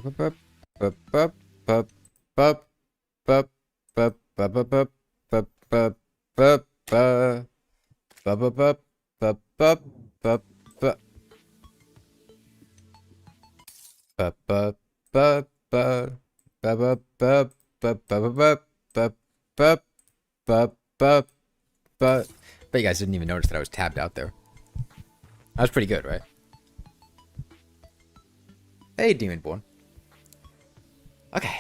Bet you guys didn't even notice that I was tabbed out there. That was pretty good, right? Hey, Demonborn. Okay,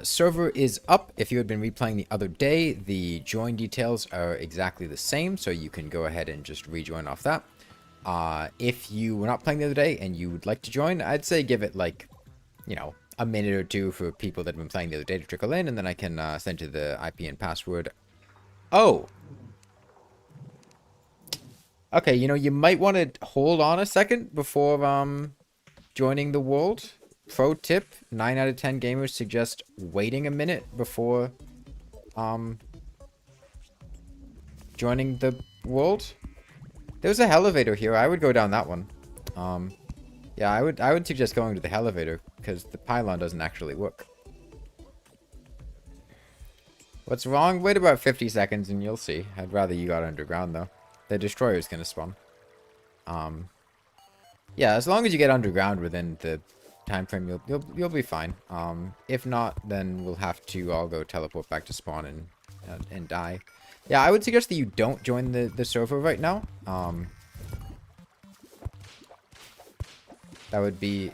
server is up. If you had been replaying the other day, the join details are exactly the same, so you can go ahead and just rejoin off that. If you were not playing the other day and you would like to join, I'd say give it like, you know, a minute or two for people that have been playing the other day to trickle in, and then I can send you the IP and password. Oh! Okay, you know, you might want to hold on a second before joining the world. Pro tip, 9 out of 10 gamers suggest waiting a minute before joining the world. There's a elevator here. I would go down that one. Yeah, I would suggest going to the elevator because the pylon doesn't actually work. What's wrong? Wait about 50 seconds and you'll see. I'd rather you got underground though. The destroyer's gonna spawn. Yeah, as long as you get underground within the time frame, you'll be fine. If not, then we'll have to all go teleport back to spawn and die. Yeah, I would suggest that you don't join the server right now. That would be...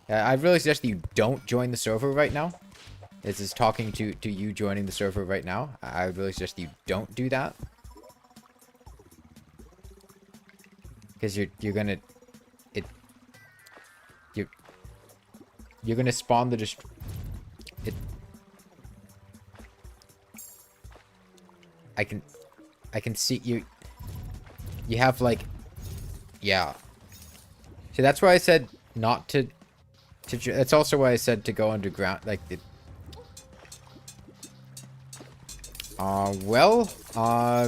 I'd really suggest that you don't join the server right now. This is talking to you joining the server right now. I would really suggest that you don't do that. Because you're gonna... You're gonna spawn the I can see you. You have like, yeah. See, that's why I said not to. That's also why I said to go underground. Like the.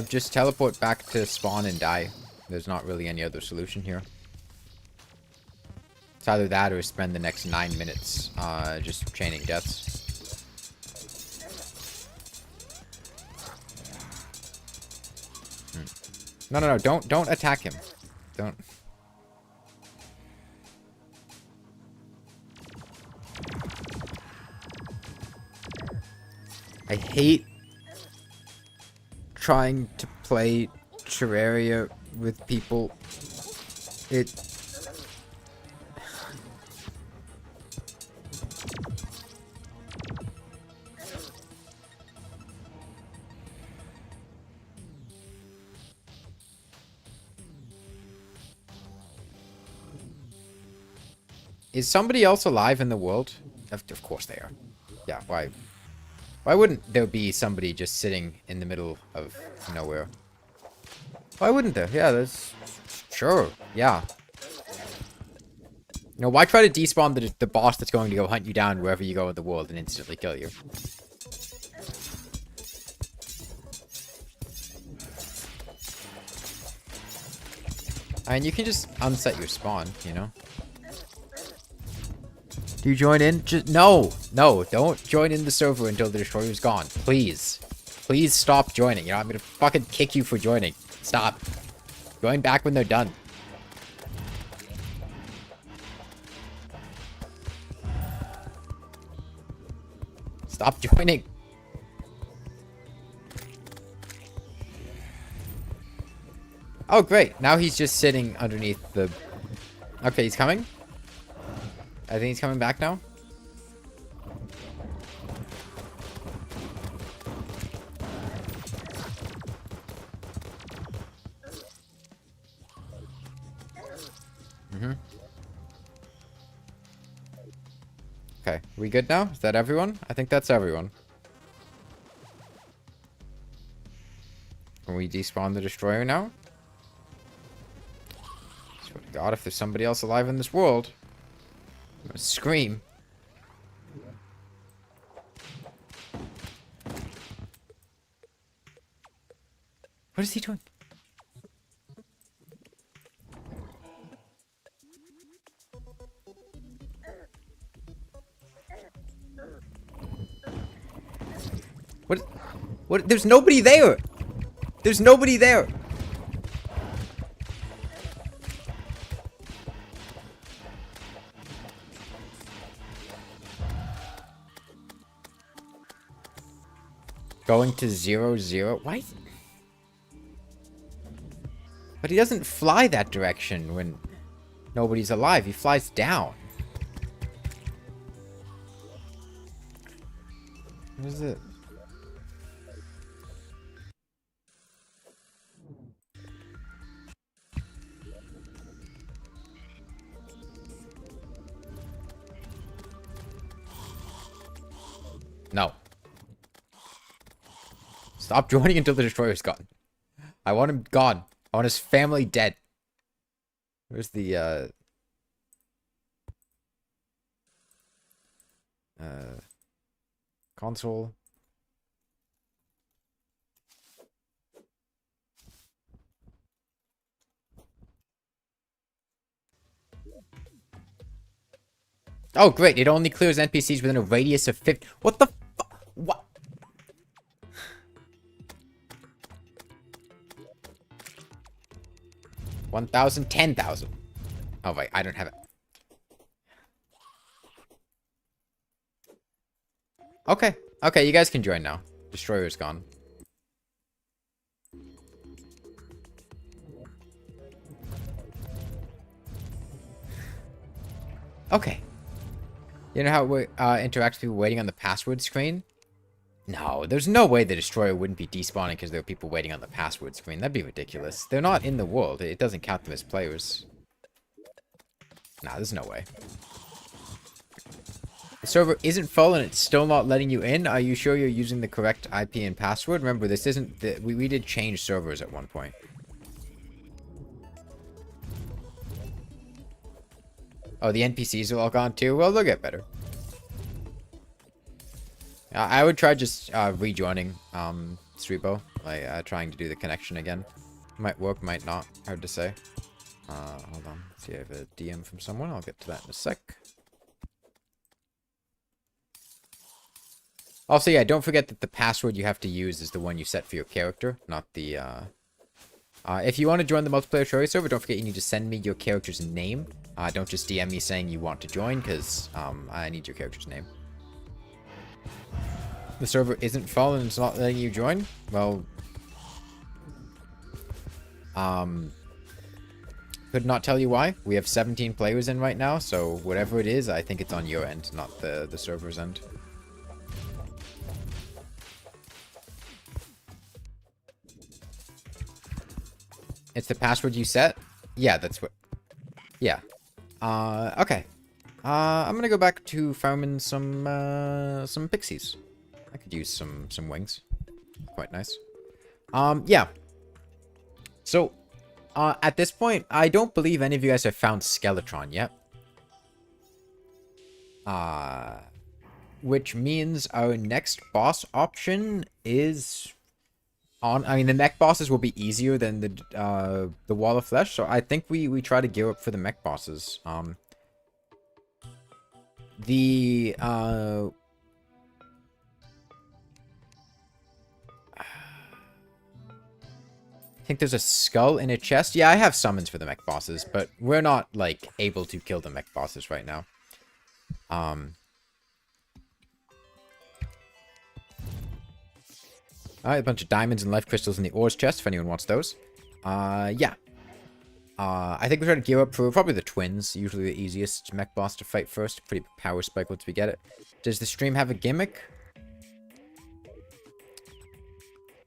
Just teleport back to spawn and die. There's not really any other solution here. It's either that or spend the next 9 minutes, just chaining deaths. No, don't attack him. Don't. I hate trying to play Terraria with people. Is somebody else alive in the world? Of course they are. Yeah, why? Why wouldn't there be somebody just sitting in the middle of nowhere? Why wouldn't there? Yeah, there's... Sure, yeah. You know, why try to despawn the boss that's going to go hunt you down wherever you go in the world and instantly kill you? I mean, you can just unset your spawn, you know? Do you join in? Just no, don't join in the server until the destroyer's gone. Please. Please stop joining. You know, I'm gonna fucking kick you for joining. Stop. Join back when they're done. Stop joining. Oh, great. Now he's just sitting underneath the... Okay, he's coming. I think he's coming back now. Okay, we good now? Is that everyone? I think that's everyone. Can we despawn the destroyer now? Swear to God, if there's somebody else alive in this world, I'm gonna scream. What is he doing? What? There's nobody there! There's nobody there! Going to 0-0? Why? But he doesn't fly that direction when nobody's alive. He flies down. What is it? No. Stop joining until the destroyer's gone. I want him gone. I want his family dead. Where's the, console? Oh, great. It only clears NPCs within a radius of 50. What the fuck? What? $1,000, $10,000. Oh, wait. I don't have it. Okay. Okay, you guys can join now. Destroyer's gone. Okay. You know how it interacts with people waiting on the password screen? No, there's no way the destroyer wouldn't be despawning because there are people waiting on the password screen. That'd be ridiculous. They're not in the world. It doesn't count them as players. Nah, there's no way. The server isn't full and it's still not letting you in. Are you sure you're using the correct IP and password? Remember, this isn't... we did change servers at one point. Oh, the NPCs are all gone too? Well, they'll get better. I would try just rejoining Sribo, like trying to do the connection again. Might work, might not. Hard to say. Hold on. See, I have a DM from someone. I'll get to that in a sec. Also, yeah, don't forget that the password you have to use is the one you set for your character, not the... if you want to join the multiplayer Terraria server, don't forget you need to send me your character's name. Don't just DM me saying you want to join, because I need your character's name. The server isn't full and it's not letting you join? Well... could not tell you why. We have 17 players in right now, so whatever it is, I think it's on your end, not the server's end. It's the password you set? Yeah, that's what... Yeah. Okay. I'm gonna go back to farming some pixies. I could use some wings. Quite nice. Yeah. So, at this point, I don't believe any of you guys have found Skeletron yet. Which means our next boss option is... I mean, the mech bosses will be easier than the Wall of Flesh, so I think we try to gear up for the mech bosses. I think there's a skull in a chest. Yeah, I have summons for the mech bosses, but we're not, like, able to kill the mech bosses right now. Alright, a bunch of diamonds and life crystals in the ores chest, if anyone wants those. Yeah. I think we try to gear up for probably the twins. Usually the easiest mech boss to fight first. Pretty power spike once we get it. Does the stream have a gimmick?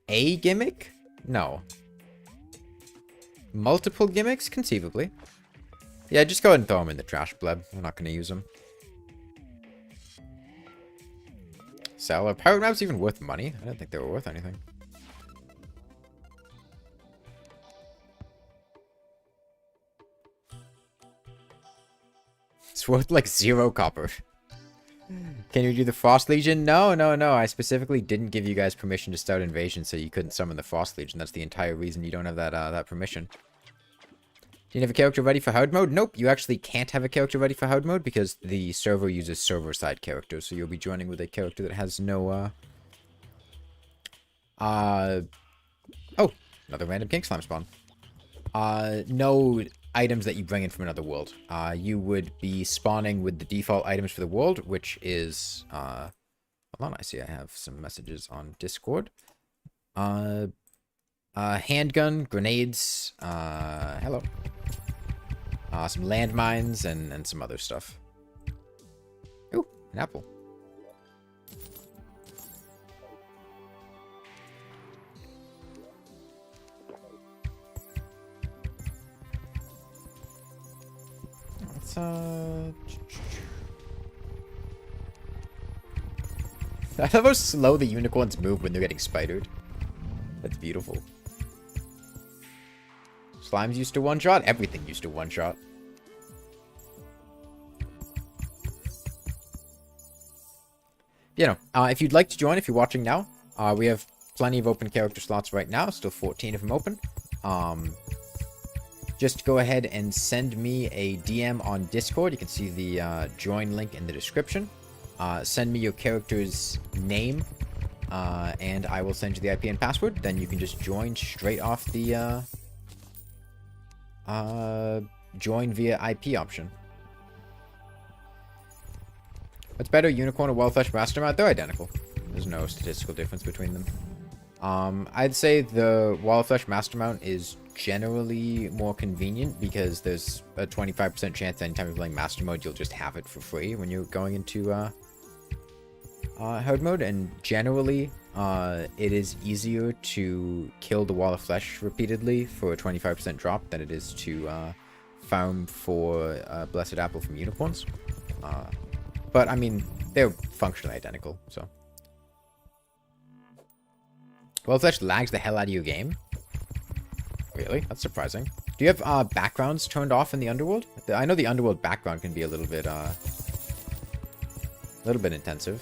A gimmick? No. Multiple gimmicks? Conceivably. Yeah, just go ahead and throw them in the trash, pleb. We're not going to use them. Sell. Are pirate maps even worth money? I don't think they were worth anything. It's worth like 0 copper. Can you do the Frost Legion? No. I specifically didn't give you guys permission to start invasion, so you couldn't summon the Frost Legion. That's the entire reason you don't have that permission. Do you have a character ready for Hardmode? Nope, you actually can't have a character ready for Hardmode because the server uses server-side characters, so you'll be joining with a character that has no Oh, another random king slime spawn. No items that you bring in from another world. You would be spawning with the default items for the world, which is, hold on, I see I have some messages on Discord. Handgun, grenades, hello. Some landmines and some other stuff. Ooh, an apple. Let's, I love how slow the unicorns move when they're getting spidered. That's beautiful. Slimes used to one-shot? Everything used to one-shot. You know, if you'd like to join, if you're watching now, we have plenty of open character slots right now. Still 14 of them open. Just go ahead and send me a DM on Discord. You can see the join link in the description. Send me your character's name, and I will send you the IP and password. Then you can just join straight off the join via IP option. What's better, Unicorn or Wildflesh Master Mount? They're identical. There's no statistical difference between them. I'd say the Wildflesh Master Mount is generally more convenient because there's a 25% chance anytime you're playing Master Mode, you'll just have it for free when you're going into Hard Mode, and generally it is easier to kill the Wall of Flesh repeatedly for a 25% drop than it is to farm for Blessed Apple from Unicorns. But, I mean, they're functionally identical, so. Wall of Flesh lags the hell out of your game? Really? That's surprising. Do you have backgrounds turned off in the Underworld? I know the Underworld background can be a little bit intensive.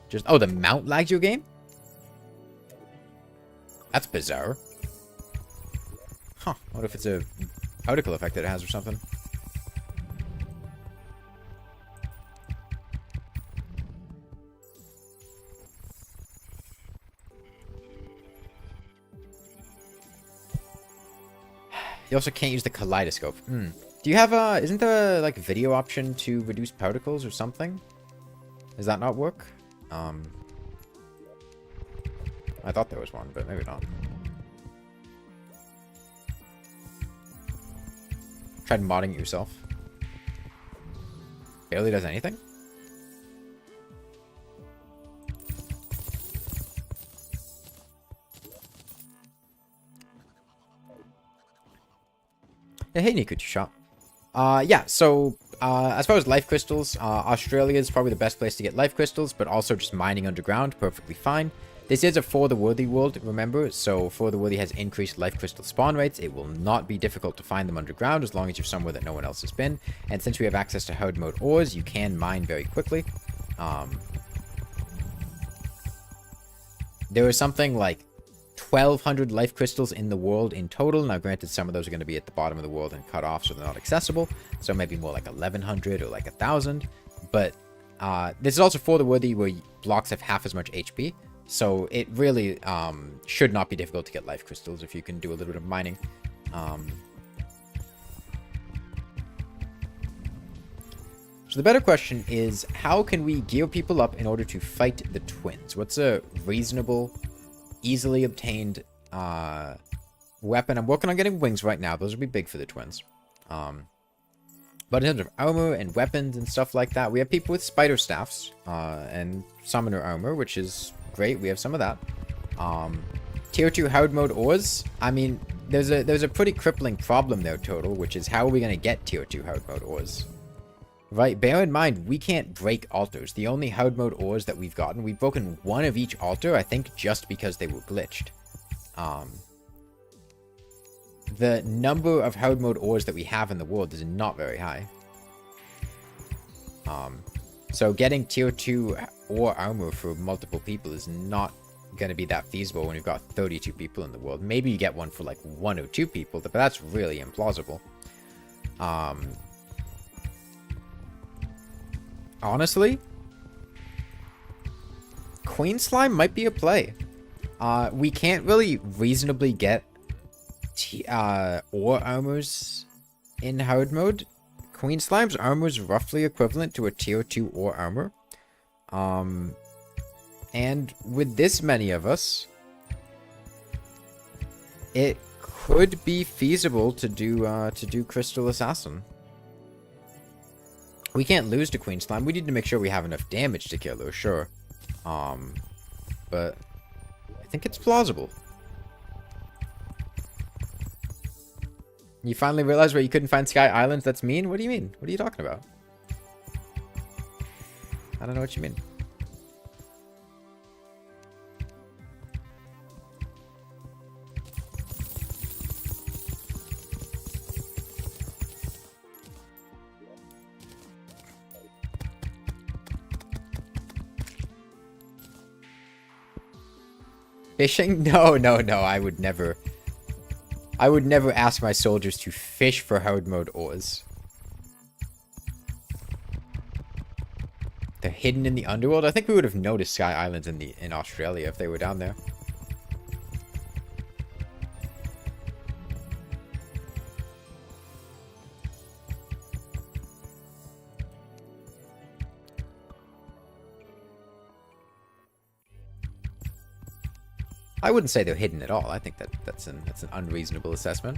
Just, oh, the mount lags your game? That's bizarre. Huh. What if it's a particle effect that it has or something? You also can't use the kaleidoscope. Do you have isn't there like video option to reduce particles or something? Does that not work? I thought there was one, but maybe not. Tried modding it yourself. Barely does anything? Yeah, hey, Nikuchi Shop. Yeah, so, as far as life crystals, Australia is probably the best place to get life crystals, but also just mining underground, perfectly fine. This is a For the Worthy world, remember, so For the Worthy has increased life crystal spawn rates. It will not be difficult to find them underground as long as you're somewhere that no one else has been. And since we have access to hard mode ores, you can mine very quickly. There is something like 1,200 life crystals in the world in total. Now, granted, some of those are going to be at the bottom of the world and cut off, so they're not accessible. So maybe more like 1,100 or like 1,000. But this is also For the Worthy, where blocks have half as much HP. So it really should not be difficult to get life crystals if you can do a little bit of mining. So the better question is, how can we gear people up in order to fight the twins? What's a reasonable, easily obtained weapon? I'm working on getting wings right now. Those would be big for the twins. But in terms of armor and weapons and stuff like that, we have people with spider staffs and summoner armor, which is great. We have some of that. Tier 2 hard mode ores. I mean, there's a pretty crippling problem there, Total, which is how are we going to get tier 2 hard mode ores? Right, bear in mind, we can't break altars. The only hard mode ores that we've gotten, we've broken one of each altar, I think just because they were glitched. The number of hard mode ores that we have in the world is not very high. So getting tier 2 ore armor for multiple people is not going to be that feasible when we've got 32 people in the world. Maybe you get one for like 1 or 2 people, but that's really implausible. Honestly, Queen Slime might be a play. We can't really reasonably get ore armors in hard mode. Queen Slime's armor is roughly equivalent to a tier 2 ore armor. And with this many of us, it could be feasible to do Crystal Assassin. We can't lose to Queen Slime. We need to make sure we have enough damage to kill her, sure. But I think it's plausible. You finally realized where you couldn't find Sky Islands? That's mean? What do you mean? What are you talking about? I don't know what you mean. Fishing? No, no, no. I would never ask my soldiers to fish for hard mode ores. They're hidden in the underworld? I think we would have noticed Sky Islands in Australia if they were down there. I wouldn't say they're hidden at all. I think that's an unreasonable assessment.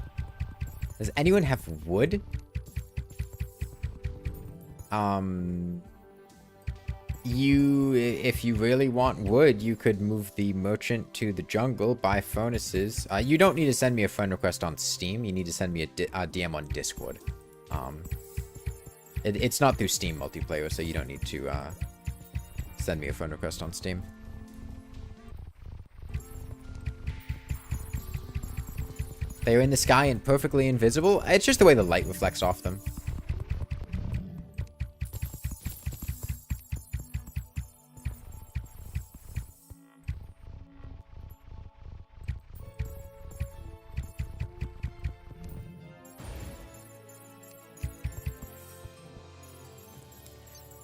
Does anyone have wood? If you really want wood, you could move the merchant to the jungle, buy furnaces. You don't need to send me a friend request on Steam. You need to send me a DM on Discord. It's not through Steam multiplayer, so you don't need to send me a friend request on Steam. They're in the sky and perfectly invisible. It's just the way the light reflects off them.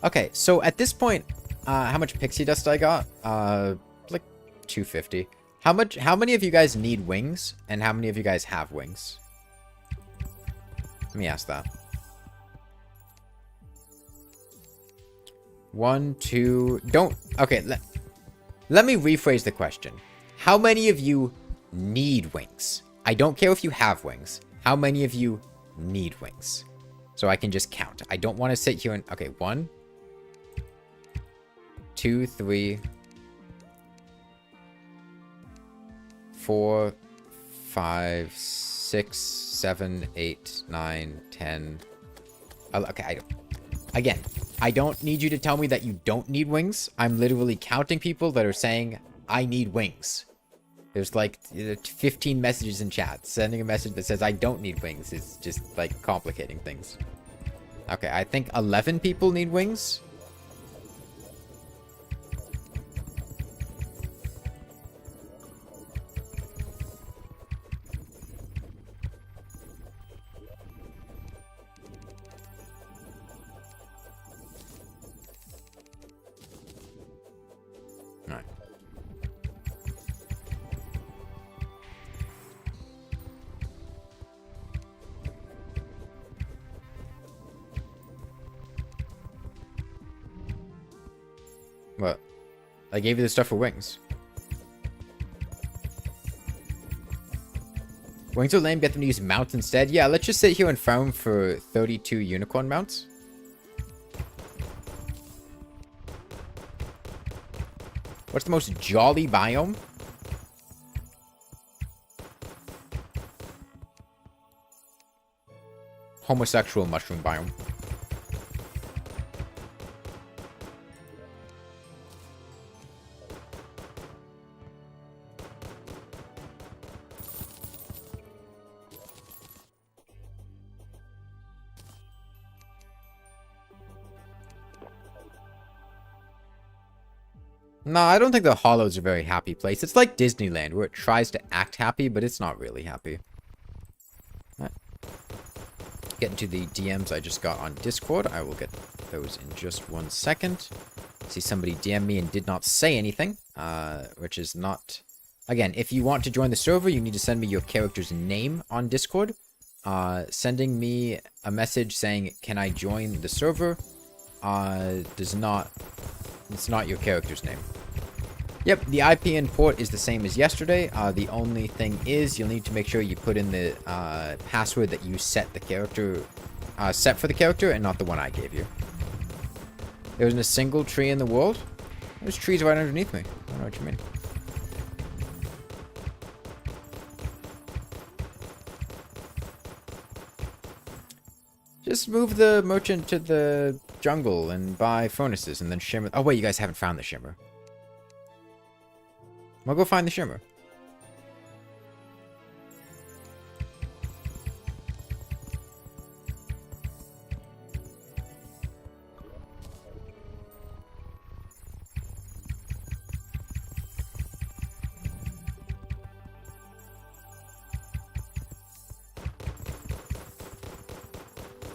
Okay, so at this point, how much pixie dust I got? Like 250. How many of you guys need wings, and how many of you guys have wings? Let me ask that. 1, 2, don't, okay, let me rephrase the question. How many of you need wings? I don't care if you have wings. How many of you need wings? So I can just count. I don't want to sit here and, okay, 1, 2, 3, 4, 5, 6, 7, 8, 9, 10. Okay, I don't need you to tell me that you don't need wings. I'm literally counting people that are saying, I need wings. There's like 15 messages in chat. Sending a message that says I don't need wings is just like complicating things. Okay, I think 11 people need wings. What? I gave you the stuff for wings. Wings are lame, get them to use mounts instead. Yeah, let's just sit here and farm for 32 unicorn mounts. What's the most jolly biome? Homosexual mushroom biome. No, I don't think the Hollow's a very happy place. It's like Disneyland, where it tries to act happy, but it's not really happy. get into the DMs I just got on Discord. I will get those in just 1 second. See, somebody DM me and did not say anything, which is not... Again, if you want to join the server, you need to send me your character's name on Discord. Sending me a message saying, can I join the server, it's not your character's name. Yep, the IP and port is the same as yesterday. The only thing is you'll need to make sure you put in the password that you set the character, set for the character, and not the one I gave you. There isn't a single tree in the world? There's trees right underneath me. I don't know what you mean. Just move the merchant to the jungle and buy furnaces and then shimmer. Oh wait, you guys haven't found the shimmer. I'll go find the shimmer.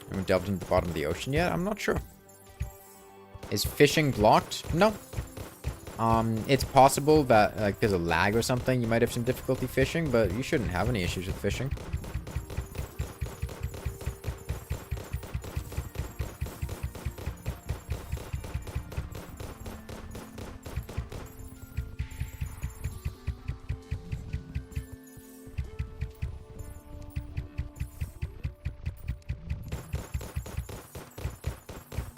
Haven't delved into the bottom of the ocean yet? I'm not sure. Is fishing blocked? No. It's possible that, like, because of lag or something, you might have some difficulty fishing, but you shouldn't have any issues with fishing.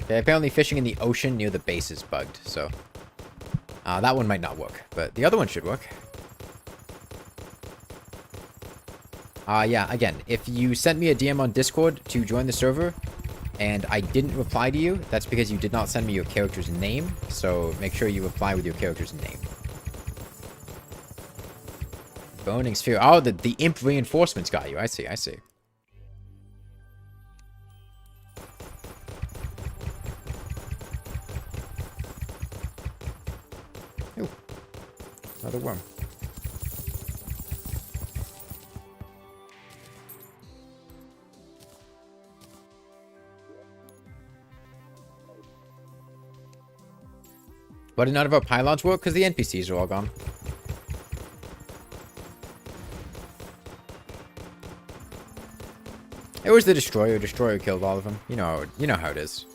Okay, apparently fishing in the ocean near the base is bugged, so... that one might not work, but the other one should work. Yeah, again, if you sent me a DM on Discord to join the server, and I didn't reply to you, that's because you did not send me your character's name, so make sure you reply with your character's name. Burning Sphere. Oh, the imp reinforcements got you. I see, I see. Ooh. Another worm. Why did none of our pylons work? Because the NPCs are all gone. It was the destroyer. Destroyer killed all of them. You know how it is.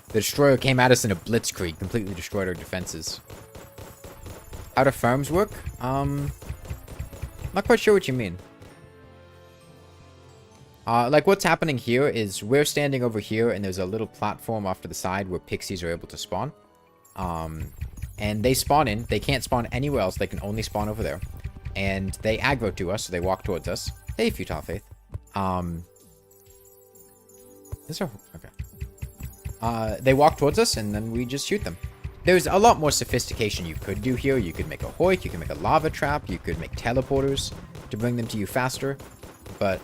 The destroyer came at us in a blitzkrieg, completely destroyed our defenses. How do farms work? Not quite sure what you mean. Like what's happening here is we're standing over here and there's a little platform off to the side where pixies are able to spawn. And they spawn in. They can't spawn anywhere else. They can only spawn over there. And they aggro to us, so they walk towards us. Hey, Futile Faith. Okay. They walk towards us, and then we just shoot them. There's a lot more sophistication you could do here. You could make a hoik, you could make a lava trap, you could make teleporters to bring them to you faster. But,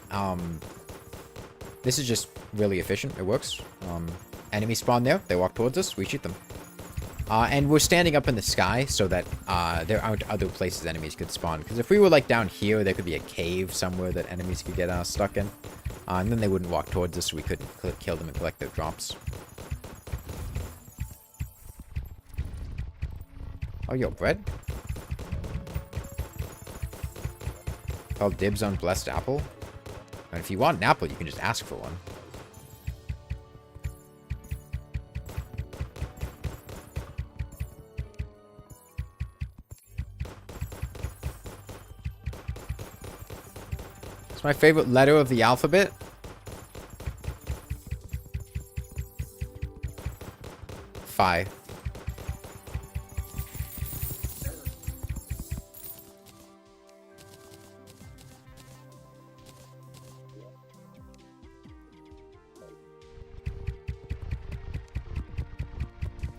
this is just really efficient. It works. Enemies spawn there, they walk towards us, we shoot them. And we're standing up in the sky so that there aren't other places enemies could spawn. Because if we were, like, down here, there could be a cave somewhere that enemies could get stuck in. And then they wouldn't walk towards us, so we couldn't kill them and collect their drops. Oh, yo, bread? Called dibs on blessed apple? And if you want an apple, you can just ask for one. It's my favorite letter of the alphabet. Phi.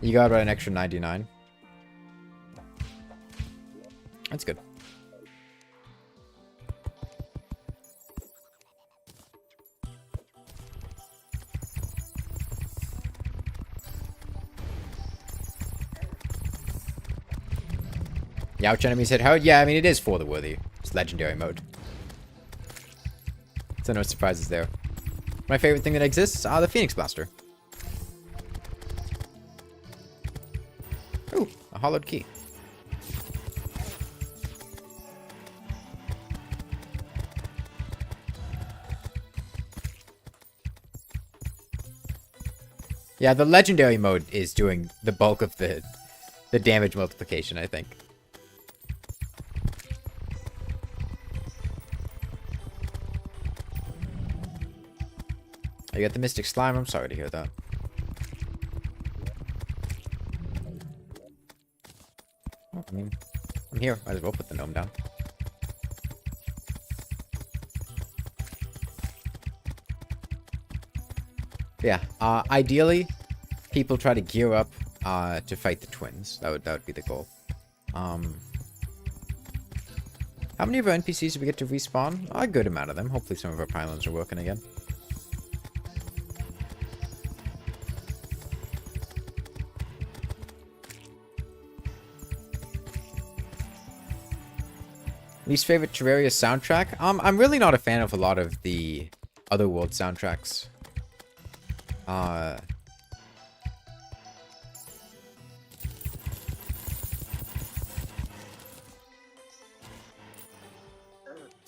You got about an extra 99. That's good. Ouch enemies hit hard. Yeah, I mean, it is for the worthy. It's legendary mode. So no surprises there. My favorite thing that exists are the Phoenix Blaster. Ooh, a hollowed key. Yeah, the legendary mode is doing the bulk of the damage multiplication, I think. Oh, you got the Mystic Slime? I'm sorry to hear that. Oh, I mean, I'm here. Might as well put the gnome down. Yeah, ideally, people try to gear up to fight the twins. That would be the goal. How many of our NPCs do we get to respawn? A good amount of them. Hopefully some of our pylons are working again. Least favorite Terraria soundtrack? I'm really not a fan of a lot of the Otherworld soundtracks.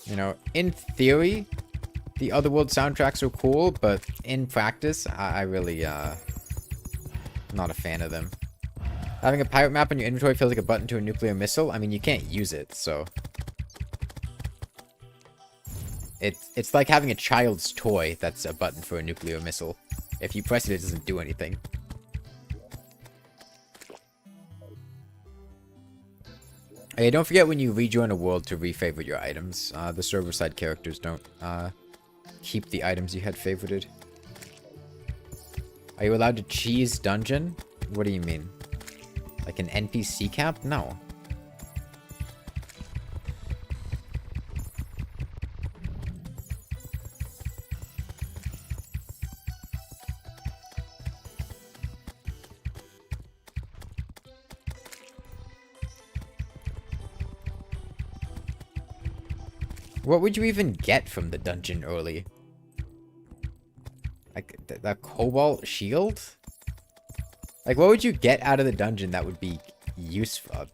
You know, in theory, the Otherworld soundtracks are cool, but in practice, I really, not a fan of them. Having a pirate map in your inventory feels like a button to a nuclear missile. I mean, you can't use it, so... It's like having a child's toy that's a button for a nuclear missile. If you press it, it doesn't do anything. Hey, don't forget when you rejoin a world to refavorite your items. The server-side characters don't keep the items you had favorited. Are you allowed to cheese dungeon? What do you mean? Like an NPC cap? No. What would you even get from the dungeon early? Like, the cobalt shield? Like, what would you get out of the dungeon that would be useful?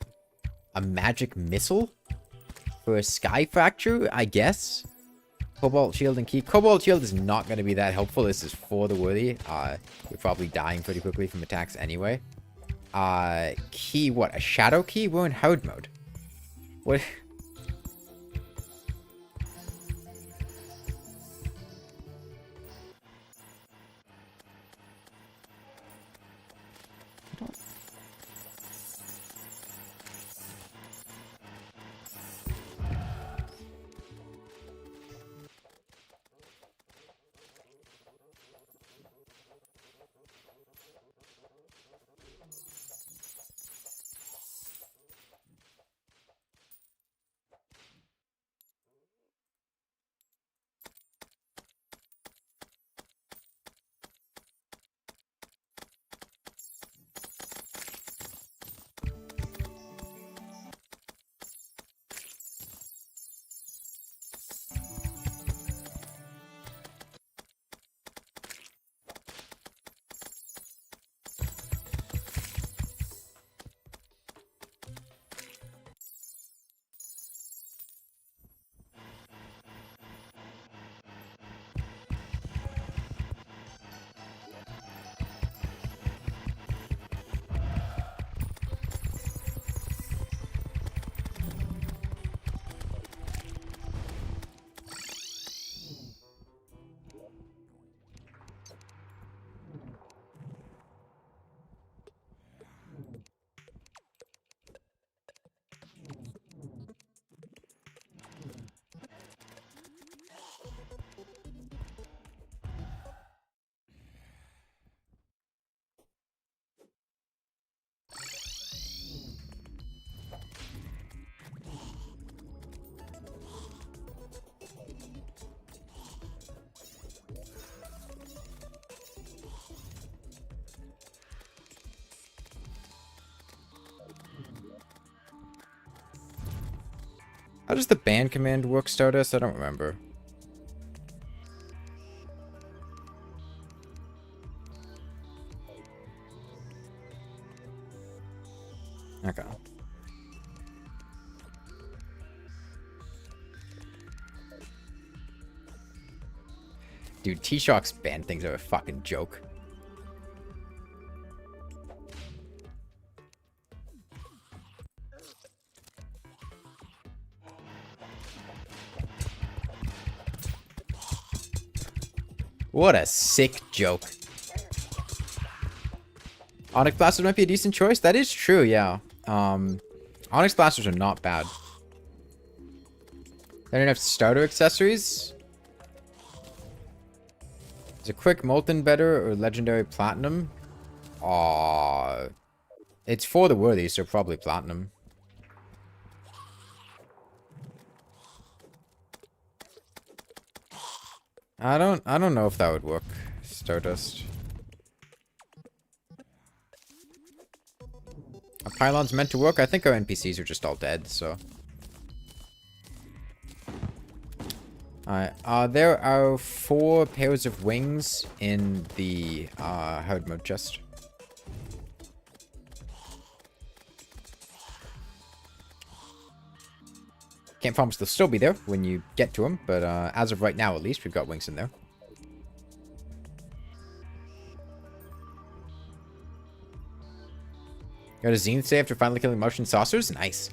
A magic missile? For a sky fracture, I guess? Cobalt shield and key. Cobalt shield is not going to be that helpful. This is for the worthy. You're probably dying pretty quickly from attacks anyway. Key, what? A shadow key? We're in hard mode. What? How does the ban command work, Stardust? I don't remember. Okay. Dude, T-Shock's ban things are a fucking joke. What a sick joke. Onyx Blasters might be a decent choice. That is true, yeah. Onyx Blasters are not bad. They don't have starter accessories. Is a quick Molten better or legendary platinum? It's for the worthy, so probably platinum. I don't know if that would work. Stardust. A pylon's meant to work. I think our NPCs are just all dead, so. Alright, there are 4 pairs of wings in the Hardmode chest. Can't promise they'll still be there when you get to them, but as of right now, at least, we've got wings in there. Got a Zenith say after finally killing Martian saucers? Nice.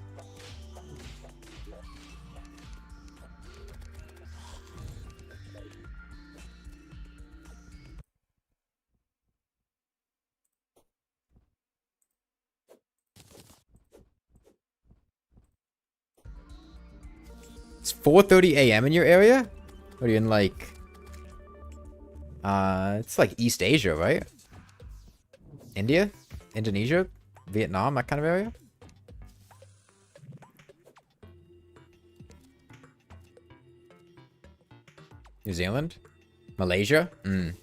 It's 4:30 a.m. in your area? What are you in, like... it's like East Asia, right? India? Indonesia? Vietnam? That kind of area? New Zealand? Malaysia? Am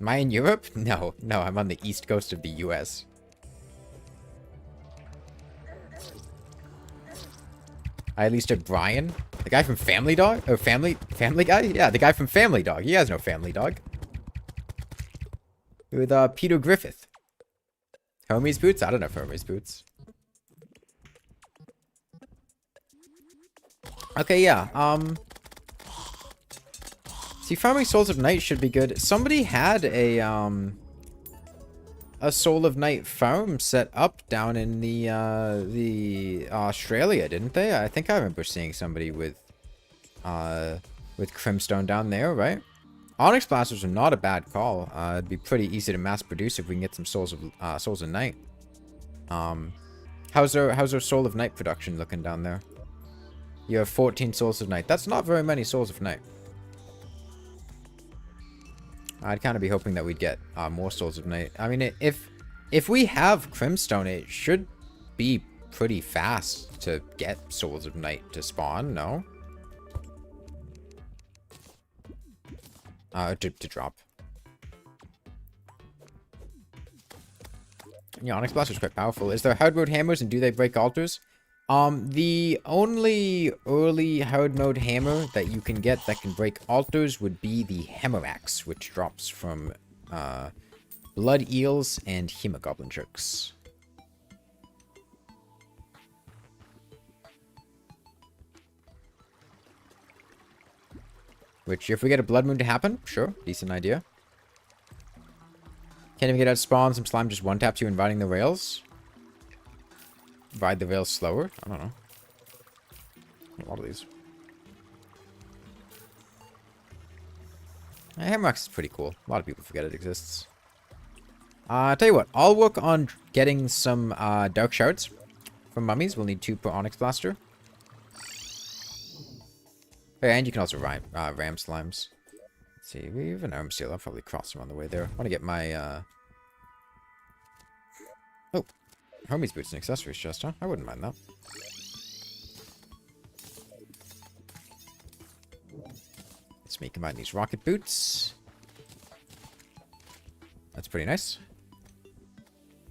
I in Europe? No, I'm on the east coast of the US. I at least took Brian. The guy from Family Dog? Or Family Guy? Yeah, the guy from Family Dog. He has no Family Dog. With Peter Griffith. Hermes boots? I don't have Hermes boots. Okay, yeah. See, farming Souls of Night should be good. Somebody had a Soul of Night farm set up down in the Australia, didn't they? I think I remember seeing somebody with Crimstone down there, right? Onyx Blasters are not a bad call. It'd be pretty easy to mass produce if we can get some Souls of Night. How's our Soul of Night production looking down there? You have 14 Souls of Night. That's not very many Souls of Night. I'd kind of be hoping that we'd get more Souls of Night. I mean, if we have Crimstone, it should be pretty fast to get Souls of Night to spawn, no? To drop. Yeah, Onyx Blaster is quite powerful. Is there hard mode hammers and do they break altars? The only early hard mode hammer that you can get that can break altars would be the Hammer Axe, which drops from Blood Eels and Hemogoblin Jerks. Which, if we get a Blood Moon to happen, sure, decent idea. Can't even get out spawn, some slime just one-taps you inviting the rails. Ride the rails slower? I don't know. A lot of these. Hamrox is pretty cool. A lot of people forget it exists. Tell you what, I'll work on getting some Dark Shards from mummies. We'll need 2 per Onyx Blaster. Oh, and you can also ram slimes. Let's see, we have an arm seal. I'll probably cross them on the way there. I want to get my oh, Hermes boots and accessories chest, huh? I wouldn't mind that. Let's combine these rocket boots. That's pretty nice.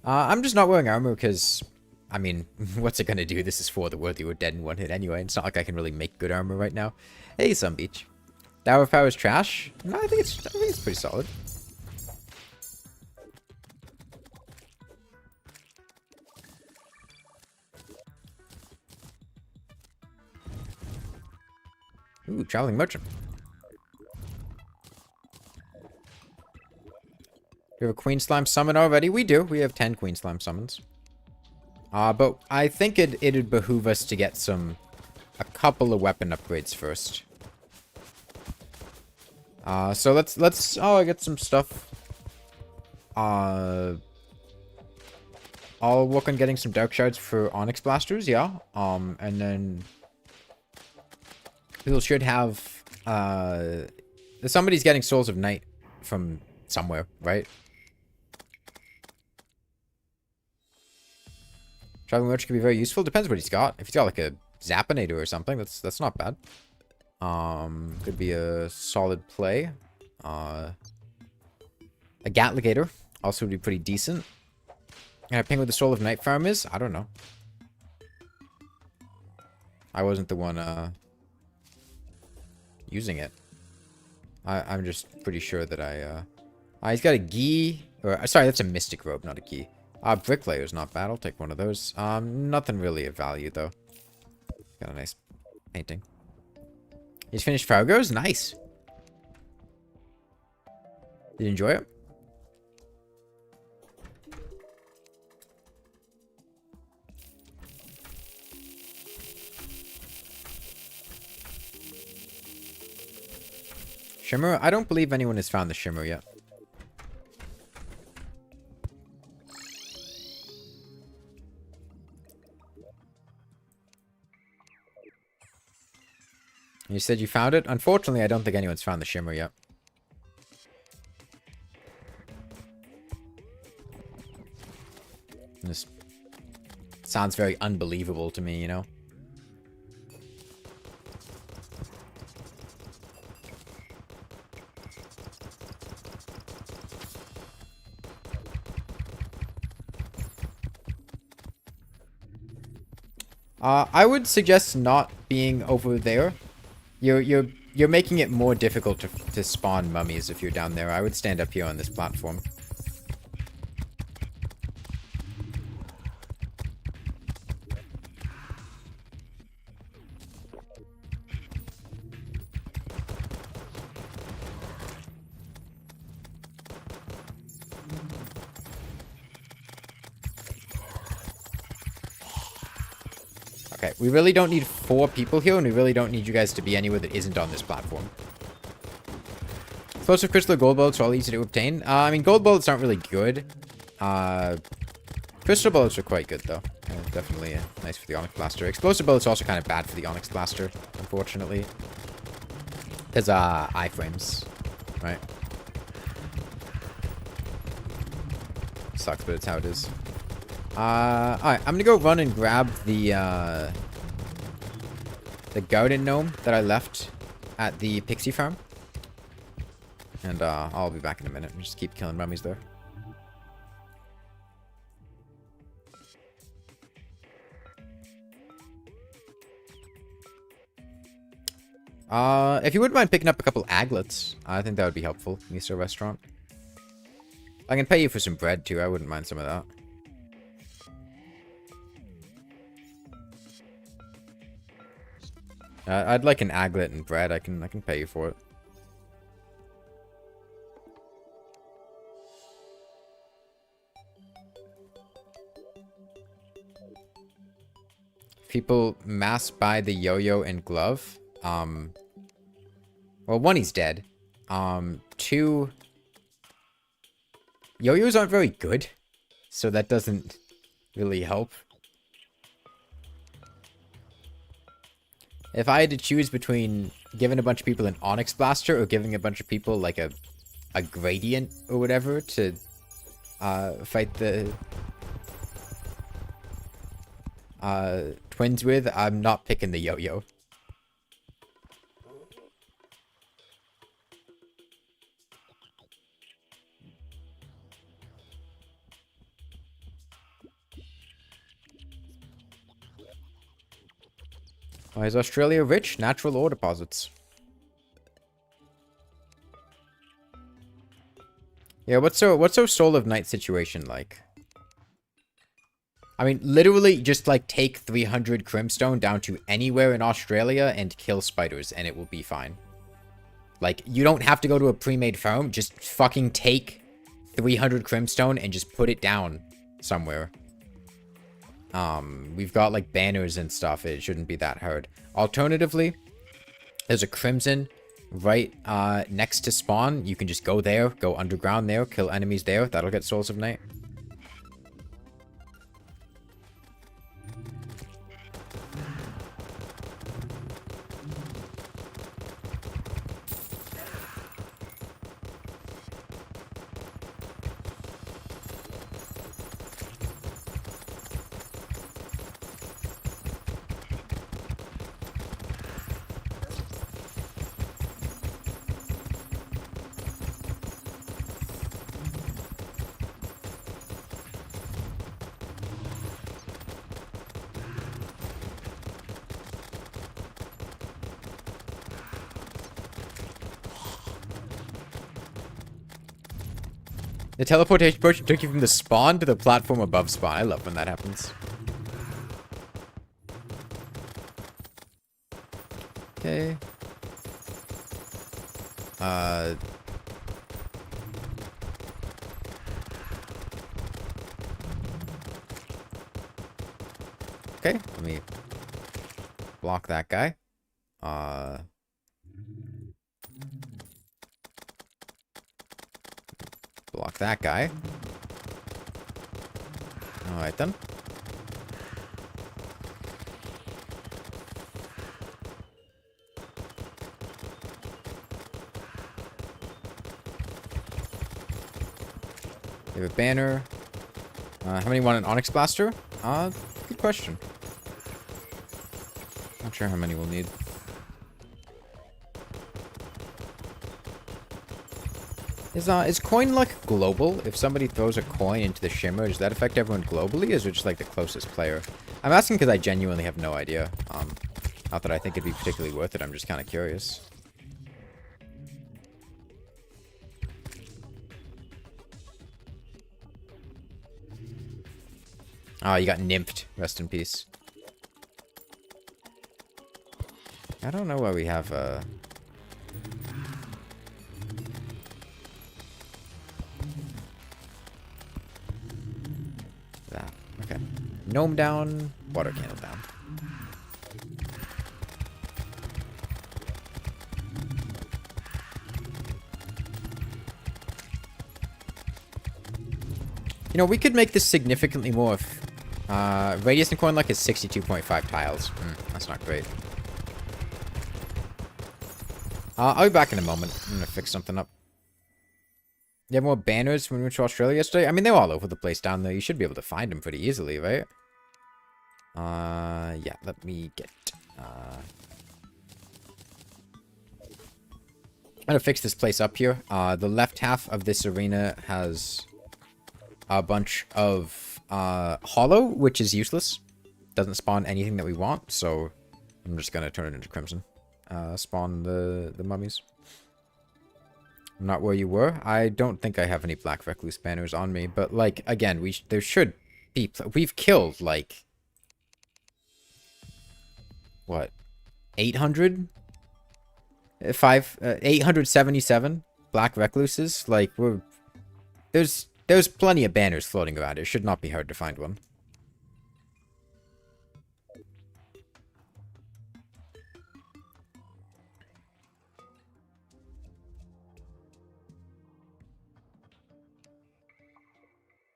I'm just not wearing armor because, I mean, what's it gonna do? This is for the world you were dead in one hit anyway. It's not like I can really make good armor right now. Hey, Sun Beach. Tower of Power is trash? No, I think it's pretty solid. Ooh, Traveling Merchant. Do we have a Queen Slime summon already? We do. We have 10 Queen Slime summons. But I think it'd behoove us to get a couple of weapon upgrades first. So let's I get some stuff. I'll work on getting some Dark Shards for Onyx Blasters, yeah. And then people should have, somebody's getting Souls of Night from somewhere, right? Traveling Merchant could be very useful. Depends what he's got. If he's got like a Zapinator or something, that's not bad. Could be a solid play. A Gatligator also would be pretty decent. Can I ping what the Soul of Night farm is? I don't know. I wasn't the one using it. I'm just pretty sure that he's got a Gi, or sorry, that's a Mystic Robe, not a Gi. Bricklayer's not bad. I'll take one of those. Nothing really of value though. Got a nice painting. He's finished Fargo's? Nice. Did you enjoy it? Shimmer? I don't believe anyone has found the Shimmer yet. You said you found it? Unfortunately, I don't think anyone's found the Shimmer yet. This sounds very unbelievable to me, you know? I would suggest not being over there. You're making it more difficult to spawn mummies if you're down there. I would stand up here on this platform. Okay, we really don't need 4 people here, and we really don't need you guys to be anywhere that isn't on this platform. Explosive crystal gold bullets are all easy to obtain. I mean, gold bullets aren't really good. Crystal bullets are quite good, though. Definitely nice for the Onyx Blaster. Explosive bullets are also kind of bad for the Onyx Blaster, unfortunately. There's iframes, right? Sucks, but it's how it is. Alright, I'm gonna go run and grab the garden gnome that I left at the pixie farm. And, I'll be back in a minute and just keep killing mummies there. If you wouldn't mind picking up a couple aglets, I think that would be helpful. Miso restaurant. I can pay you for some bread too, I wouldn't mind some of that. I'd like an aglet and bread. I can pay you for it. People mass buy the yo-yo and glove. Well, 1, he's dead. 2, yo-yos aren't very good, so that doesn't really help. If I had to choose between giving a bunch of people an Onyx Blaster or giving a bunch of people like a Gradient or whatever to fight the twins with, I'm not picking the yo-yo. Why is Australia rich? Natural ore deposits. Yeah, what's our Soul of Night situation like? I mean, literally just like take 300 Crimstone down to anywhere in Australia and kill spiders and it will be fine. Like, you don't have to go to a pre-made farm, just fucking take 300 Crimstone and just put it down somewhere. We've got like banners and stuff, it shouldn't be that hard. Alternatively, there's a Crimson right next to spawn. You can just go there, go underground there, kill enemies there. That'll get Souls of Night. The teleportation potion took you from the spawn to the platform above spawn. I love when that happens. Okay. Okay, let me block that guy. Block that guy. Alright then. We have a banner. How many want an Onyx Blaster? Good question. Not sure how many we'll need. Is coin luck global? If somebody throws a coin into the shimmer, does that affect everyone globally, or is it just like the closest player? I'm asking because I genuinely have no idea. Not that I think it'd be particularly worth it, I'm just kind of curious. Oh, you got nymphed. Rest in peace. I don't know why we have that. Okay. Gnome down, water candle down. You know, we could make this significantly more if radius and coin luck is 62.5 tiles. That's not great. I'll be back in a moment. I'm gonna fix something up. You have more banners when we went to Australia yesterday? I mean, they're all over the place down there. You should be able to find them pretty easily, right? Yeah, let me get... I'm gonna fix this place up here. The left half of this arena has a bunch of hollow, which is useless. Doesn't spawn anything that we want, so I'm just gonna turn it into crimson. Spawn the mummies. I'm not where you were. I don't think I have any black recluse banners on me, but like again, there should be. We've killed like what 800, 877 black recluses. Like there's plenty of banners floating around. It should not be hard to find one.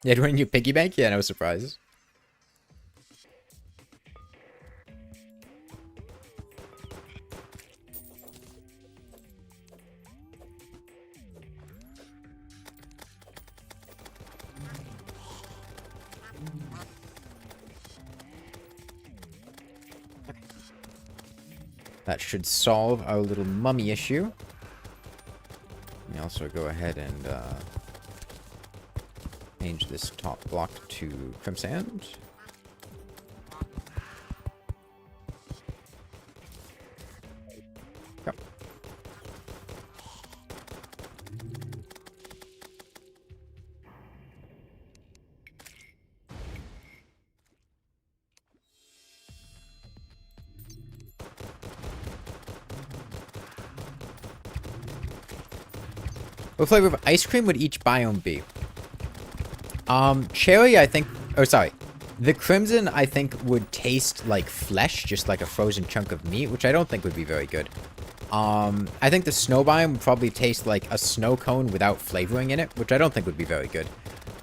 Yeah, doing your piggy bank? Yeah, no surprise. That should solve our little mummy issue. Let me also go ahead and change this top block to crimson. What flavor of ice cream would each biome be? Cherry, I think... Oh, sorry. The crimson, I think, would taste like flesh, just like a frozen chunk of meat, which I don't think would be very good. I think the snow biome would probably taste like a snow cone without flavoring in it, which I don't think would be very good.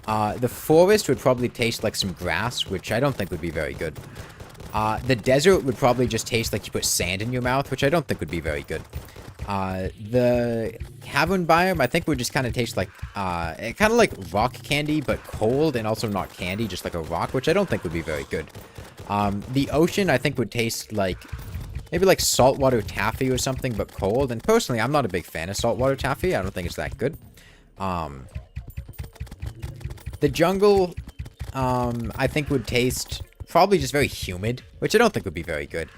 The forest would probably taste like some grass, which I don't think would be very good. The desert would probably just taste like you put sand in your mouth, which I don't think would be very good. The cavern biome, I think would just kind of taste like, kind of like rock candy, but cold and also not candy, just like a rock, which I don't think would be very good. The ocean, I think would taste like, maybe like saltwater taffy or something, but cold. And personally, I'm not a big fan of saltwater taffy. I don't think it's that good. The jungle, I think would taste probably just very humid, which I don't think would be very good.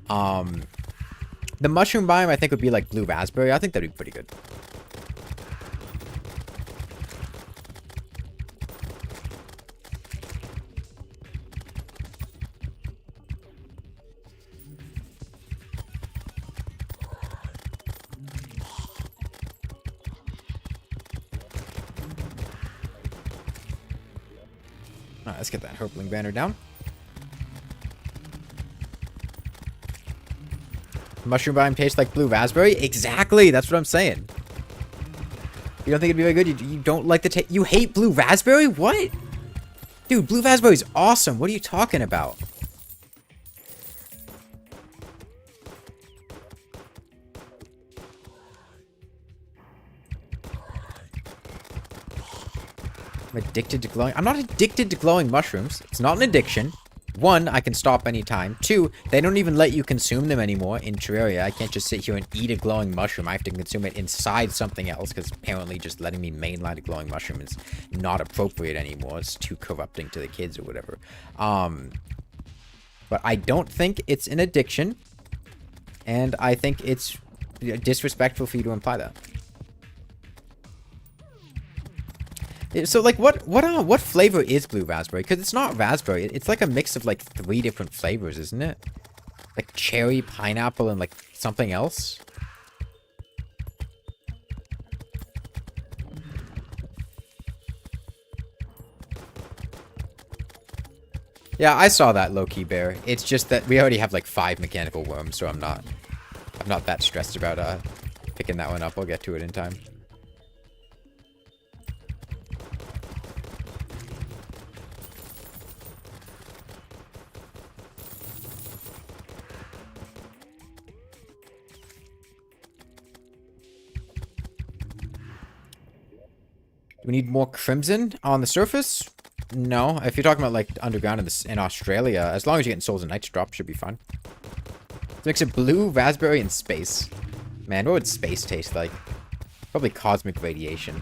The mushroom biome, I think, would be like blue raspberry. I think that'd be pretty good. Alright, let's get that Herpling banner down. Mushroom biome tastes like blue raspberry? Exactly! That's what I'm saying. You don't think it'd be very good? You don't like the taste? You hate blue raspberry? What? Dude, blue raspberry's awesome. What are you talking about? I'm addicted to glowing. I'm not addicted to glowing mushrooms. It's not an addiction. One, I can stop anytime. Two, they don't even let you consume them anymore in Terraria. I can't just sit here and eat a glowing mushroom. I have to consume it inside something else, because apparently just letting me mainline a glowing mushroom is not appropriate anymore. It's too corrupting to the kids or whatever. But I don't think it's an addiction, and I think it's disrespectful for you to imply that. So, like, what flavor is blue raspberry? Because it's not raspberry. It's like a mix of, like, 3 different flavors, isn't it? Like cherry, pineapple, and, like, something else. Yeah, I saw that, low-key bear. It's just that we already have, like, 5 mechanical worms, so I'm not that stressed about, picking that one up. I'll get to it in time. Do we need more crimson on the surface? No. If you're talking about, like, underground in Australia, as long as you're getting souls and knights drop, should be fine. Let's mix of blue, raspberry, and space. Man, what would space taste like? Probably cosmic radiation.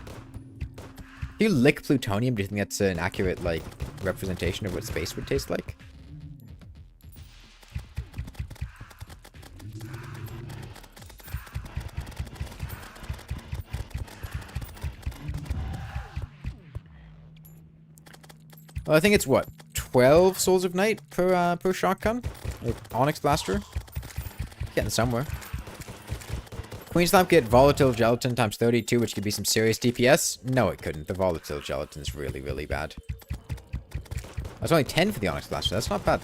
If you lick plutonium, do you think that's an accurate, like, representation of what space would taste like? Well, I think it's, what, 12 Souls of Night per shotgun? Like, Onyx Blaster? Getting somewhere. Queen Slime get Volatile Gelatin times 32, which could be some serious DPS? No, it couldn't. The Volatile Gelatin's really, really bad. That's only 10 for the Onyx Blaster. That's not bad.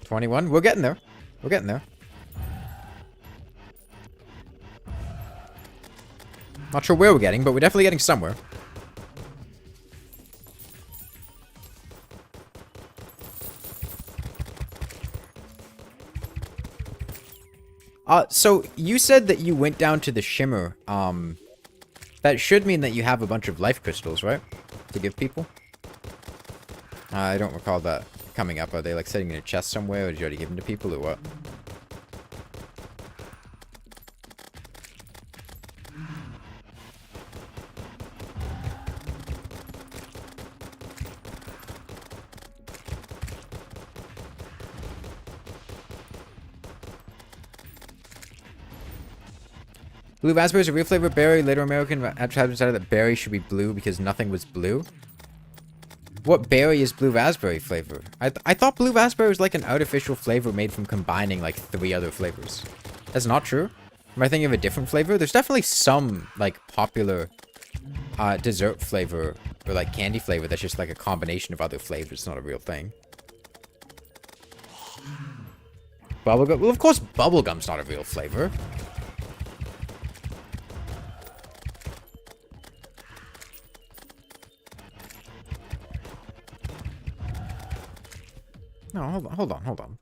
$21. We're getting there. We're getting there. Not sure where we're getting, but we're definitely getting somewhere. So you said that you went down to the Shimmer. That should mean that you have a bunch of life crystals, right? To give people? I don't recall that coming up. Are they, like, sitting in a chest somewhere, or did you already give them to people, or what? Blue raspberry is a real flavor of berry. Later American advertisement decided that berry should be blue because nothing was blue. What berry is blue raspberry flavor? I thought blue raspberry was like an artificial flavor made from combining like 3 other flavors. That's not true. Am I thinking of a different flavor? There's definitely some like popular dessert flavor or like candy flavor that's just like a combination of other flavors. It's not a real thing. Bubblegum? Well, of course bubblegum's not a real flavor. No, hold on.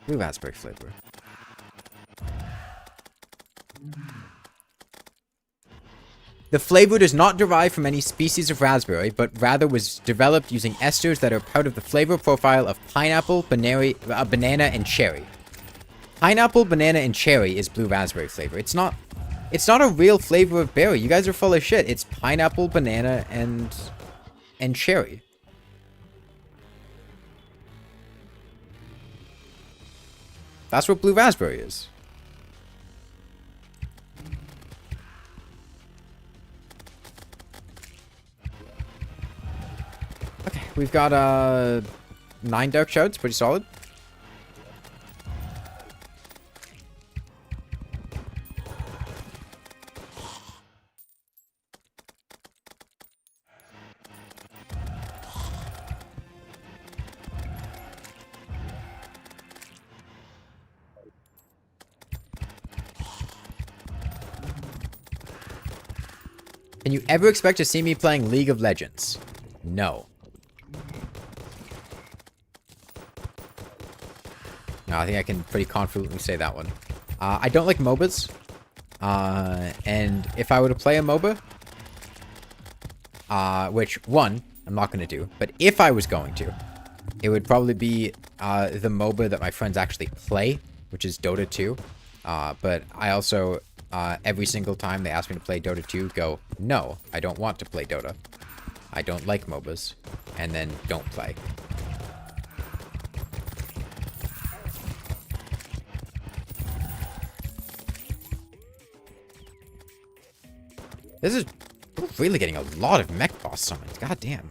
Blue raspberry flavor. The flavor does not derive from any species of raspberry, but rather was developed using esters that are part of the flavor profile of pineapple, banana, and cherry. Pineapple, banana, and cherry is blue raspberry flavor. It's not a real flavor of berry. You guys are full of shit. It's pineapple, banana, and cherry. That's what blue raspberry is. Okay, we've got 9 dark shards, pretty solid. Can you ever expect to see me playing League of Legends? No. No, I think I can pretty confidently say that one. I don't like MOBAs. And if I were to play a MOBA, which, one, I'm not going to do, but if I was going to, it would probably be the MOBA that my friends actually play, which is Dota 2. But I also, every single time they ask me to play Dota 2, go, no, I don't want to play Dota. I don't like MOBAs. And then don't play. This is really getting a lot of mech boss summons. God damn.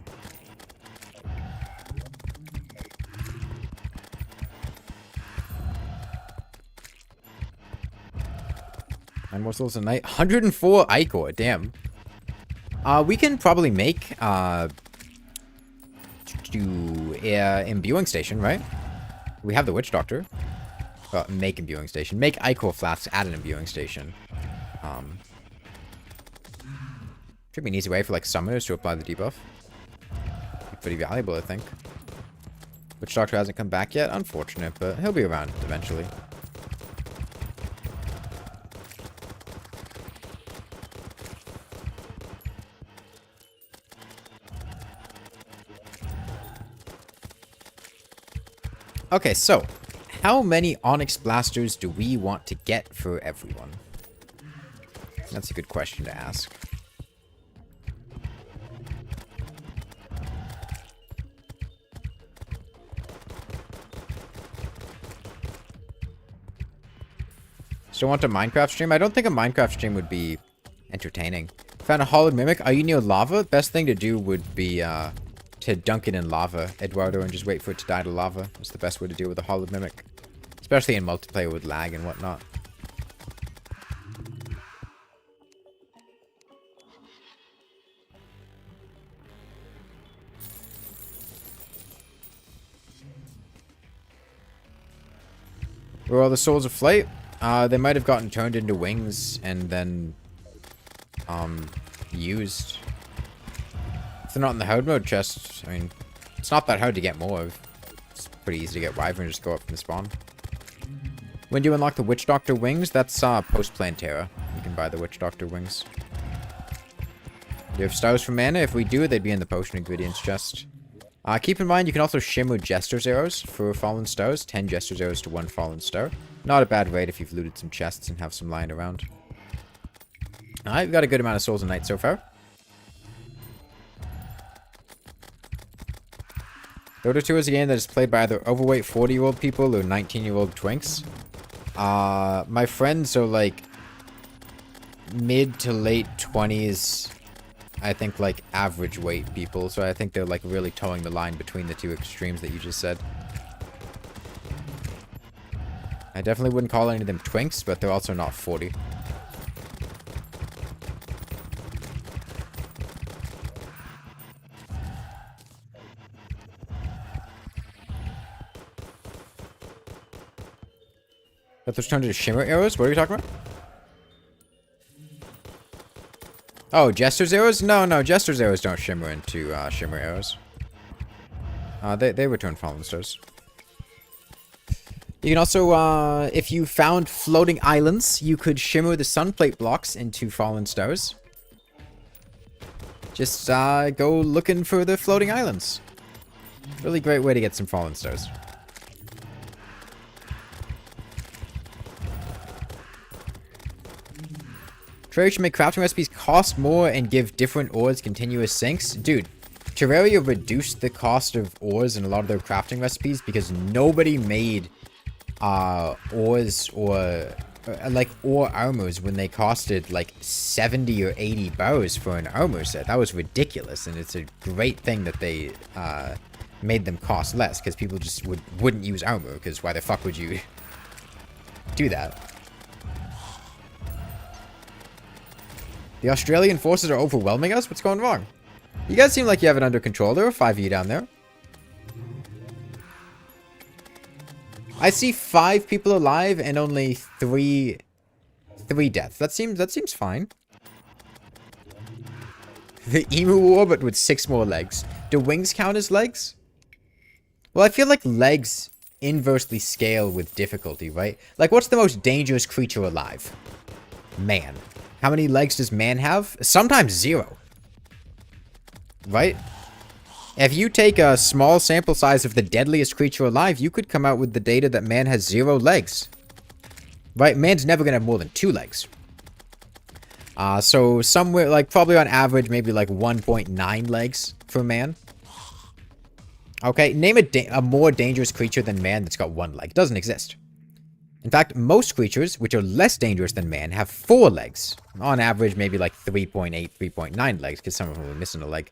Nine more souls a night. 104 Ichor. Damn. We can probably make imbuing station, right? We have the witch doctor. Make imbuing station. Make Ichor flasks at an imbuing station. Should be an easy way for like summoners to apply the debuff. Be pretty valuable, I think. Witch doctor hasn't come back yet. Unfortunate, but he'll be around eventually. Okay, so how many Onyx Blasters do we want to get for everyone? That's a good question to ask. Still want a Minecraft stream? I don't think a Minecraft stream would be entertaining. Found a hollowed mimic. Are you near lava? Best thing to do would be to dunk it in lava, Eduardo, and just wait for it to die to lava. That's the best way to deal with a hollowed mimic. Especially in multiplayer with lag and whatnot. Were all the souls of flight? They might have gotten turned into wings and then used. If they're not in the Hardmode chest, I mean, it's not that hard to get more of. It's pretty easy to get Wyvern and just go up from the spawn. When do you unlock the Witch Doctor wings? That's post-Plantera. You can buy the Witch Doctor wings. Do you have stars for mana? If we do, they'd be in the potion ingredients chest. Keep in mind, you can also shimmer Jester's arrows for fallen stars. 10 Jester's arrows to 1 fallen star. Not a bad rate if you've looted some chests and have some lying around. Alright, we've got a good amount of souls a night so far. Dota 2 is a game that is played by either overweight 40-year-old people or 19-year-old twinks. My friends are like mid to late 20s, I think like average weight people, so I think they're like really towing the line between the two extremes that you just said. I definitely wouldn't call any of them twinks, but they're also not 40. But those turned into shimmer arrows? What are we talking about? Oh, Jester's arrows? No, Jester's arrows don't shimmer into shimmer arrows. They return fallen stars. You can also, if you found floating islands, you could shimmer the sunplate blocks into fallen stars. Just go looking for the floating islands. Really great way to get some fallen stars. Terraria should make crafting recipes cost more and give different ores continuous sinks. Dude, Terraria reduced the cost of ores in a lot of their crafting recipes because nobody made ores or like ore armors when they costed like 70 or 80 bows for an armor set. That was ridiculous, and it's a great thing that they made them cost less because people just wouldn't use armor, because why the fuck would you do that? The Australian forces are overwhelming us? What's going wrong? You guys seem like you have it under control. There are 5 of you down there. I see 5 people alive and only 3 deaths. That seems fine. The emu war, but with 6 more legs. Do wings count as legs? Well, I feel like legs inversely scale with difficulty, right? Like, what's the most dangerous creature alive? Man. How many legs does man have? Sometimes 0. Right? If you take a small sample size of the deadliest creature alive, you could come out with the data that man has 0 legs. Right? Man's never gonna have more than 2 legs. So somewhere, like, probably on average, maybe like 1.9 legs for man. Okay, name a more dangerous creature than man that's got 1 leg. Doesn't exist. In fact, most creatures, which are less dangerous than man, have 4 legs. On average, maybe like 3.8, 3.9 legs, because some of them are missing a leg.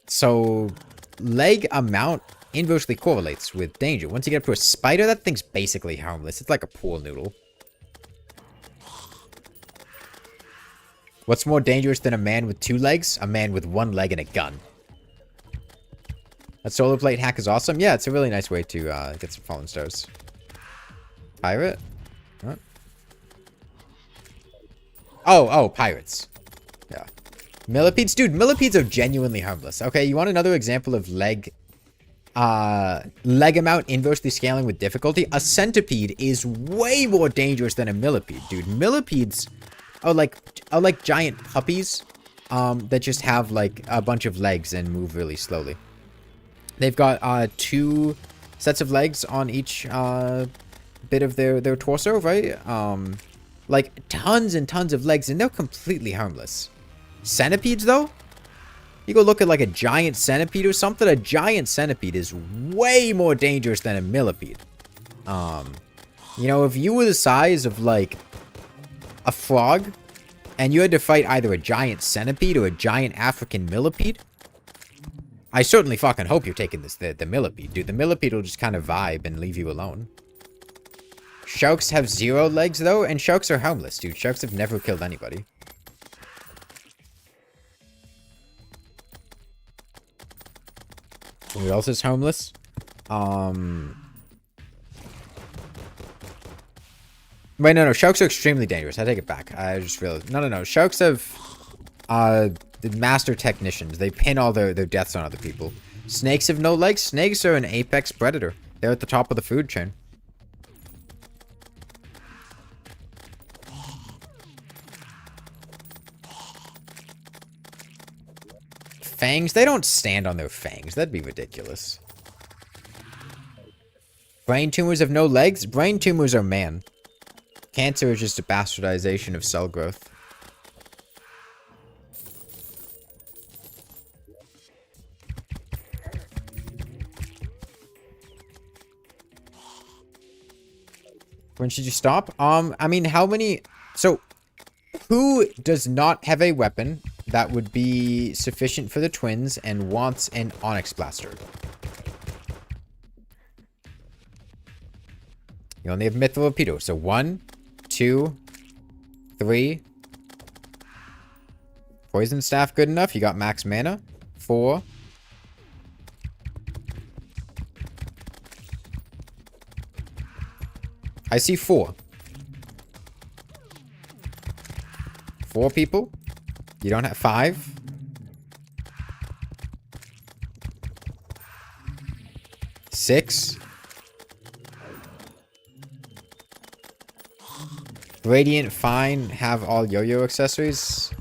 So, leg amount inversely correlates with danger. Once you get up to a spider, that thing's basically harmless. It's like a pool noodle. What's more dangerous than a man with 2 legs? A man with 1 leg and a gun. That solar plate hack is awesome. Yeah, it's a really nice way to get some fallen stars. Pirate? What? Oh, pirates. Yeah. Millipedes? Dude, millipedes are genuinely harmless. Okay, you want another example of leg amount inversely scaling with difficulty? A centipede is way more dangerous than a millipede, dude. Millipedes are like giant puppies that just have like a bunch of legs and move really slowly. They've got 2 sets of legs on each bit of their torso, right? Like tons and tons of legs, and they're completely harmless. Centipedes, though? You go look at like a giant centipede or something. A giant centipede is way more dangerous than a millipede. You know, if you were the size of like a frog and you had to fight either a giant centipede or a giant African millipede, I certainly fucking hope you're taking the millipede, dude. The millipede will just kind of vibe and leave you alone. Sharks have 0 legs, though, and sharks are harmless, dude. Sharks have never killed anybody. Who else is harmless? Wait, no, sharks are extremely dangerous. I take it back. I just realized. No. Sharks have, the master technicians. They pin all their deaths on other people. Snakes have no legs. Snakes are an apex predator. They're at the top of the food chain. Fangs? They don't stand on their fangs. That'd be ridiculous. Brain tumors have no legs? Brain tumors are man. Cancer is just a bastardization of cell growth. When should you stop? I mean, how many... So, who does not have a weapon that would be sufficient for the twins and wants an Onyx Blaster? You only have Mythril Torpedo. So 1, 2, 3. Poison Staff, good enough. You got max mana. 4. I see 4. 4 people. You don't have 5. 6. Radiant, fine. Have all yo-yo accessories.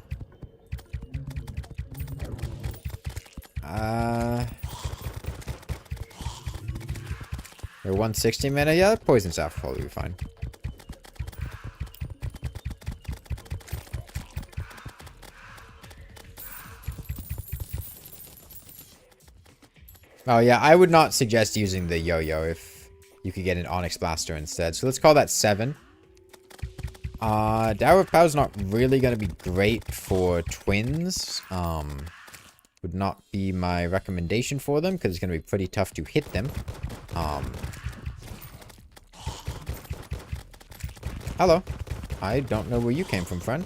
They're 160 mana. Yeah, poison staff will probably be fine. Oh yeah, I would not suggest using the yo-yo if you could get an Onyx Blaster instead. So let's call that 7. Tower of Power is not really going to be great for twins. Would not be my recommendation for them because it's going to be pretty tough to hit them. Hello. I don't know where you came from, friend.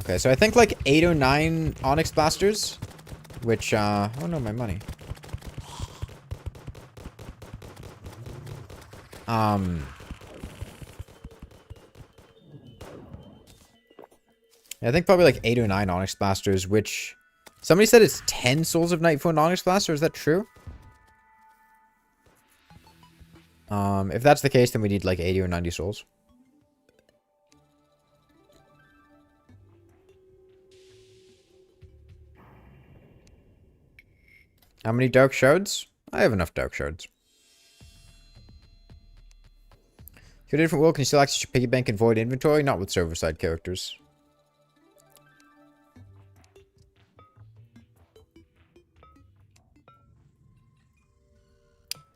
Okay, so I think like 8 or 9 Onyx Blasters, which, oh no, my money. I think probably like 8 or 9 Onyx Blasters, which somebody said it's 10 Souls of Night for an Onyx Blaster. Is that true? If that's the case, then we need like 80 or 90 souls. How many Dark Shards? I have enough Dark Shards. If you're in a different world, can you still access your piggy bank and void inventory? Not with server-side characters.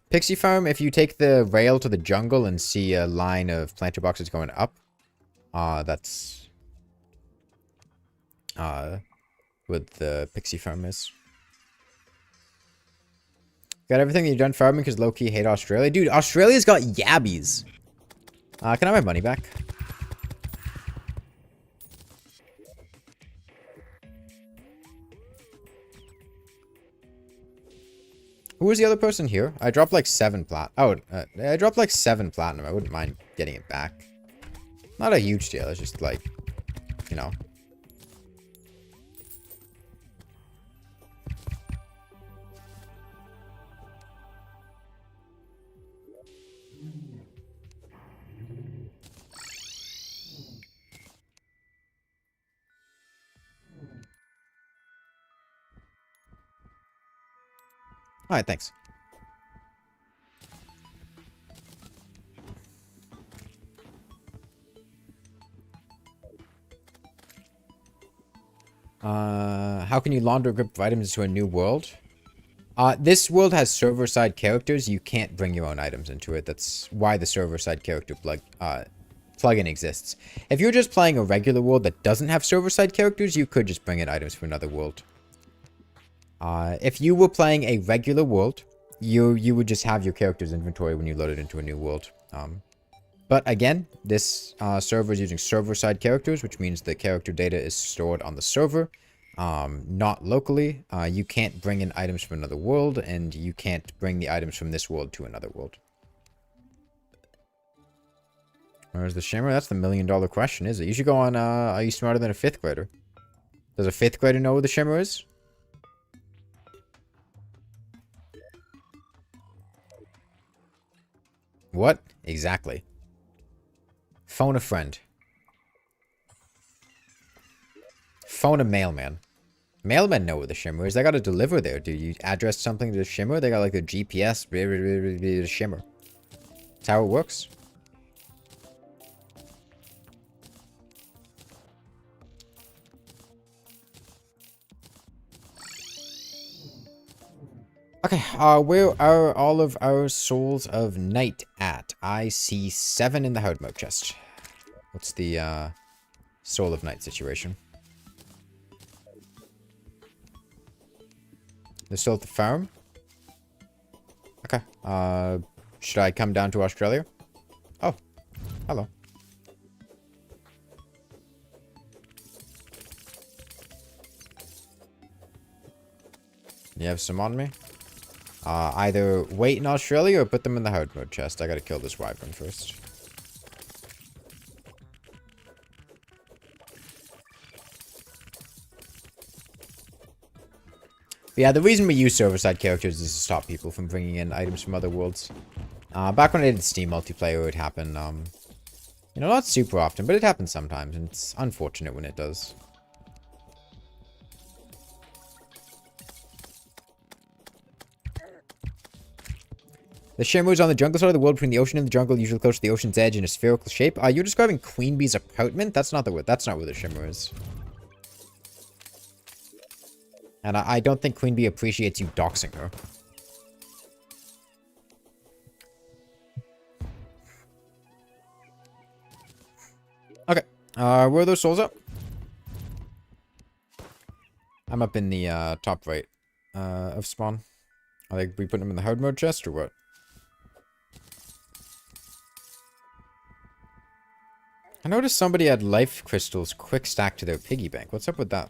Pixie Farm, if you take the rail to the jungle and see a line of planter boxes going up, that's what the Pixie Farm is. Got everything that you've done farming because low-key hate Australia? Dude, Australia's got yabbies. Can I have my money back? Who was the other person here? I dropped like 7 plat. Oh, I dropped like 7 platinum. I wouldn't mind getting it back. Not a huge deal. It's just like, you know. Alright, thanks. How can you launder a group of items into a new world? This world has server-side characters. You can't bring your own items into it. That's why the server-side character plugin exists. If you're just playing a regular world that doesn't have server-side characters, you could just bring in items from another world. If you were playing a regular world, you would just have your character's inventory when you load it into a new world. But again, this server is using server-side characters, which means the character data is stored on the server, not locally. You can't bring in items from another world, and you can't bring the items from this world to another world. Where's the shimmer? That's the $1,000,000 question, is it? You should go on, are you smarter than a 5th grader? Does a 5th grader know where the shimmer is? What? Exactly. Phone a friend. Phone a mailman. Mailmen know where the shimmer is. They gotta deliver there, dude. You address something to the shimmer, they got like a GPS, the shimmer. That's how it works. Okay, where are all of our souls of night at? I see 7 in the Hardmode chest. What's the, soul of night situation? They're still at the farm? Okay, should I come down to Australia? Oh, hello. You have some on me? Either wait in Australia or put them in the hard mode chest. I gotta kill this wyvern first. But yeah, the reason we use server-side characters is to stop people from bringing in items from other worlds. Back when I did Steam multiplayer, it would happen, you know, not super often, but it happens sometimes, and it's unfortunate when it does. The shimmers on the jungle side of the world between the ocean and the jungle, usually close to the ocean's edge in a spherical shape. You're describing Queen Bee's apartment? That's not the word. That's not where the shimmer is. And I don't think Queen Bee appreciates you doxing her. Okay. Where are those souls up? I'm up in the top right of spawn. Are we putting them in the hard mode chest or what? I noticed somebody had life crystals quick stacked to their piggy bank. What's up with that?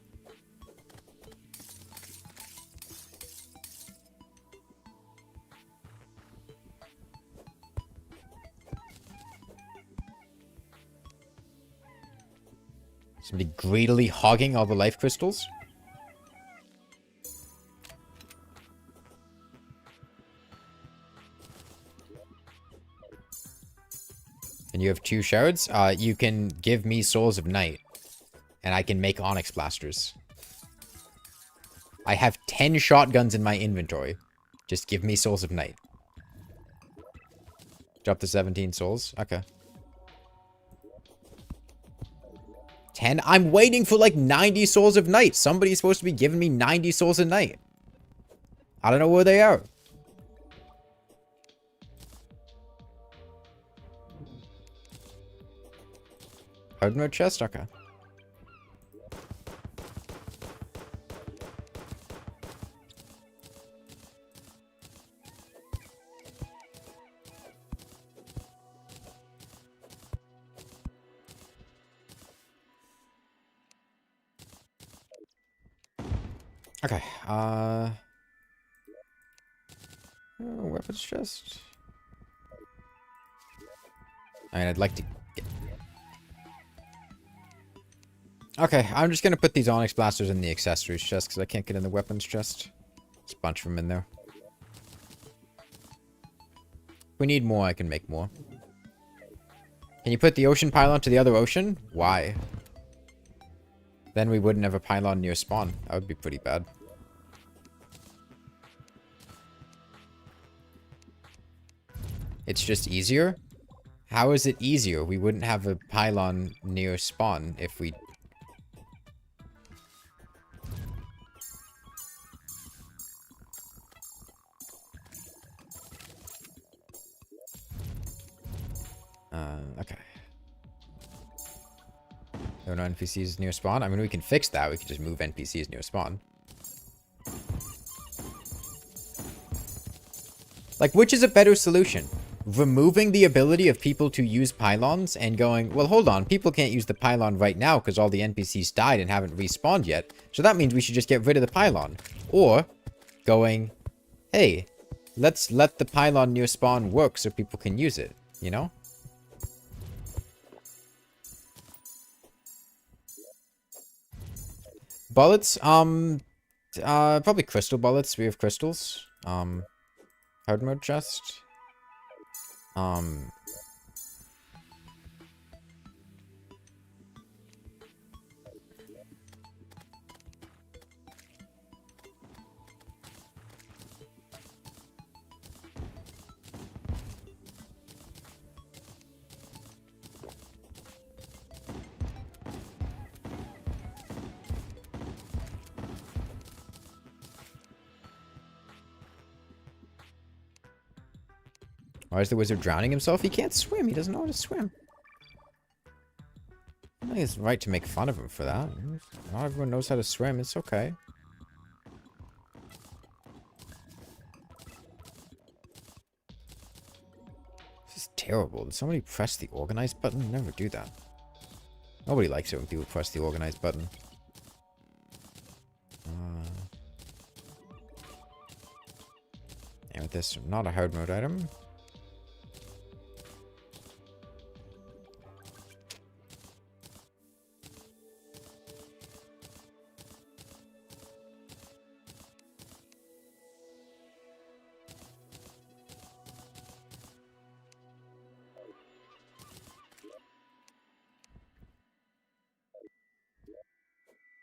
Somebody greedily hogging all the life crystals? And you have 2 shards? You can give me Souls of Night. And I can make Onyx Blasters. I have 10 shotguns in my inventory. Just give me Souls of Night. Drop the 17 souls? Okay. 10? I'm waiting for like 90 Souls of Night. Somebody's supposed to be giving me 90 Souls of Night. I don't know where they are. Hard mode chest? Okay. Okay, weapons chest. I mean, I'd like to get... Okay, I'm just gonna put these Onyx Blasters in the accessories chest, because I can't get in the weapons chest. There's a bunch of them in there. If we need more, I can make more. Can you put the ocean pylon to the other ocean? Why? Then we wouldn't have a pylon near spawn. That would be pretty bad. It's just easier? How is it easier? We wouldn't have a pylon near spawn if we... okay. There are no NPCs near spawn? I mean, we can fix that. We can just move NPCs near spawn. Like, which is a better solution? Removing the ability of people to use pylons and going, well, hold on, people can't use the pylon right now because all the NPCs died and haven't respawned yet. So that means we should just get rid of the pylon. Or going, hey, let's let the pylon near spawn work so people can use it, you know? Bullets, probably crystal bullets. We have crystals. Hard mode chest. Why is the wizard drowning himself? He can't swim. He doesn't know how to swim. I think it's right to make fun of him for that. Not everyone knows how to swim. It's okay. This is terrible. Did somebody press the organize button? Never do that. Nobody likes it when people press the organize button. Amethyst, not a hard mode item.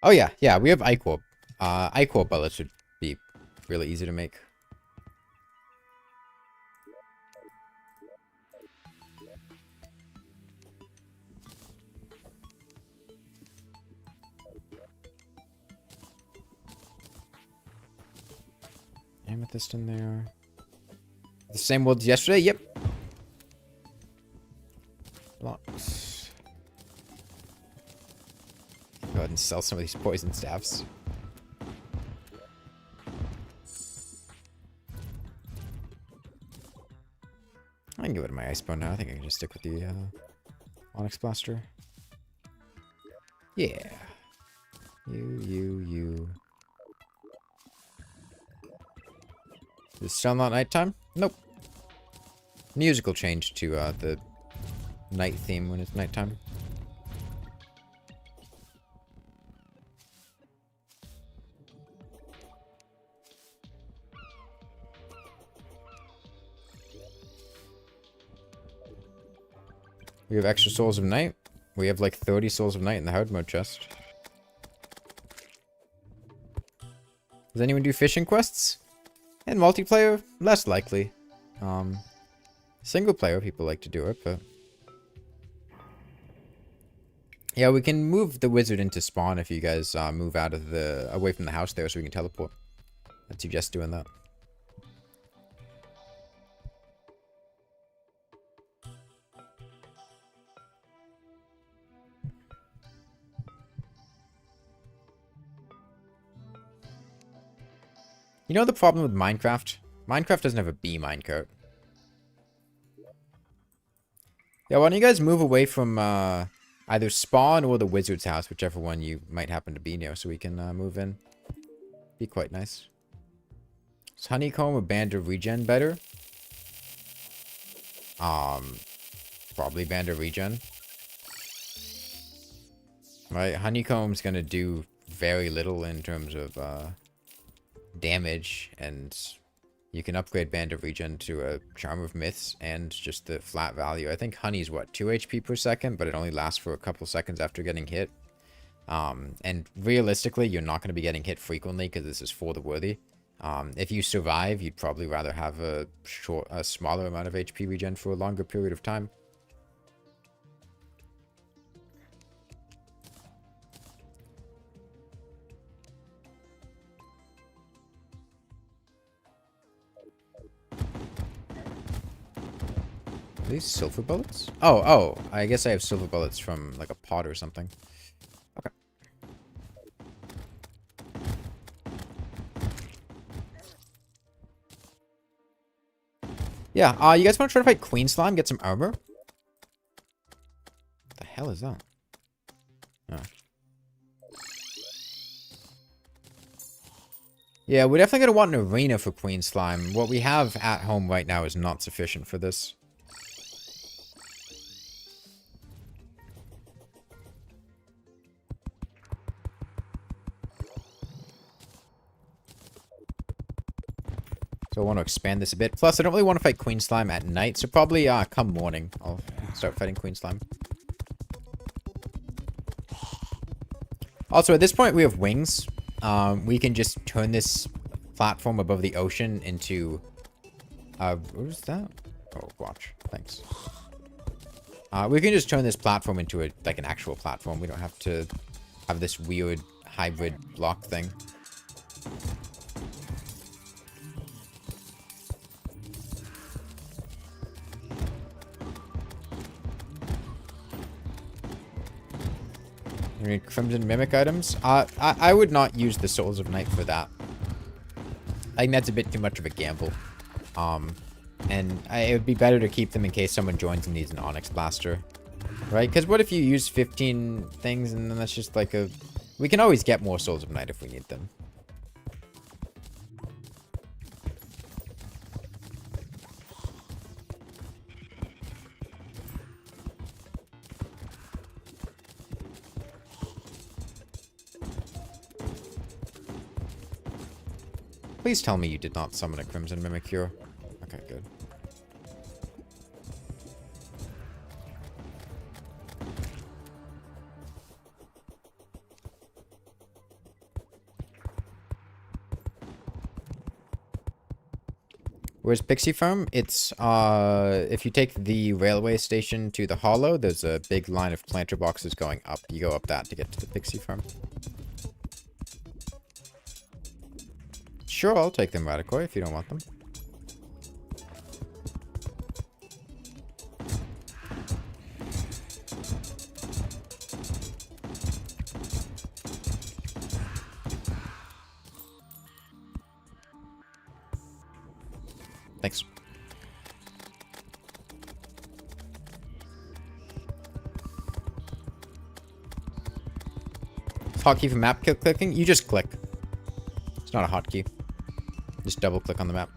Oh yeah, yeah, we have Ichor. Ichor bullets would be really easy to make. Amethyst in there. The same world as yesterday? Yep. Blocks. Go ahead and sell some of these poison staffs. I can get rid of my Icebone now. I think I can just stick with the Onyx Blaster. Yeah. You. Is it still not nighttime? Nope. Music will change to the night theme when it's nighttime. We have extra Souls of Night. We have like 30 Souls of Night in the hard mode chest. Does anyone do fishing quests? In multiplayer, less likely. Single player, people like to do it, but... Yeah, we can move the wizard into spawn if you guys move out of away from the house there so we can teleport. I'd suggest doing that. You know the problem with Minecraft? Minecraft doesn't have a bee minecart. Yeah, why don't you guys move away from either spawn or the wizard's house, whichever one you might happen to be near, so we can move in. Be quite nice. Is honeycomb or band of regen better? Probably band of regen. Right, honeycomb's gonna do very little in terms of damage, and you can upgrade Band of Regen to a Charm of Myths and just the flat value. I think honey's what, 2 HP per second, but it only lasts for a couple seconds after getting hit. And realistically, you're not going to be getting hit frequently because this is for the worthy. If you survive, you'd probably rather have a smaller amount of HP regen for a longer period of time. Are these silver bullets? Oh, I guess I have silver bullets from like a pot or something. Okay. Yeah, you guys want to try to fight Queen Slime, get some armor? What the hell is that? Oh. Yeah, we're definitely going to want an arena for Queen Slime. What we have at home right now is not sufficient for this. So I want to expand this a bit. Plus, I don't really want to fight Queen Slime at night, so probably come morning, I'll start fighting Queen Slime. Also, at this point, we have wings. We can just turn this platform above the ocean into... what was that? Oh, watch. Thanks. We can just turn this platform into an actual platform. We don't have to have this weird hybrid block thing. You need Crimson Mimic items? I would not use the Souls of Night for that. I think that's a bit too much of a gamble. It would be better to keep them in case someone joins and needs an Onyx Blaster. Right? Because what if you use 15 things and then that's just like a... We can always get more Souls of Night if we need them. Please tell me you did not summon a Crimson Mimic here. Okay, good. Where's Pixie Farm? It's, if you take the railway station to the Hollow, there's a big line of planter boxes going up. You go up that to get to the Pixie Farm. Sure, I'll take them, Radicoi, if you don't want them. Thanks. Hotkey for map clicking? You just click. It's not a hotkey. Just double click on the map.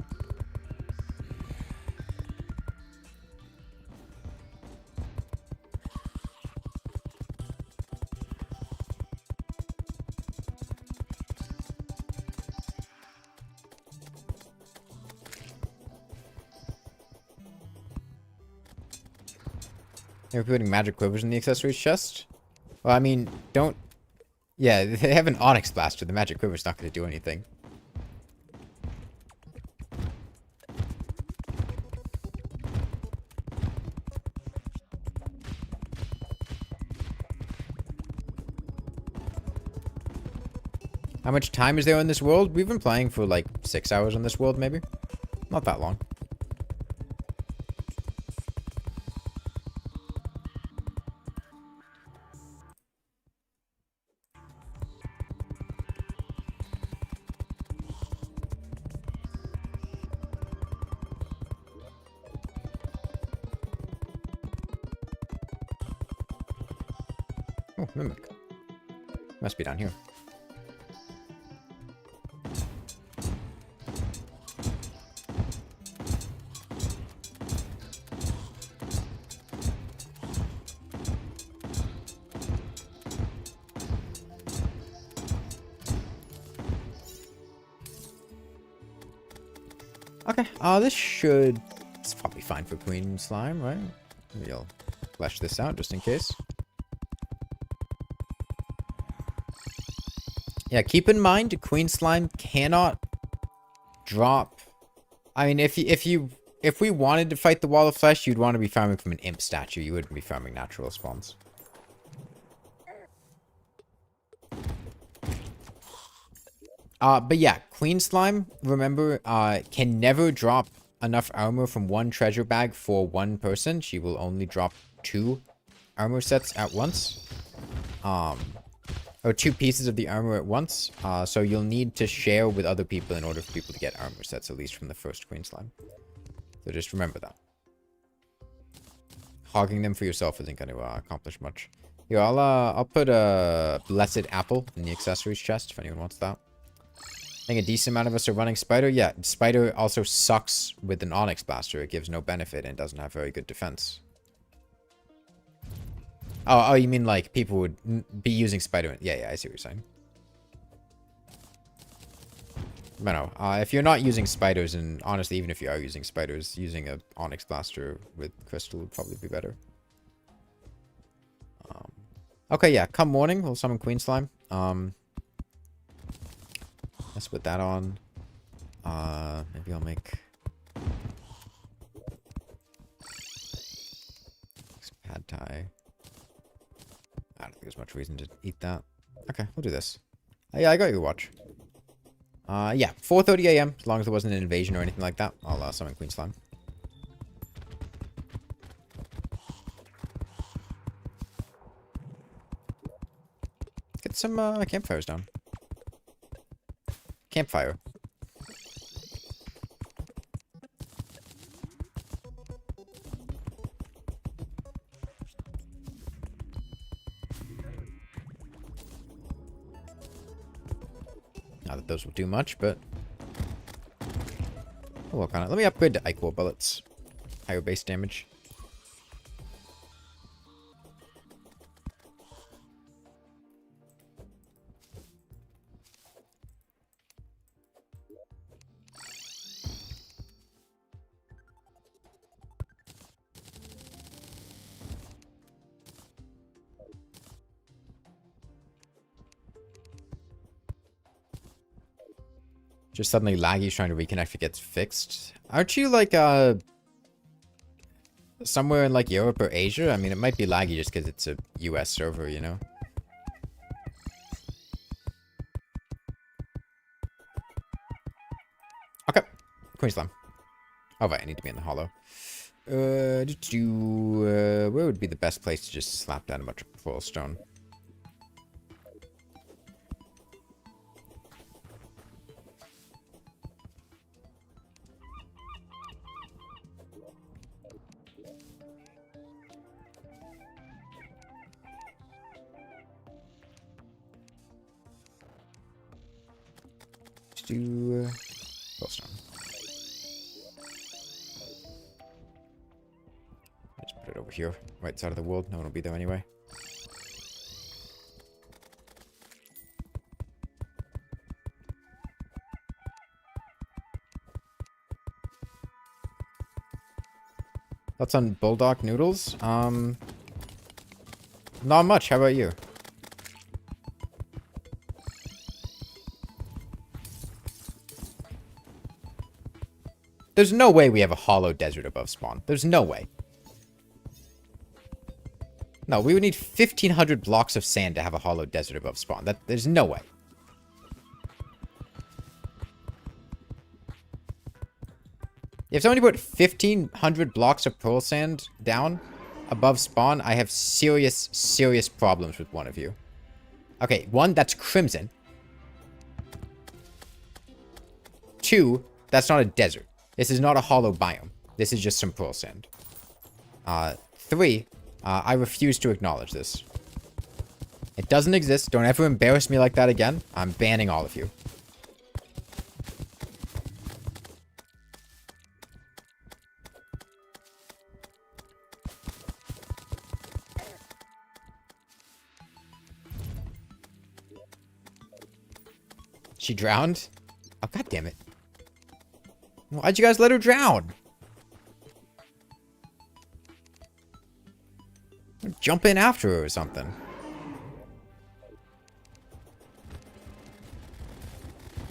They're putting magic quivers in the accessories chest? Well, I mean, don't... Yeah, they have an Onyx Blaster. The magic quiver's not going to do anything. How much time is there in this world? We've been playing for like 6 hours on this world, maybe. Not that long. Oh, Mimic. Must be down here. Okay, this should... It's probably fine for Queen Slime, right? Maybe I'll flesh this out just in case. Yeah, keep in mind, Queen Slime cannot drop... I mean, if we wanted to fight the Wall of Flesh, you'd want to be farming from an imp statue. You wouldn't be farming natural spawns. But yeah, Queen Slime, remember, can never drop enough armor from one treasure bag for one person. She will only drop 2 armor sets at once. Or 2 pieces of the armor at once. So you'll need to share with other people in order for people to get armor sets, at least from the first Queen Slime. So just remember that. Hogging them for yourself isn't going to accomplish much. Here, I'll put a Blessed Apple in the accessories chest if anyone wants that. I think a decent amount of us are running Spider. Yeah, Spider also sucks with an Onyx Blaster. It gives no benefit and doesn't have very good defense. Oh, you mean like people would be using Spider? Yeah, I see what you're saying. But no, if you're not using spiders, and honestly, even if you are using spiders, using a Onyx Blaster with Crystal would probably be better. Okay, yeah, come morning, we'll summon Queen Slime. Let's put that on. Maybe I'll make... Pad Thai. I don't think there's much reason to eat that. Okay, we'll do this. Yeah, I got your watch. Yeah, 4:30 a.m. As long as there wasn't an invasion or anything like that, I'll summon Queen Slime. put some campfires down. Campfire. Not that those will do much, but we'll work on it. Let me upgrade to Ichor bullets. Higher base damage. Just suddenly laggy trying to reconnect if it gets fixed. Aren't you like somewhere in like Europe or Asia? I mean, it might be laggy just because it's a US server, you know? Okay. Queensland. Oh, right, I need to be in the hollow. Where would be the best place to just slap down a bunch of pearl stone? Do Pearlstone. Just put it over here, right side of the world. No one will be there anyway. Thoughts on bulldog noodles? Not much. How about you? There's no way we have a hollow desert above spawn. There's no way. No, we would need 1,500 blocks of sand to have a hollow desert above spawn. There's no way. If somebody put 1,500 blocks of pearl sand down above spawn, I have serious, serious problems with one of you. Okay, one, that's crimson. Two, that's not a desert. This is not a hollow biome. This is just some pearl sand. Three, I refuse to acknowledge this. It doesn't exist. Don't ever embarrass me like that again. I'm banning all of you. She drowned? Oh, god damn it. Why'd you guys let her drown? Jump in after her or something.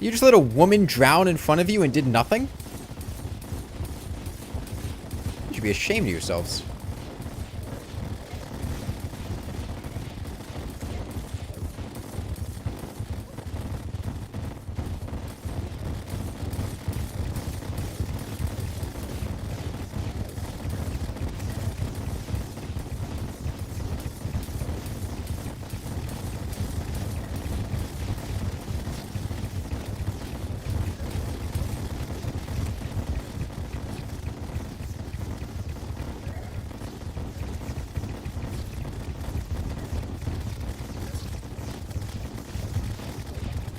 You just let a woman drown in front of you and did nothing? You should be ashamed of yourselves.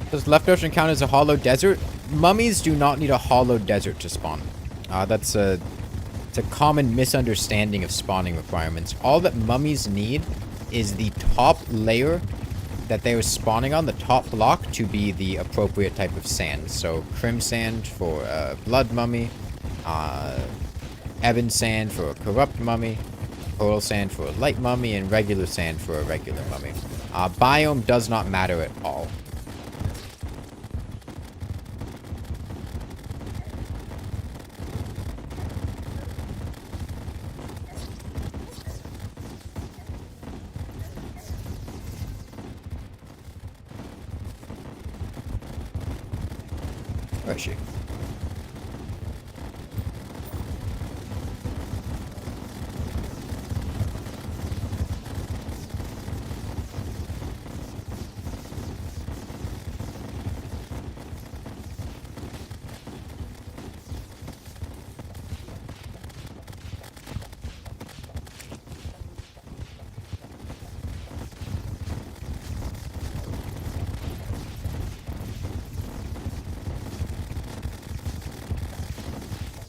Does Left Ocean count as a hollow desert? Mummies do not need a hollow desert to spawn. It's a common misunderstanding of spawning requirements. All that mummies need is the top layer that they are spawning on, the top block, to be the appropriate type of sand. So crim sand for a blood mummy, ebon sand for a corrupt mummy, pearl sand for a light mummy, and regular sand for a regular mummy. Biome does not matter at all. Where is she?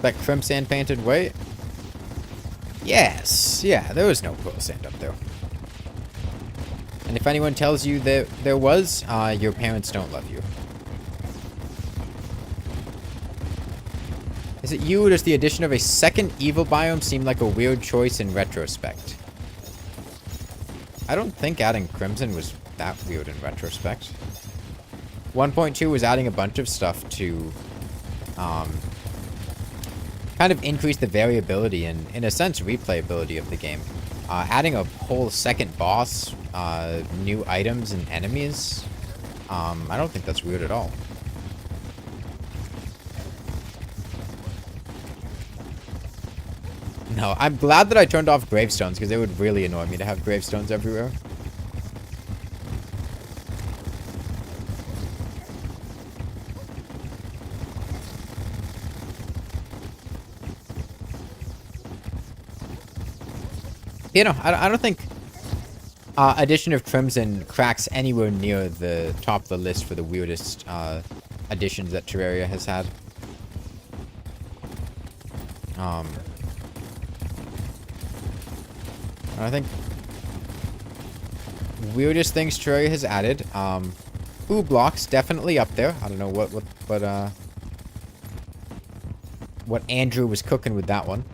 That crimson painted white? Yes. Yeah, there was no pearl sand up there. And if anyone tells you that there was, your parents don't love you. Is it you, or does the addition of a second evil biome seem like a weird choice in retrospect? I don't think adding Crimson was that weird in retrospect. 1.2 was adding a bunch of stuff to kind of increase the variability and, in a sense, replayability of the game. Adding a whole second boss, new items and enemies, I don't think that's weird at all. No, I'm glad that I turned off gravestones, because it would really annoy me to have gravestones everywhere. You know, I don't think addition of Crimson cracks anywhere near the top of the list for the weirdest additions that Terraria has had. I think weirdest things Terraria has added. Food blocks definitely up there. I don't know what Andrew was cooking with that one.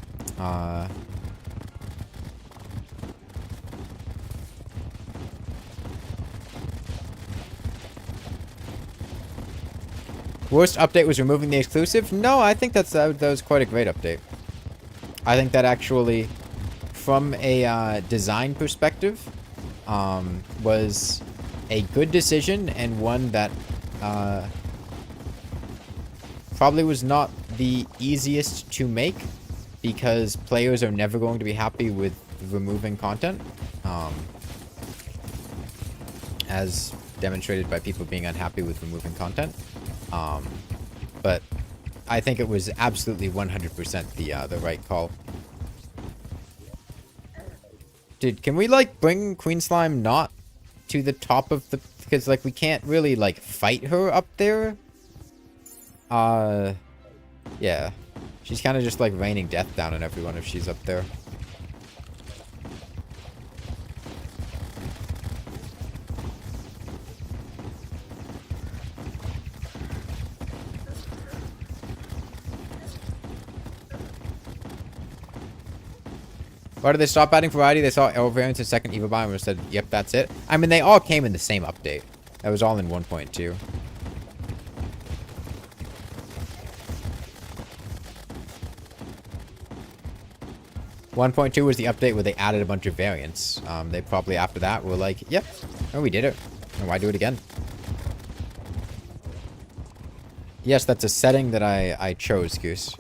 Worst update was removing the exclusive? No, I think that was quite a great update. I think that actually, from a design perspective, was a good decision, and one that probably was not the easiest to make, because players are never going to be happy with removing content, as demonstrated by people being unhappy with removing content. But I think it was absolutely 100% the right call. Dude, can we, like, bring Queen Slime not to the top of the... Because, like, we can't really, like, fight her up there. Yeah. She's kind of just, like, raining death down on everyone if she's up there. Why did they stop adding variety? They saw L variants and second evil biome and said, yep, that's it. I mean, they all came in the same update. That was all in 1.2. .2 was the update where they added a bunch of variants. They probably, after that, were like, yep, oh, we did it. And why do it again? Yes, that's a setting that I chose, Goose.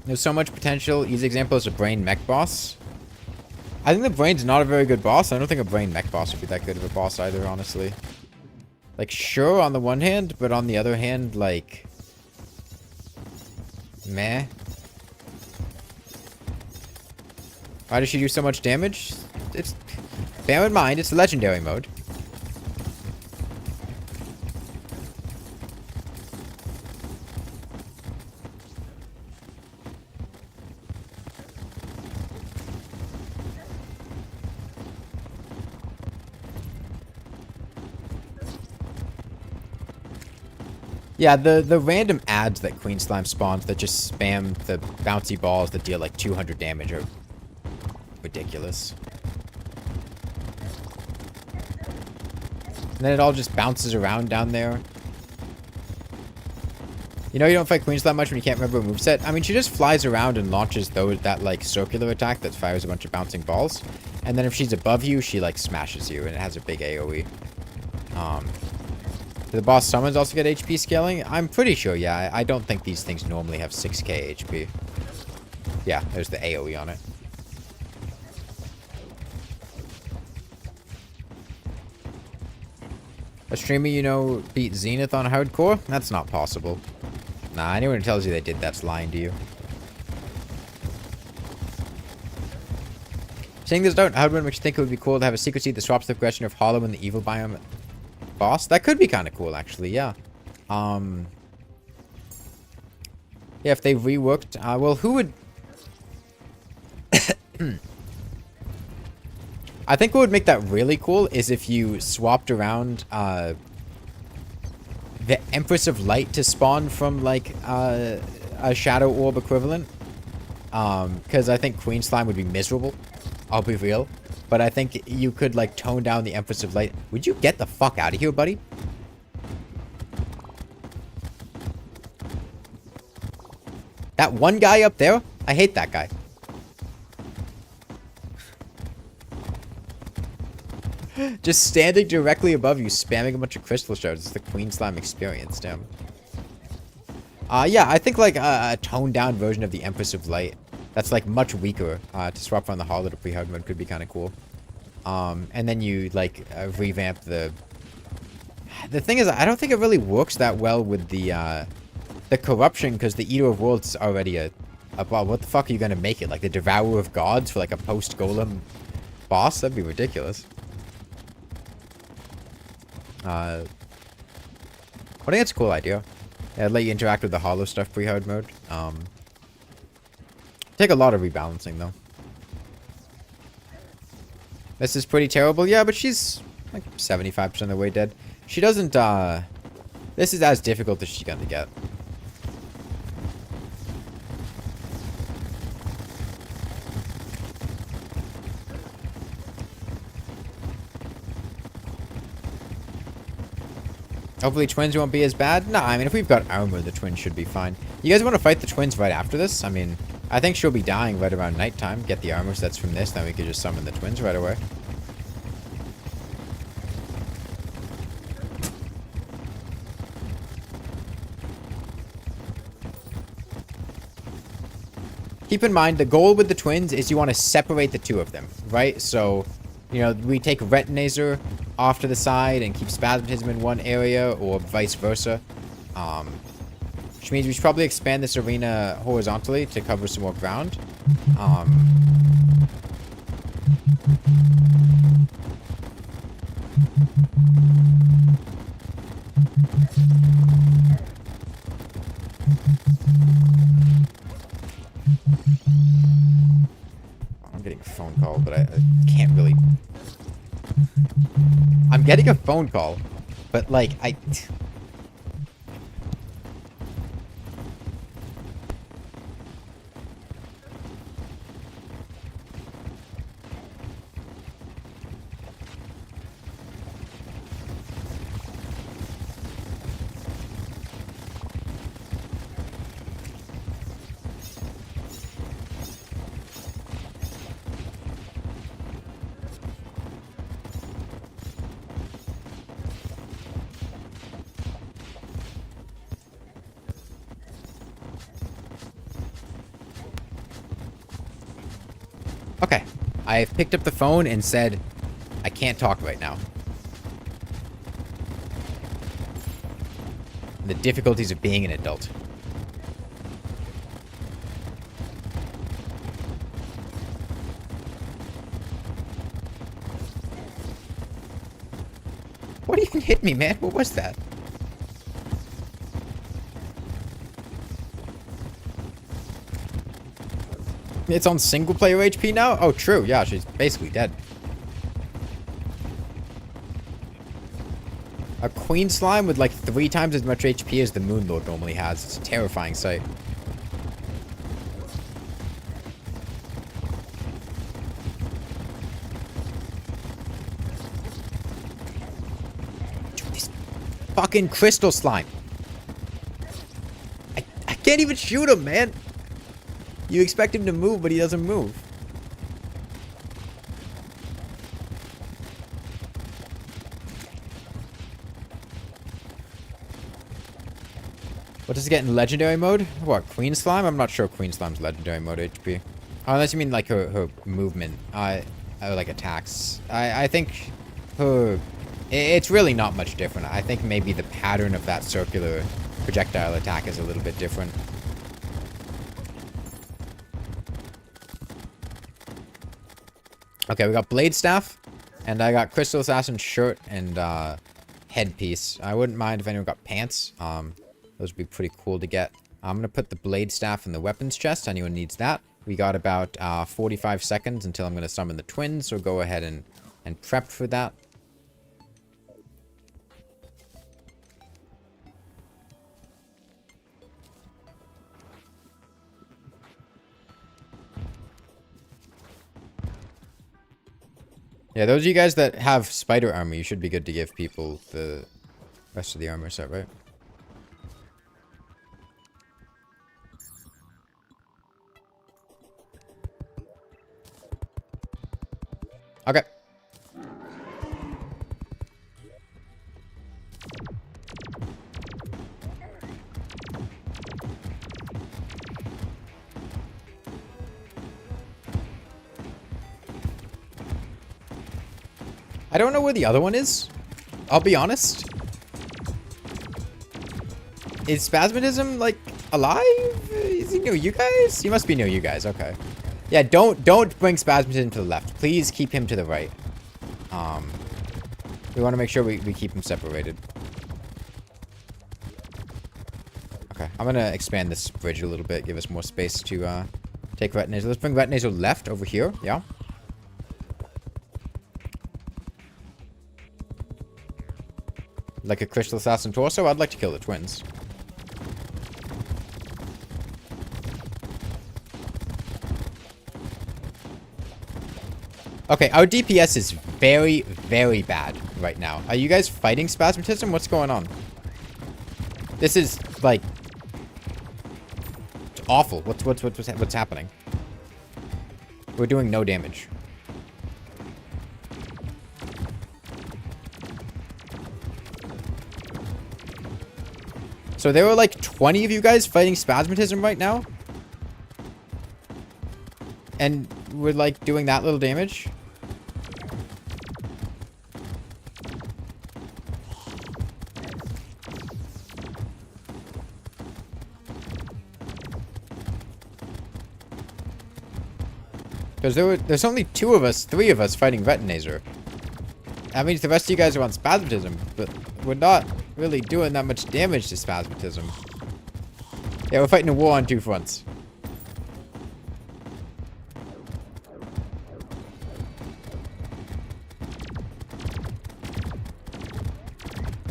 There's so much potential. Easy example is a brain mech boss. I think the brain's not a very good boss. I don't think a brain mech boss would be that good of a boss either, honestly. Like, sure, on the one hand, but on the other hand, like... meh. Why does she do so much damage? It's... bear in mind, it's legendary mode. Yeah, the random ads that Queen Slime spawns that just spam the bouncy balls that deal like 200 damage are ridiculous. And then it all just bounces around down there. You know you don't fight Queen Slime much when you can't remember her moveset? I mean, she just flies around and launches that like circular attack that fires a bunch of bouncing balls. And then if she's above you, she like smashes you and it has a big AoE. Do the boss summons also get HP scaling? I'm pretty sure, yeah. I don't think these things normally have 6k HP. Yeah, there's the AoE on it. A streamer you know beat Zenith on hardcore? That's not possible. Nah, anyone who tells you they did that's lying to you. Saying this out, Hardmode makes you think it would be cool to have a secret seed that swaps the progression of Hollow and the evil biome boss. That could be kind of cool, actually, yeah. Yeah, if they reworked... well, who would... I think what would make that really cool is if you swapped around the Empress of Light to spawn from, like, a Shadow Orb equivalent. Because I think Queen Slime would be miserable. I'll be real. But I think you could, like, tone down the Empress of Light. Would you get the fuck out of here, buddy? That one guy up there? I hate that guy. Just standing directly above you, spamming a bunch of crystal shards. It's the Queen Slime experience, damn. Yeah, I think, like, a toned-down version of the Empress of Light that's, like, much weaker to swap from the Hollow to pre-hard mode could be kind of cool. And then you, like, revamp the... The thing is, I don't think it really works that well with the Corruption, because the Eater of Worlds is already a... Well, what the fuck are you gonna make it? Like, the Devourer of Gods for, like, a post-Golem boss? That'd be ridiculous. I think it's a cool idea. Yeah, let you interact with the hollow stuff pre-hard mode. Take a lot of rebalancing, though. This is pretty terrible. Yeah, but she's like 75% of the way dead. She doesn't, this is as difficult as she's gonna get. Hopefully twins won't be as bad. Nah, I mean, if we've got armor, the twins should be fine. You guys want to fight the twins right after this? I mean, I think she'll be dying right around nighttime. Get the armor sets from this, then we could just summon the twins right away. Keep in mind, the goal with the twins is you want to separate the two of them, right? So, you know, we take Retinazer off to the side and keep Spasmatism in one area, or vice versa. Which means we should probably expand this arena horizontally to cover some more ground. I'm getting a phone call, but I can't really... I'm getting a phone call, but, like, Okay, I've picked up the phone and said, I can't talk right now. The difficulties of being an adult. What even hit me, man? What was that? It's on single player HP now? Oh, true. Yeah, she's basically dead. A Queen Slime with like 3 times as much HP as the Moon Lord normally has. It's a terrifying sight. Dude, this fucking Crystal Slime. I can't even shoot him, man. You expect him to move, but he doesn't move. What does it get in legendary mode? What, Queen Slime? I'm not sure Queen Slime's legendary mode HP. Oh, unless you mean like her movement. Like attacks. I think her... It's really not much different. I think maybe the pattern of that circular projectile attack is a little bit different. Okay, we got Blade Staff, and I got Crystal Assassin shirt and headpiece. I wouldn't mind if anyone got pants. Those would be pretty cool to get. I'm going to put the blade staff in the weapons chest. Anyone needs that. We got about 45 seconds until I'm going to summon the twins, so go ahead and prep for that. Yeah, those of you guys that have spider armor, you should be good to give people the rest of the armor set, right? Okay. I don't know where the other one is. I'll be honest. Is Spasmodism, like, alive? Is he near you guys? He must be near you guys, okay. Yeah, don't bring Spasmodism to the left. Please keep him to the right. We want to make sure we keep him separated. Okay, I'm gonna expand this bridge a little bit, give us more space to take Retinator. Let's bring Retinator left over here, yeah. Like a Crystal Assassin torso? I'd like to kill the twins. Okay, our DPS is very, very bad right now. Are you guys fighting Spasmodism? What's going on? This is, like, awful. What's happening? We're doing no damage. So there are like 20 of you guys fighting Spasmodism right now? And we're like doing that little damage? Because there's only 2 of us, 3 of us fighting Retinator. That means the rest of you guys are on Spasmodism, but we're not really doing that much damage to Spasmodism. Yeah, we're fighting a war on 2 fronts.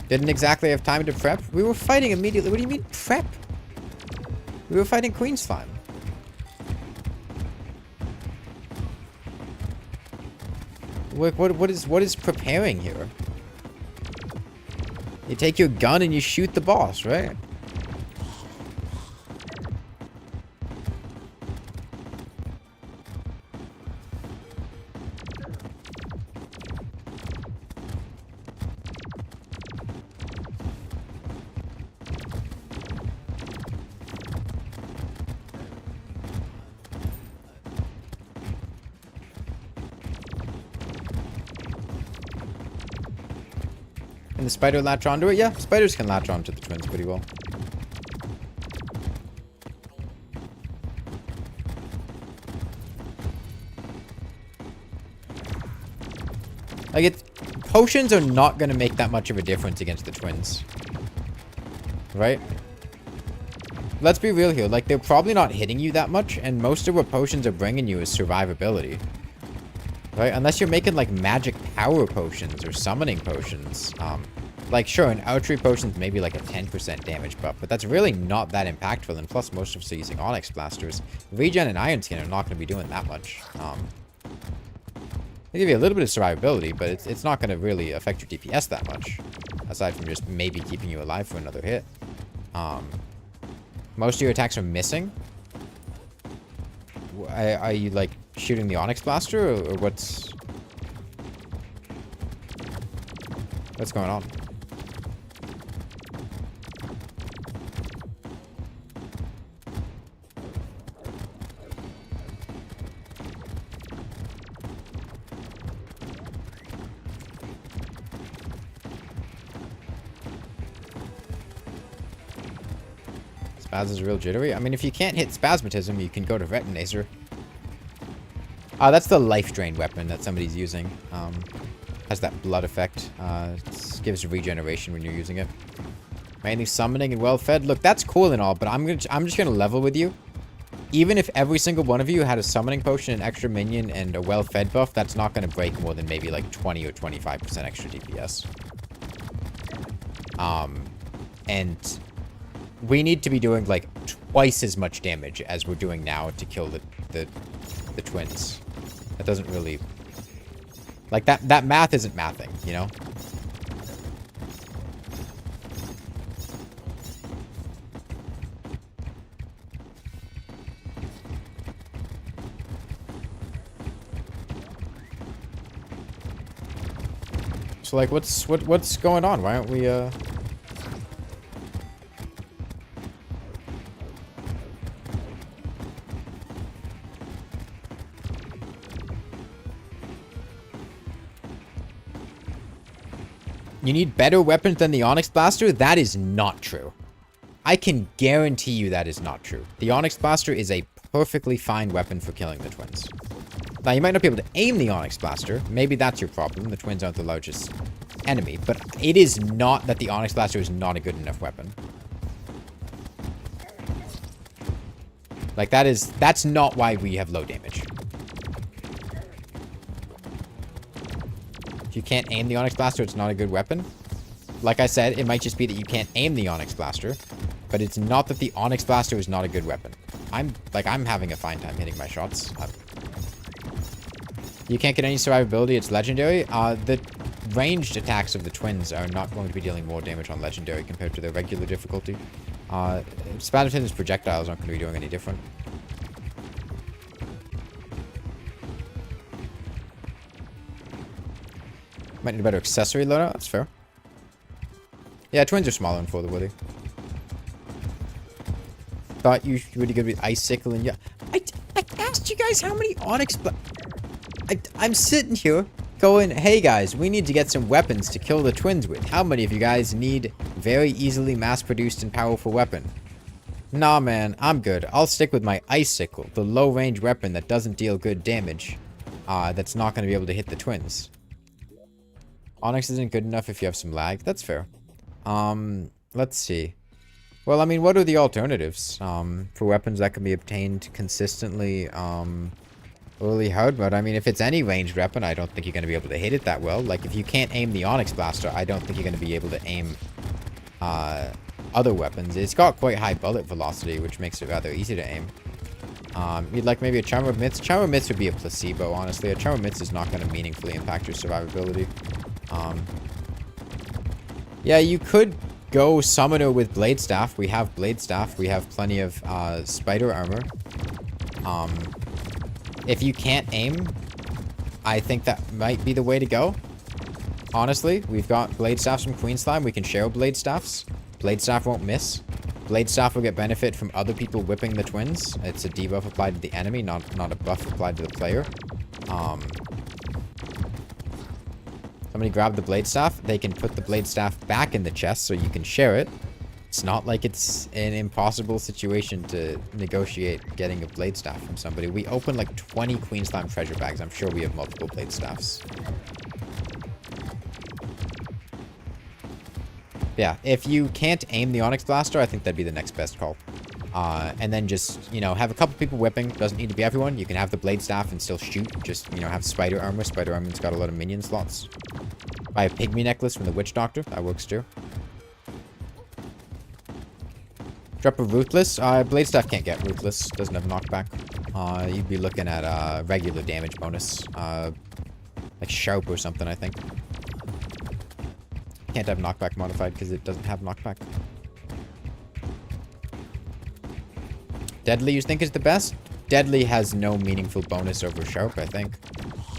Didn't exactly have time to prep. We were fighting immediately. What do you mean prep? We were fighting Queen Slime. What is preparing here? You take your gun and you shoot the boss, right? Can the spider latch onto it? Yeah, spiders can latch onto the twins pretty well. Like, potions are not going to make that much of a difference against the twins. Right? Let's be real here. Like, they're probably not hitting you that much, and most of what potions are bringing you is survivability. Right? Unless you're making, like, magic power potions or summoning potions. Like, sure, an archery potion's maybe, like, a 10% damage buff, but that's really not that impactful, and plus most of us are using Onyx Blasters. Regen and Iron Skin are not going to be doing that much. They give you a little bit of survivability, but it's not going to really affect your DPS that much. Aside from just maybe keeping you alive for another hit. Most of your attacks are missing. Are you, like, shooting the Onyx Blaster, or what's going on? Spaz is real jittery. I mean, if you can't hit Spasmodism, you can go to Retinator. That's the life drain weapon that somebody's using. Has that blood effect. It gives regeneration when you're using it. Mainly summoning and well-fed. Look, that's cool and all, but I'm just gonna level with you. Even if every single one of you had a summoning potion, an extra minion, and a well-fed buff, that's not gonna break more than maybe like 20 or 25% extra DPS. And we need to be doing like twice as much damage as we're doing now to kill the twins. That doesn't really... Like, that math isn't mathing, you know? So, like, what's going on? Why aren't we, You need better weapons than the Onyx Blaster? That is not true. I can guarantee you that is not true. The Onyx Blaster is a perfectly fine weapon for killing the twins. Now, you might not be able to aim the Onyx Blaster. Maybe that's your problem. The twins aren't the largest enemy. But it is not that the Onyx Blaster is not a good enough weapon. Like, that's not why we have low damage. If you can't aim the Onyx Blaster, it's not a good weapon. Like I said, it might just be that you can't aim the Onyx Blaster. But it's not that the Onyx Blaster is not a good weapon. I'm having a fine time hitting my shots. You can't get any survivability, it's legendary. The ranged attacks of the twins are not going to be dealing more damage on legendary compared to their regular difficulty. Splatterton's projectiles aren't going to be doing any different. Might need a better accessory loadout, that's fair. Yeah, twins are smaller than for the Woody. Thought you would be good with Icicle and yeah. I asked you guys how many Onyx I'm sitting here going, hey guys, we need to get some weapons to kill the twins with. How many of you guys need very easily mass-produced and powerful weapon? Nah, man, I'm good. I'll stick with my Icicle, the low-range weapon that doesn't deal good damage. That's not going to be able to hit the twins. Onyx isn't good enough if you have some lag. That's fair. Let's see. Well, I mean, what are the alternatives for weapons that can be obtained consistently early hard mode? I mean, if it's any ranged weapon, I don't think you're going to be able to hit it that well. Like, if you can't aim the Onyx Blaster, I don't think you're going to be able to aim other weapons. It's got quite high bullet velocity, which makes it rather easy to aim. You'd like maybe a Charm of Myths? Charm of Myths would be a placebo, honestly. A Charm of Myths is not going to meaningfully impact your survivability. Yeah, you could go Summoner with Blade Staff. We have Blade Staff. We have plenty of Spider Armor. If you can't aim, I think that might be the way to go. Honestly, we've got Blade Staffs from Queen Slime. We can share Blade Staffs. Blade Staff won't miss. Blade Staff will get benefit from other people whipping the twins. It's a debuff applied to the enemy, not a buff applied to the player. Somebody grab the Blade Staff. They can put the Blade Staff back in the chest so you can share it. It's not like it's an impossible situation to negotiate getting a Blade Staff from somebody. We opened like 20 Queen Slime treasure bags. I'm sure we have multiple Blade Staffs. Yeah, if you can't aim the Onyx Blaster, I think that'd be the next best call. And then just, you know, have a couple people whipping. Doesn't need to be everyone. You can have the Blade Staff and still shoot. Just, you know, have Spider Armor. Spider Armor's got a lot of minion slots. Buy a Pygmy Necklace from the Witch Doctor. That works too. Drop a Ruthless. Blade Staff can't get Ruthless. Doesn't have knockback. You'd be looking at regular damage bonus. Like Sharp or something, I think. Can't have knockback modified because it doesn't have knockback. Deadly you think is the best? Deadly has no meaningful bonus over Sharp, I think.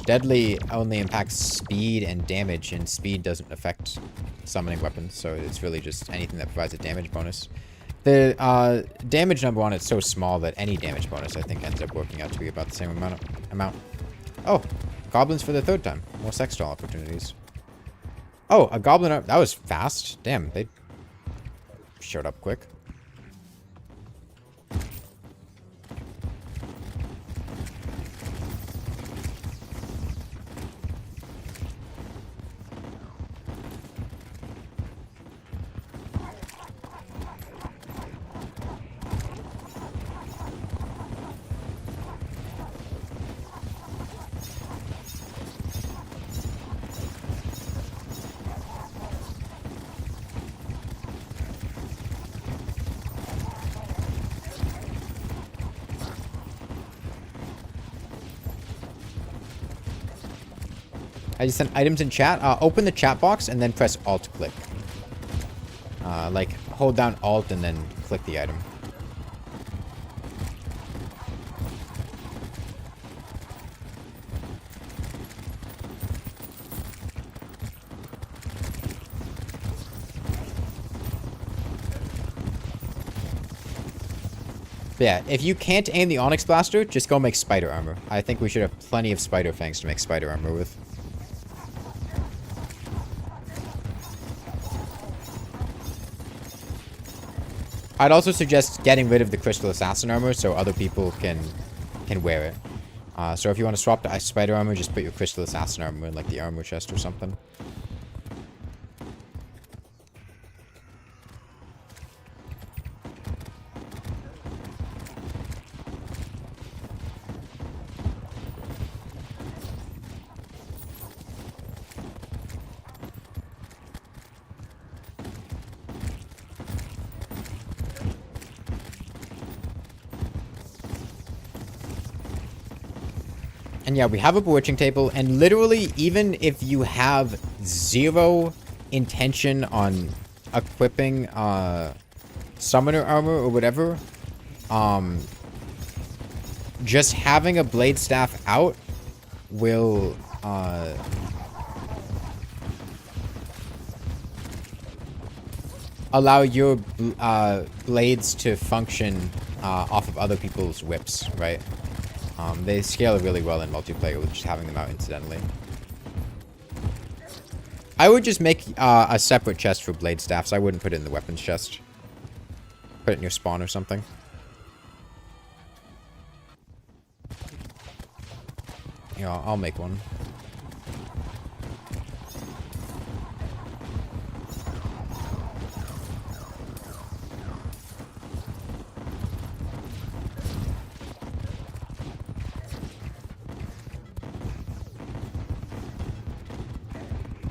Deadly only impacts speed and damage, and speed doesn't affect summoning weapons, so it's really just anything that provides a damage bonus. The damage number on it's so small that any damage bonus, I think, ends up working out to be about the same amount. Oh, goblins for the third time. More sex doll opportunities. Oh, a goblin. That was fast. Damn, they showed up quick. I just sent items in chat. Open the chat box and then press Alt-click. Like, hold down Alt and then click the item. But yeah, if you can't aim the Onyx Blaster, just go make spider armor. I think we should have plenty of spider fangs to make spider armor with. I'd also suggest getting rid of the Crystal Assassin armor so other people can wear it. So if you want to swap to spider armor, just put your Crystal Assassin armor in like the armor chest or something. And yeah, we have a bewitching table, and literally, even if you have zero intention on equipping summoner armor or whatever, just having a blade staff out will allow your blades to function off of other people's whips, right? They scale really well in multiplayer with just having them out incidentally. I would just make a separate chest for blade staffs. I wouldn't put it in the weapons chest. Put it in your spawn or something. Yeah, I'll make one.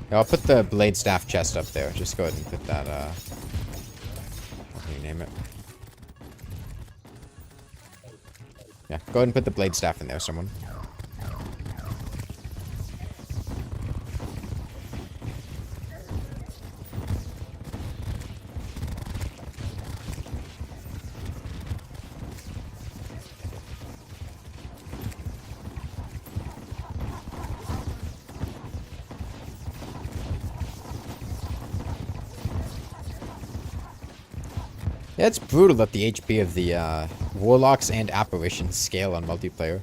Yeah, I'll put the blade staff chest up there. Just go ahead and put that, what do you name it? Yeah, go ahead and put the blade staff in there, someone. Yeah, it's brutal that the HP of the Warlocks and Apparitions scale on multiplayer.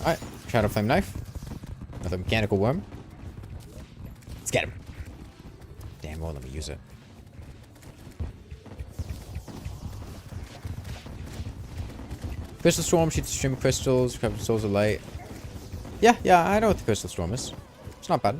Alright, Shadow Flame Knife. With a mechanical worm. Let's get him. Damn, won't let me use it. Crystal Storm shoots stream of crystals, recovers souls of light. Yeah, I know what the Crystal Storm is. It's not bad.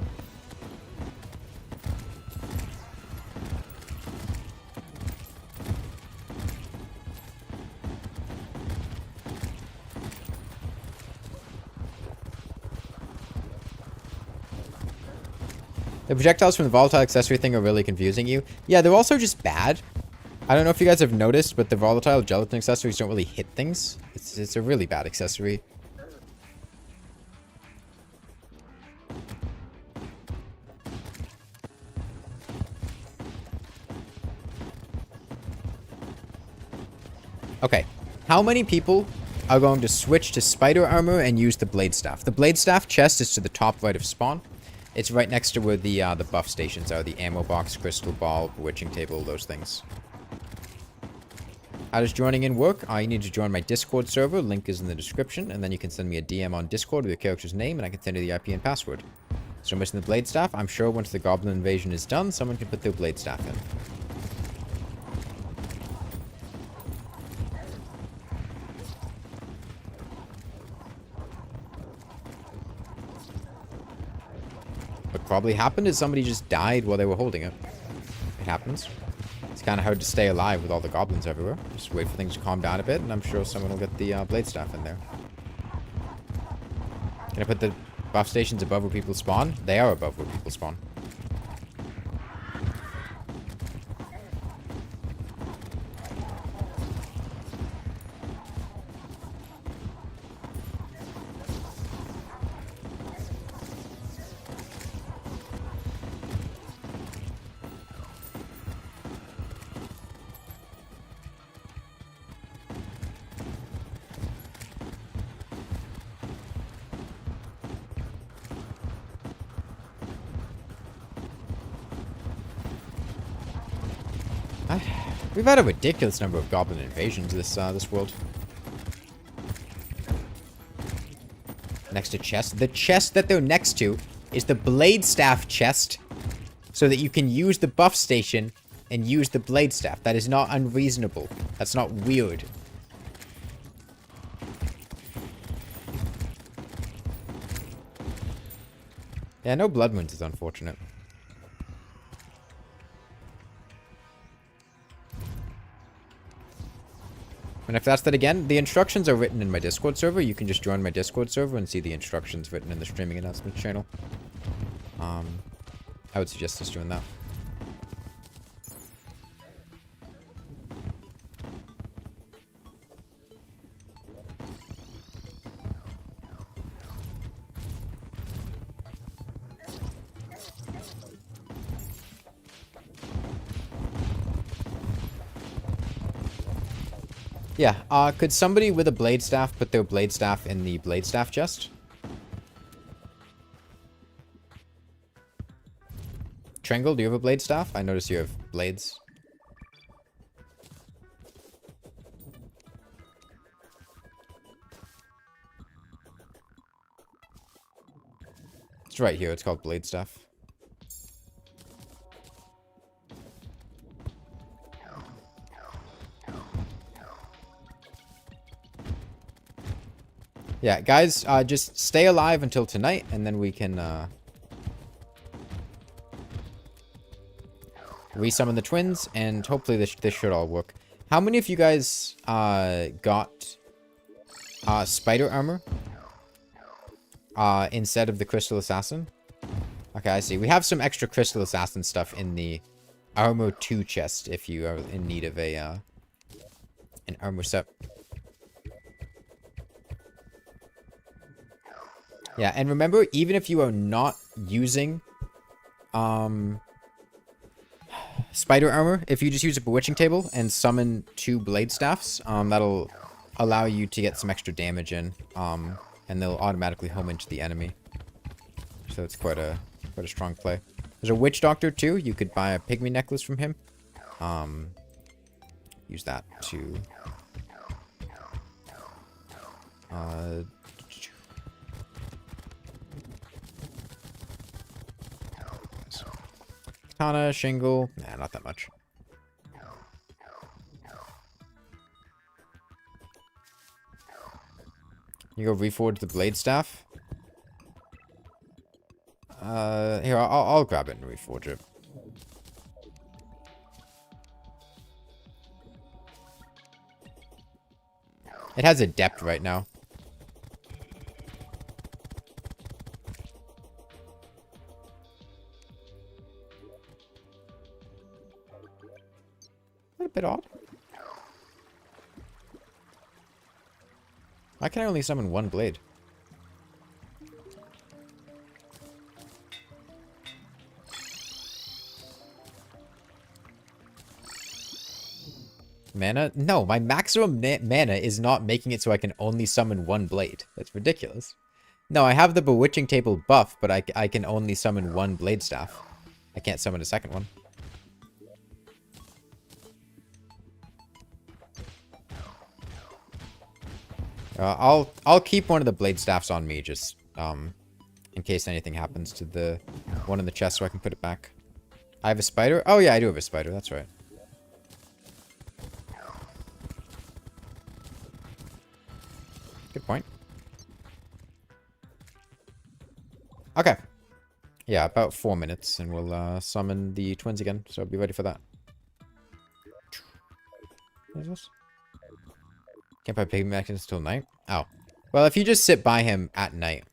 The projectiles from the volatile accessory thing are really confusing you. Yeah, they're also just bad. I don't know if you guys have noticed, but the volatile gelatin accessories don't really hit things. It's a really bad accessory. Okay, how many people are going to switch to spider armor and use the blade staff? The blade staff chest is to the top right of spawn. It's right next to where the buff stations are. The ammo box, crystal ball, bewitching table, those things. How does joining in work? You need to join my Discord server. Link is in the description. And then you can send me a DM on Discord with your character's name, and I can send you the IP and password. So missing the blade staff. I'm sure once the goblin invasion is done, someone can put their blade staff in. What probably happened is somebody just died while they were holding it. It happens. It's kind of hard to stay alive with all the goblins everywhere. Just wait for things to calm down a bit, and I'm sure someone will get the blade staff in there. Can I put the buff stations above where people spawn? They are above where people spawn. We've had a ridiculous number of goblin invasions this world. Next to chest. The chest that they're next to is the blade staff chest, so that you can use the buff station and use the blade staff. That is not unreasonable. That's not weird. Yeah, no blood wounds is unfortunate. And if that's that again, the instructions are written in my Discord server. You can just join my Discord server and see the instructions written in the streaming announcements channel. I would suggest just doing that. Yeah, could somebody with a blade staff put their blade staff in the blade staff chest? Tringle, do you have a blade staff? I notice you have blades. It's right here, it's called blade staff. Yeah, guys, just stay alive until tonight, and then we can, resummon the twins, and hopefully this should all work. How many of you guys, got, spider armor? Instead of the Crystal Assassin? Okay, I see. We have some extra Crystal Assassin stuff in the Armor 2 chest, if you are in need of a, an armor set. Yeah, and remember, even if you are not using spider armor, if you just use a bewitching table and summon 2 blade staffs, that'll allow you to get some extra damage in, and they'll automatically home into the enemy. So it's quite a strong play. There's a witch doctor too. You could buy a pygmy necklace from him. Use that to katana, shingle. Nah, not that much. You go reforge the blade staff. Here, I'll grab it and reforge it. It has a depth right now. A bit odd. Why can I only summon 1 blade? Mana? No, my maximum mana is not making it so I can only summon 1 blade. That's ridiculous. No, I have the bewitching table buff, but I can only summon 1 blade staff. I can't summon a second one. I'll keep one of the blade staffs on me, just in case anything happens to the one in the chest, so I can put it back. I have a spider. Oh yeah, I do have a spider. That's right. Good point. Okay. Yeah, about 4 minutes, and we'll summon the twins again. So be ready for that. this? Can't buy pigments till night? Oh. Well, if you just sit by him at night,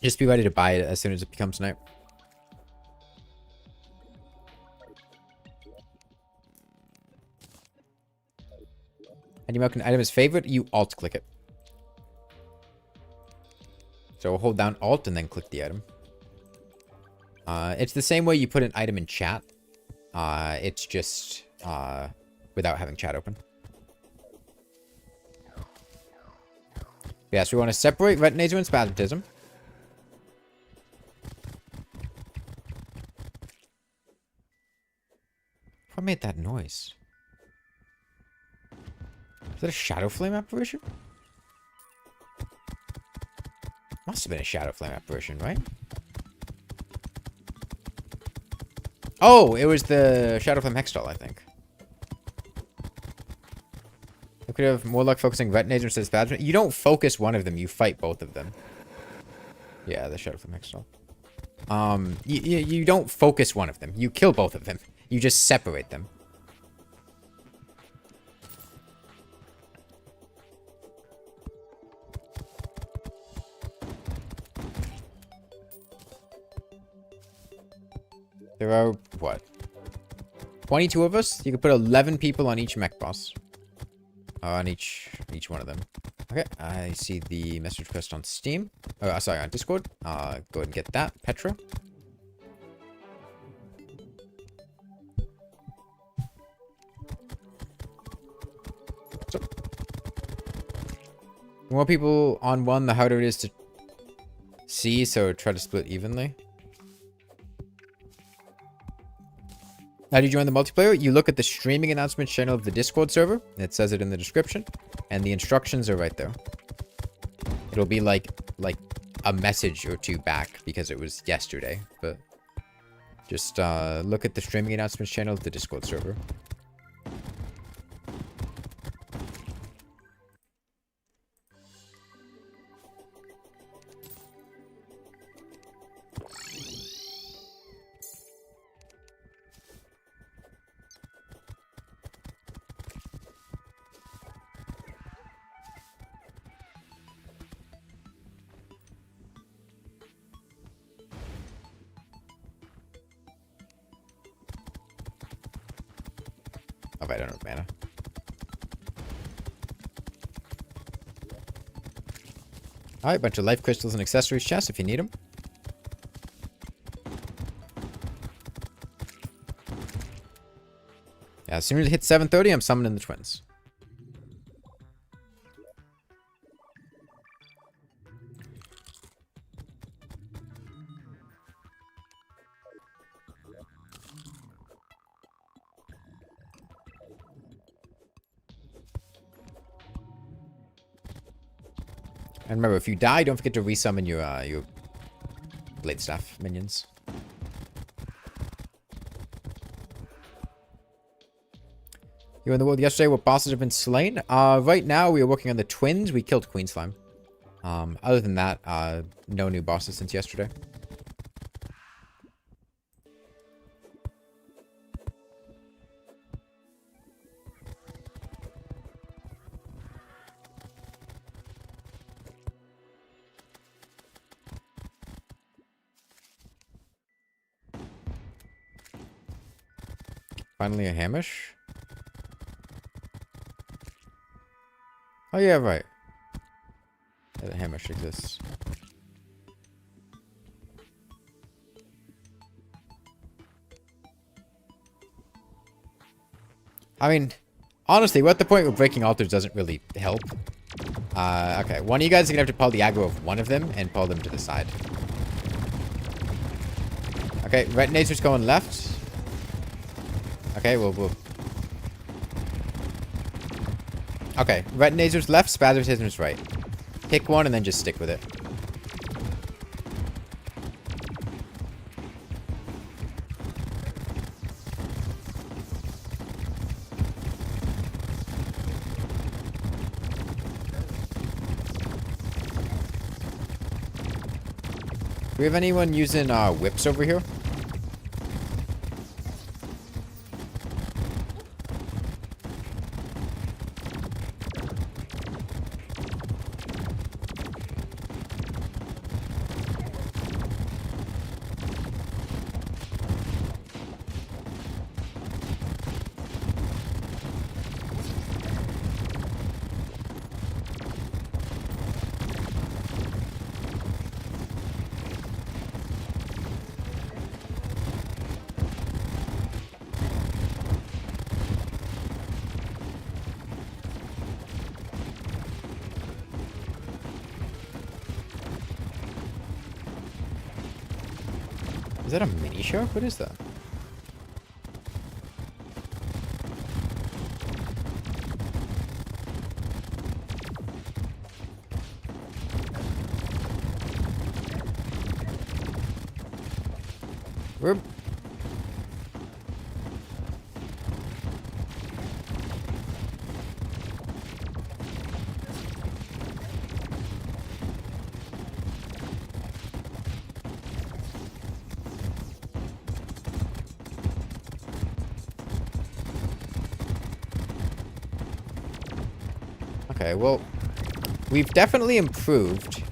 just be ready to buy it as soon as it becomes night. And you mark an item as favorite, you alt click it. So hold down alt and then click the item. It's the same way you put an item in chat. It's just without having chat open. Yes, we want to separate retinator and spasmatism. What made that noise? Is that a shadow flame apparition? Must have been a shadow flame apparition, right? Oh, it was the shadow flame hextall, I think. We could have more luck focusing retinator instead of spasm. You don't focus one of them, you fight both of them. Yeah, the shadow flame hextall. You don't focus one of them. You kill both of them. You just separate them. There are, what? 22 of us? You could put 11 people on each mech boss. On each one of them. Okay, I see the message request on Steam. Oh, sorry, on Discord. Go ahead and get that. Petra. So, the more people on one, the harder it is to see, so try to split evenly. How do you join the multiplayer? You look at the streaming announcements channel of the Discord server. It says it in the description. And the instructions are right there. It'll be like a message or two back because it was yesterday. But just look at the streaming announcements channel of the Discord server. I don't have mana. Alright, bunch of life crystals and accessories chests if you need them. Yeah, as soon as it hits 7:30, I'm summoning the twins. And remember, if you die, don't forget to resummon your blade staff minions. You were in the world yesterday where bosses have been slain. Right now, we are working on the twins. We killed Queen Slime. Other than that, no new bosses since yesterday. Finally a Hamish. Oh yeah, right. Yeah, the Hamish exists. I mean, honestly, we're at the point where breaking altars doesn't really help. Okay, one of you guys is gonna have to pull the aggro of one of them and pull them to the side. Okay, retinator's going left. Okay, we'll... Okay, retinator's left, spasmatism's right. Pick one and then just stick with it. Do we have anyone using whips over here? Is that a mini shark? What is that? We're... Okay, well, we've definitely improved,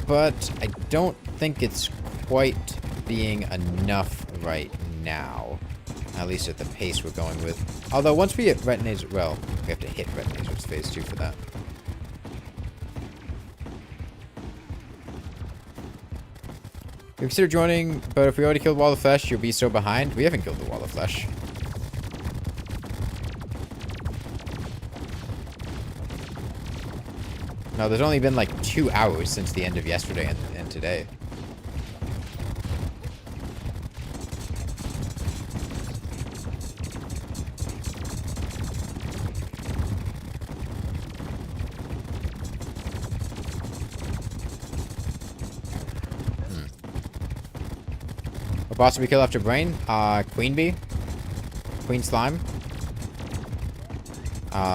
but I don't think it's quite being enough right now. At least at the pace we're going with. Although once we hit Retina's, well, we have to hit Retina's, which is phase 2 for that. You consider joining, but if we already killed Wall of Flesh, you'll be so behind. We haven't killed the Wall of Flesh. No, there's only been like 2 hours since the end of yesterday and today. What boss did we kill after Brain? Queen Bee. Queen Slime.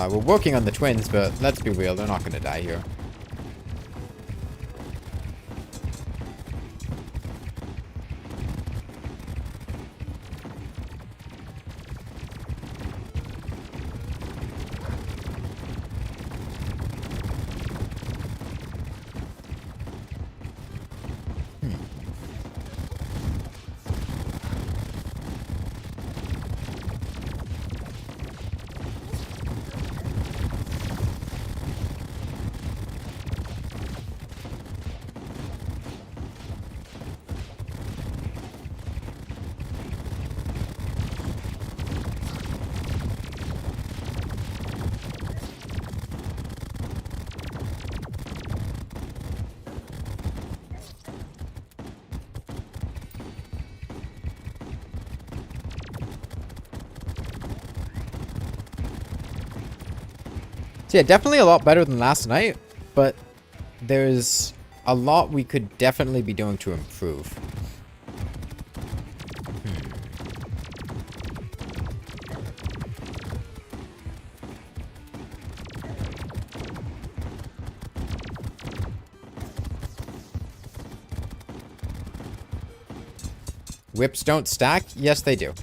We're working on the twins, but let's be real, they're not gonna die here. So yeah, definitely a lot better than last night, but there's a lot we could definitely be doing to improve. Whips don't stack? Yes, they do.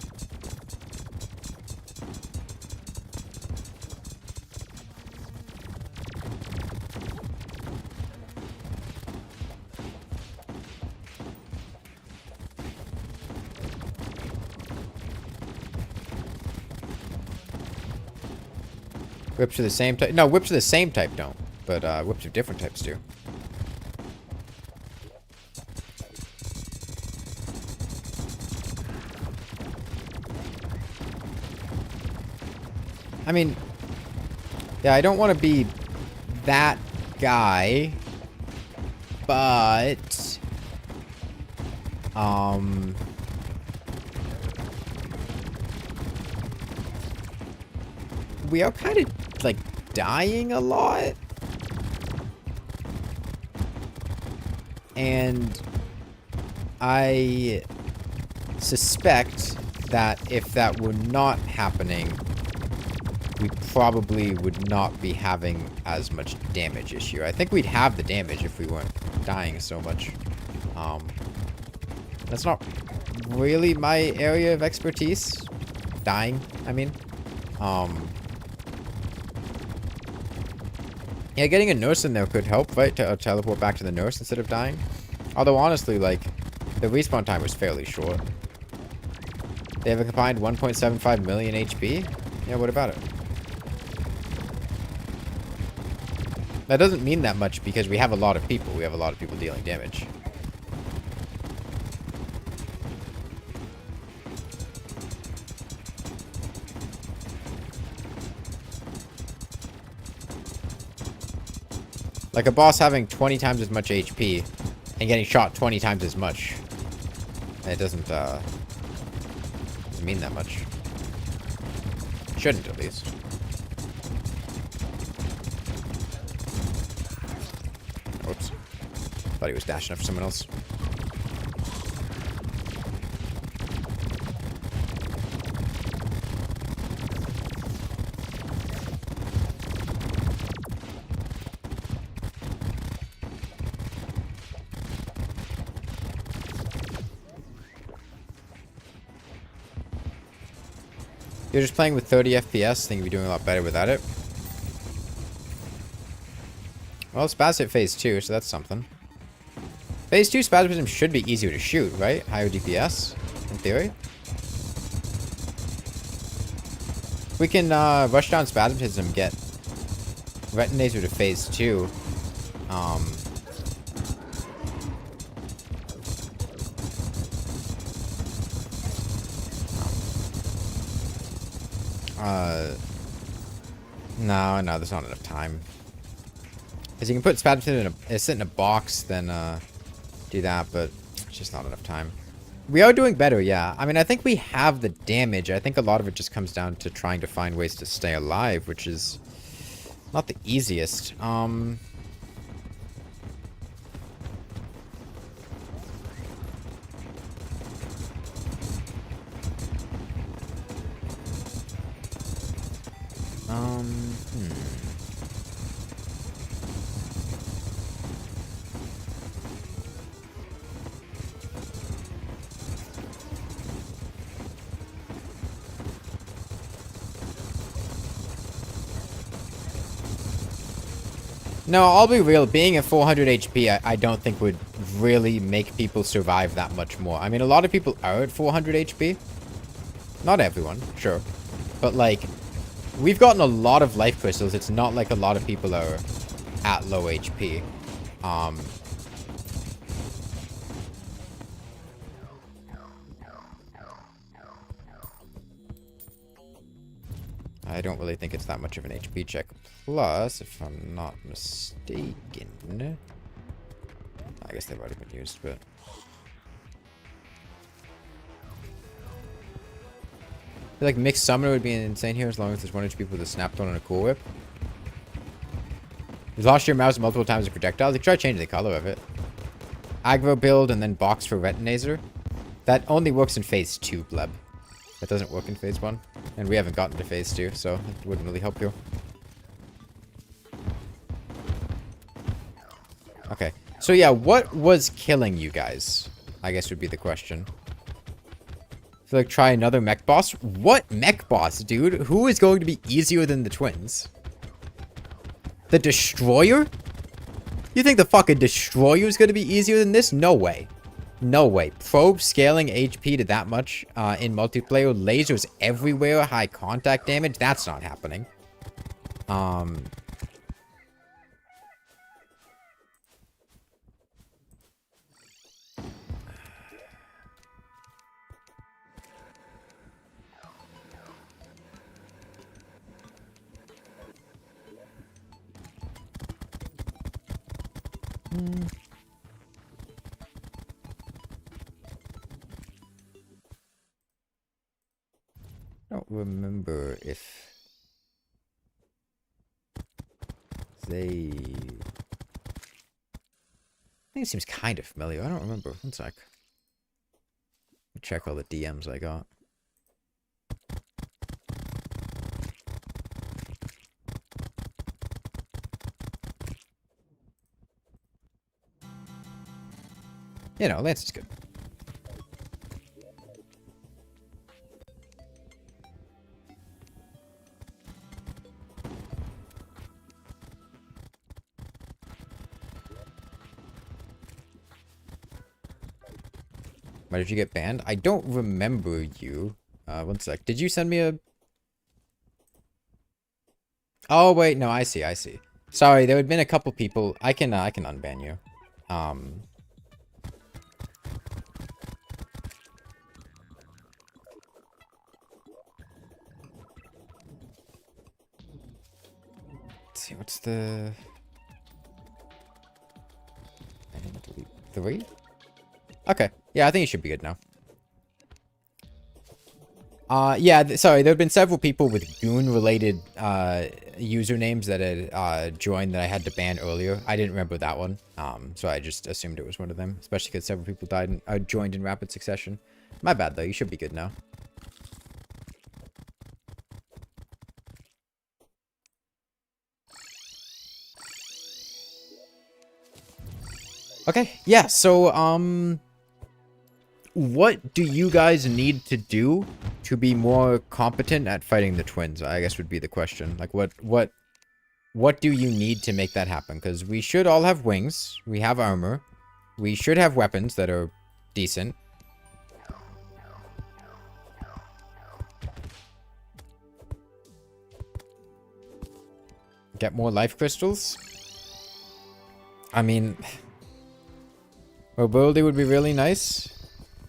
Whips are the same type. No, whips are the same type don't. But whips of different types do. I mean, yeah, I don't want to be that guy, but we are kind of like dying a lot, and I suspect that if that were not happening, we probably would not be having as much damage issue. I think we'd have the damage if we weren't dying so much. That's not really my area of expertise. Dying, I mean. Yeah, getting a nurse in there could help, right? To teleport back to the nurse instead of dying. Although, honestly, like, the respawn time was fairly short. They have a combined 1.75 million HP? Yeah, what about it? That doesn't mean that much because we have a lot of people. We have a lot of people dealing damage. Like a boss having 20 times as much HP and getting shot 20 times as much. It doesn't mean that much. Shouldn't, at least. Oops. Thought he was dashing up for someone else. You're just playing with 30 FPS, think you'd be doing a lot better without it. Well, Spaz hit phase 2, so that's something. Phase 2 Spasmism should be easier to shoot, right? Higher DPS, in theory. We can rush down Spasmism, get Retinator to phase 2. No, there's not enough time. Because you can put Spasmism sit in a box, then do that, but it's just not enough time. We are doing better, yeah. I mean, I think we have the damage. I think a lot of it just comes down to trying to find ways to stay alive, which is not the easiest. No, I'll be real. Being at 400 HP, I don't think would really make people survive that much more. I mean, a lot of people are at 400 HP. Not everyone, sure. But, like, we've gotten a lot of life crystals. It's not like a lot of people are at low HP. I don't really think it's that much of an HP check. Plus, if I'm not mistaken... I guess they've already been used, but... I feel like mixed summoner would be insane here as long as there's 1 HP with a snapstone and a cool whip. You've lost your mouse multiple times with projectiles. You try changing the color of it. Aggro build and then box for Retinator. That only works in phase 2, Bleb. That doesn't work in phase 1. And we haven't gotten to phase 2, so it wouldn't really help you. Okay. So yeah, what was killing you guys? I guess would be the question. So like try another mech boss? What mech boss, dude? Who is going to be easier than the twins? The Destroyer? You think the fucking Destroyer is going to be easier than this? No way. No way. Probe scaling HP to that much in multiplayer. Lasers everywhere. High contact damage. That's not happening. I don't remember if they... I think it seems kind of familiar. I don't remember. One sec. Check all the DMs I got. You know, Lance is good. Why did you get banned? I don't remember you. One sec. Did you send me a... Oh, wait. No, I see. I see. Sorry, there had been a couple people. I can unban you. Let's see. What's the... I didn't delete 3? Okay. Yeah, I think it should be good now. Yeah, sorry, there have been several people with goon-related usernames that had joined that I had to ban earlier. I didn't remember that one, so I just assumed it was one of them, especially because several people died and joined in rapid succession. My bad, though. You should be good now. Okay, yeah, so, what do you guys need to do to be more competent at fighting the twins? I guess would be the question. Like, what do you need to make that happen? Because we should all have wings. We have armor. We should have weapons that are decent. Get more life crystals. I mean, mobility would be really nice.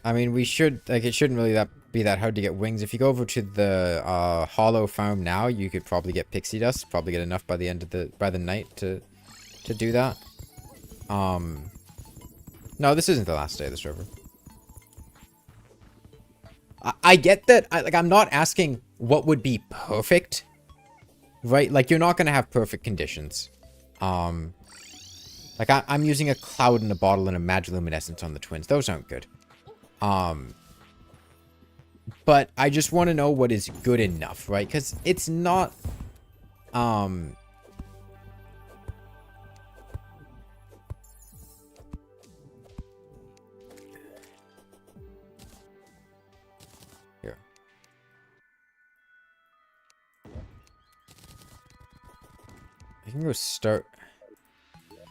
I mean, we should, like, it shouldn't really be that hard to get wings. If you go over to the hollow farm now, you could probably get pixie dust. Probably get enough by the end of the night to do that. No, this isn't the last day of the server. I get that. I'm not asking what would be perfect, right? Like, you're not gonna have perfect conditions. Like, I'm using a cloud in a bottle and a magiluminescence on the twins. Those aren't good. But I just want to know what is good enough, right? Because it's not, here. I can go start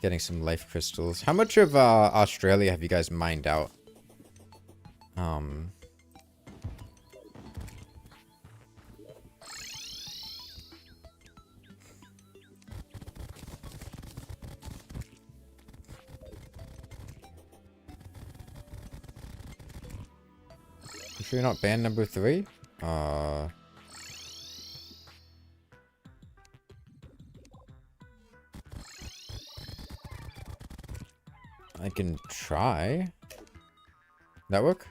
getting some life crystals. How much of, Australia have you guys mined out? You sure you're not banned number 3? I can try. That work?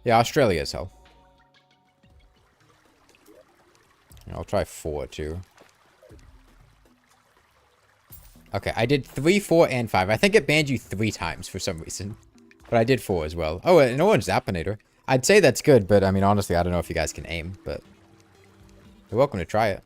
Yeah, Australia is hell. I'll try 4 too. Okay, I did 3, 4, and 5. I think it banned you 3 times for some reason. But I did 4 as well. Oh, an orange Zappinator. I'd say that's good, but I mean, honestly, I don't know if you guys can aim, but you're welcome to try it.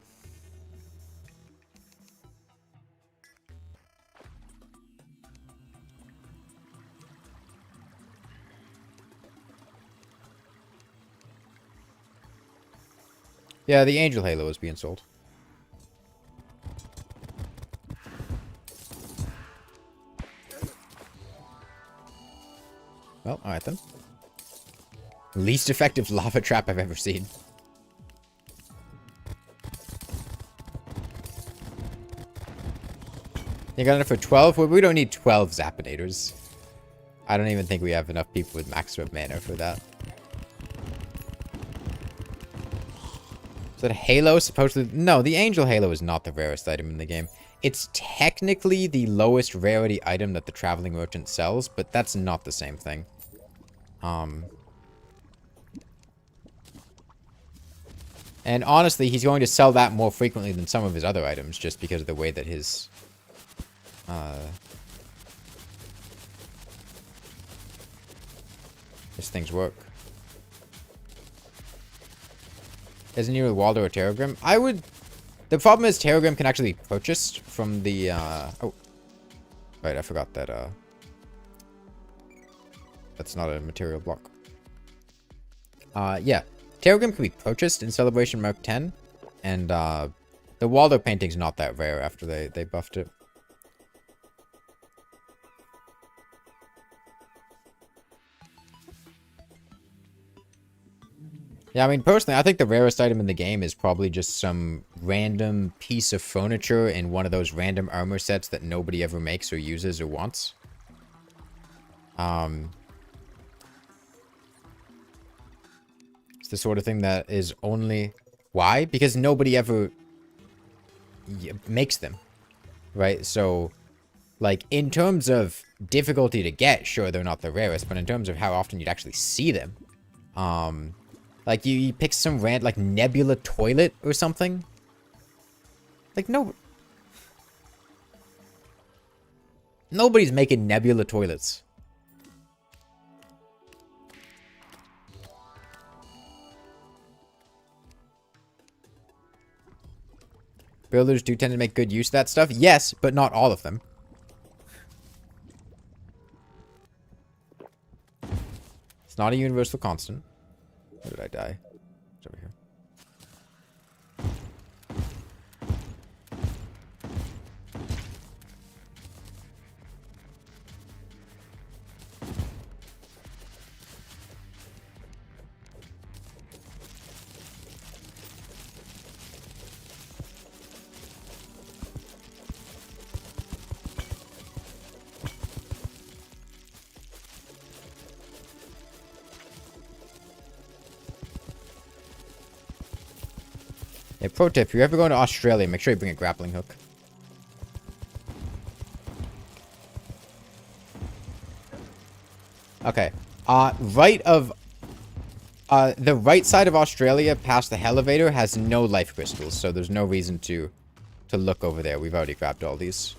Yeah, the Angel Halo is being sold. Well, alright then. Least effective lava trap I've ever seen. You got enough for 12? Well, we don't need 12 Zappinators. I don't even think we have enough people with maximum mana for that. Is that a Halo supposedly? No, the Angel Halo is not the rarest item in the game. It's technically the lowest rarity item that the Traveling Merchant sells, but that's not the same thing. And honestly, he's going to sell that more frequently than some of his other items, just because of the way that his things work. Isn't he with Waldo or Terragrim? I would... The problem is Terragrim can actually be purchased from the, Oh. Right, I forgot that, that's not a material block. Yeah. Terragrim can be purchased in Celebration Mark 10. And, the Waldo painting's not that rare after they buffed it. Yeah, I mean, personally, I think the rarest item in the game is probably just some random piece of furniture in one of those random armor sets that nobody ever makes or uses or wants. It's the sort of thing that is only... Why? Because nobody ever makes them, right? So, like, in terms of difficulty to get, sure, they're not the rarest, but in terms of how often you'd actually see them, like, you pick some like, nebula toilet or something? Like, no... Nobody's making nebula toilets. Builders do tend to make good use of that stuff. Yes, but not all of them. It's not a universal constant. Where did I die? It's over here. Hey, pro tip, if you're ever going to Australia, make sure you bring a grappling hook. Okay. The right side of Australia past the elevator has no life crystals, so there's no reason to look over there. We've already grabbed all these.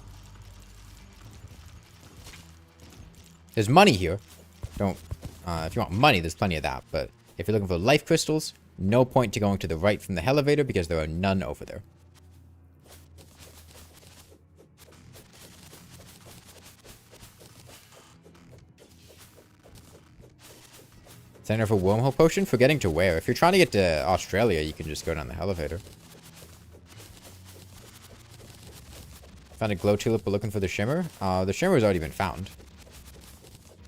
There's money here. If you want money, there's plenty of that, but if you're looking for life crystals, no point to going to the right from the elevator because there are none over there. Center for wormhole potion? Forgetting to where. If you're trying to get to Australia, you can just go down the elevator. Found a glow tulip, but looking for the shimmer. The shimmer has already been found.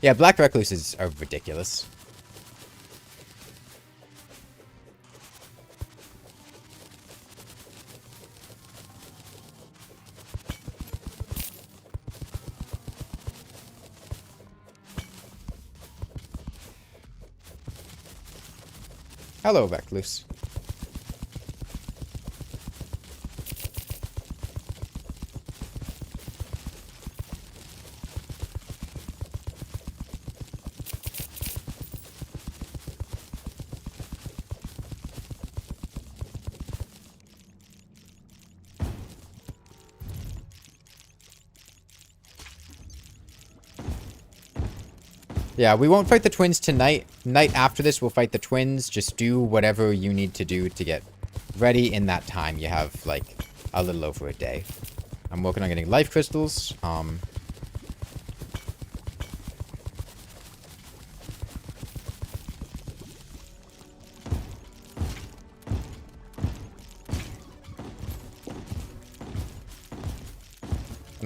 Yeah, black recluses are ridiculous. Hello, recluse. Yeah, we won't fight the twins tonight. Night after this, we'll fight the twins. Just do whatever you need to do to get ready in that time. You have, like, a little over a day. I'm working on getting life crystals. No,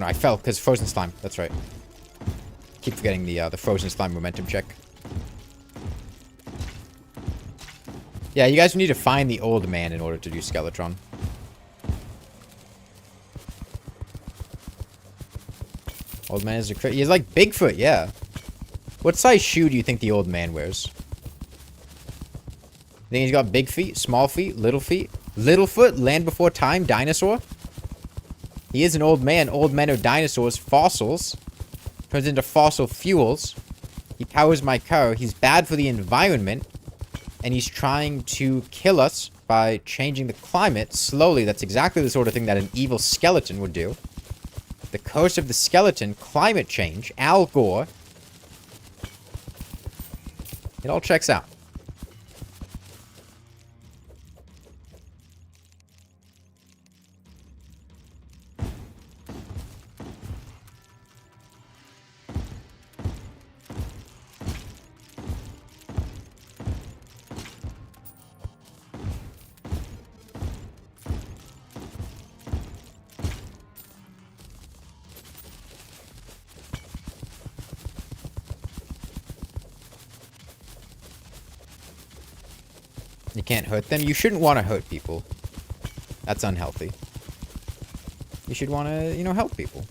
I fell because frozen slime. That's right. Keep forgetting the frozen slime momentum check. Yeah, you guys need to find the old man in order to do Skeletron. Old man is a crit. He's like Bigfoot, yeah. What size shoe do you think the old man wears? Think he's got big feet, small feet, little feet? Littlefoot, land before time, dinosaur? He is an old man. Old men are dinosaurs, fossils. Turns into fossil fuels. He powers my car. He's bad for the environment. And he's trying to kill us by changing the climate slowly. That's exactly the sort of thing that an evil skeleton would do. The curse of the skeleton, climate change, Al Gore. It all checks out. You can't hurt them. You shouldn't want to hurt people. That's unhealthy. You should want to, you know, help people.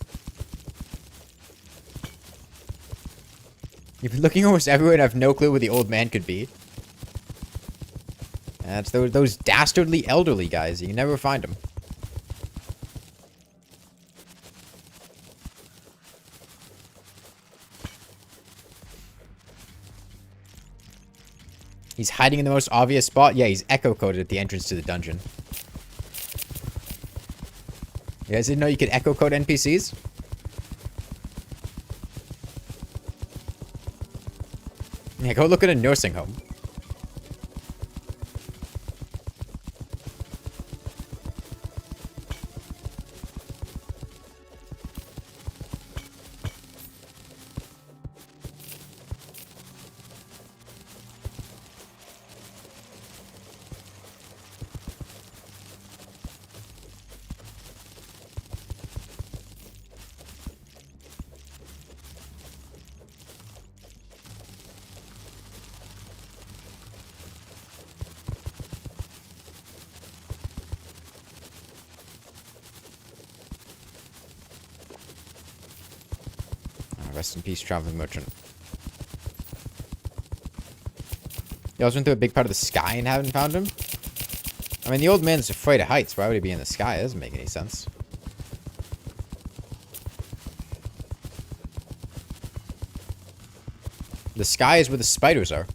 You've been looking almost everywhere and have no clue where the old man could be. That's those dastardly elderly guys. You never find them. He's hiding in the most obvious spot. Yeah, he's echo-coded at the entrance to the dungeon. You guys didn't know you could echo-code NPCs? Yeah, go look at a nursing home. Rest in peace, traveling merchant. You also went through a big part of the sky and haven't found him? I mean, the old man's afraid of heights. Why would he be in the sky? That doesn't make any sense. The sky is where the spiders are.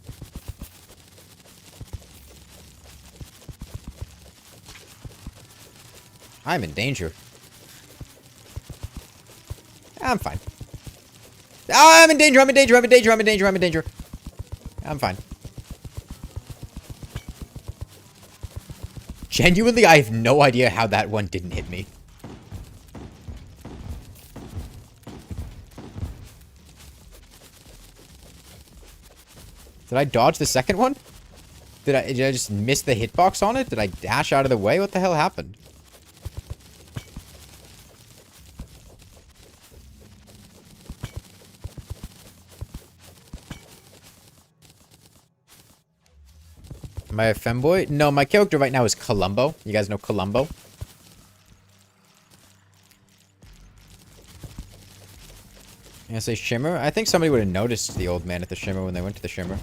I'm in danger. I'm fine. Oh, I'm in danger, I'm in danger, I'm in danger, I'm in danger, I'm in danger. I'm fine. Genuinely, I have no idea how that one didn't hit me. Did I dodge the second one? Did I just miss the hitbox on it? Did I dash out of the way? What the hell happened? Am I a femboy? No, my character right now is Columbo. You guys know Columbo? I'm gonna say Shimmer. I think somebody would have noticed the old man at the Shimmer when they went to the Shimmer.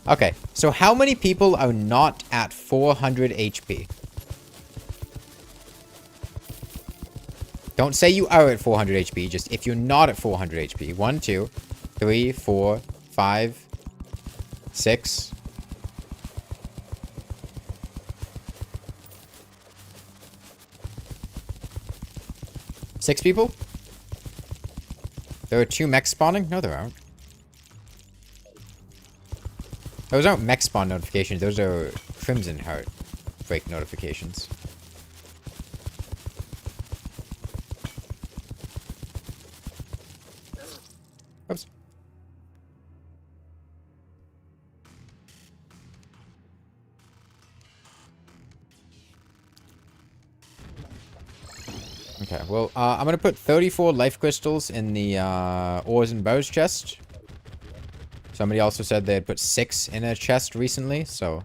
Okay, so how many people are not at 400 HP? Don't say you are at 400 HP, just if you're not at 400 HP. 1, 2, 3, 4, 5, 6. Six people? There are 2 mechs spawning? No, there aren't. Those aren't mech spawn notifications. Those are Crimson Heart break notifications. Oops. Okay, well, I'm gonna put 34 life crystals in the ores and bows chest. Somebody also said they had put 6 in a chest recently, so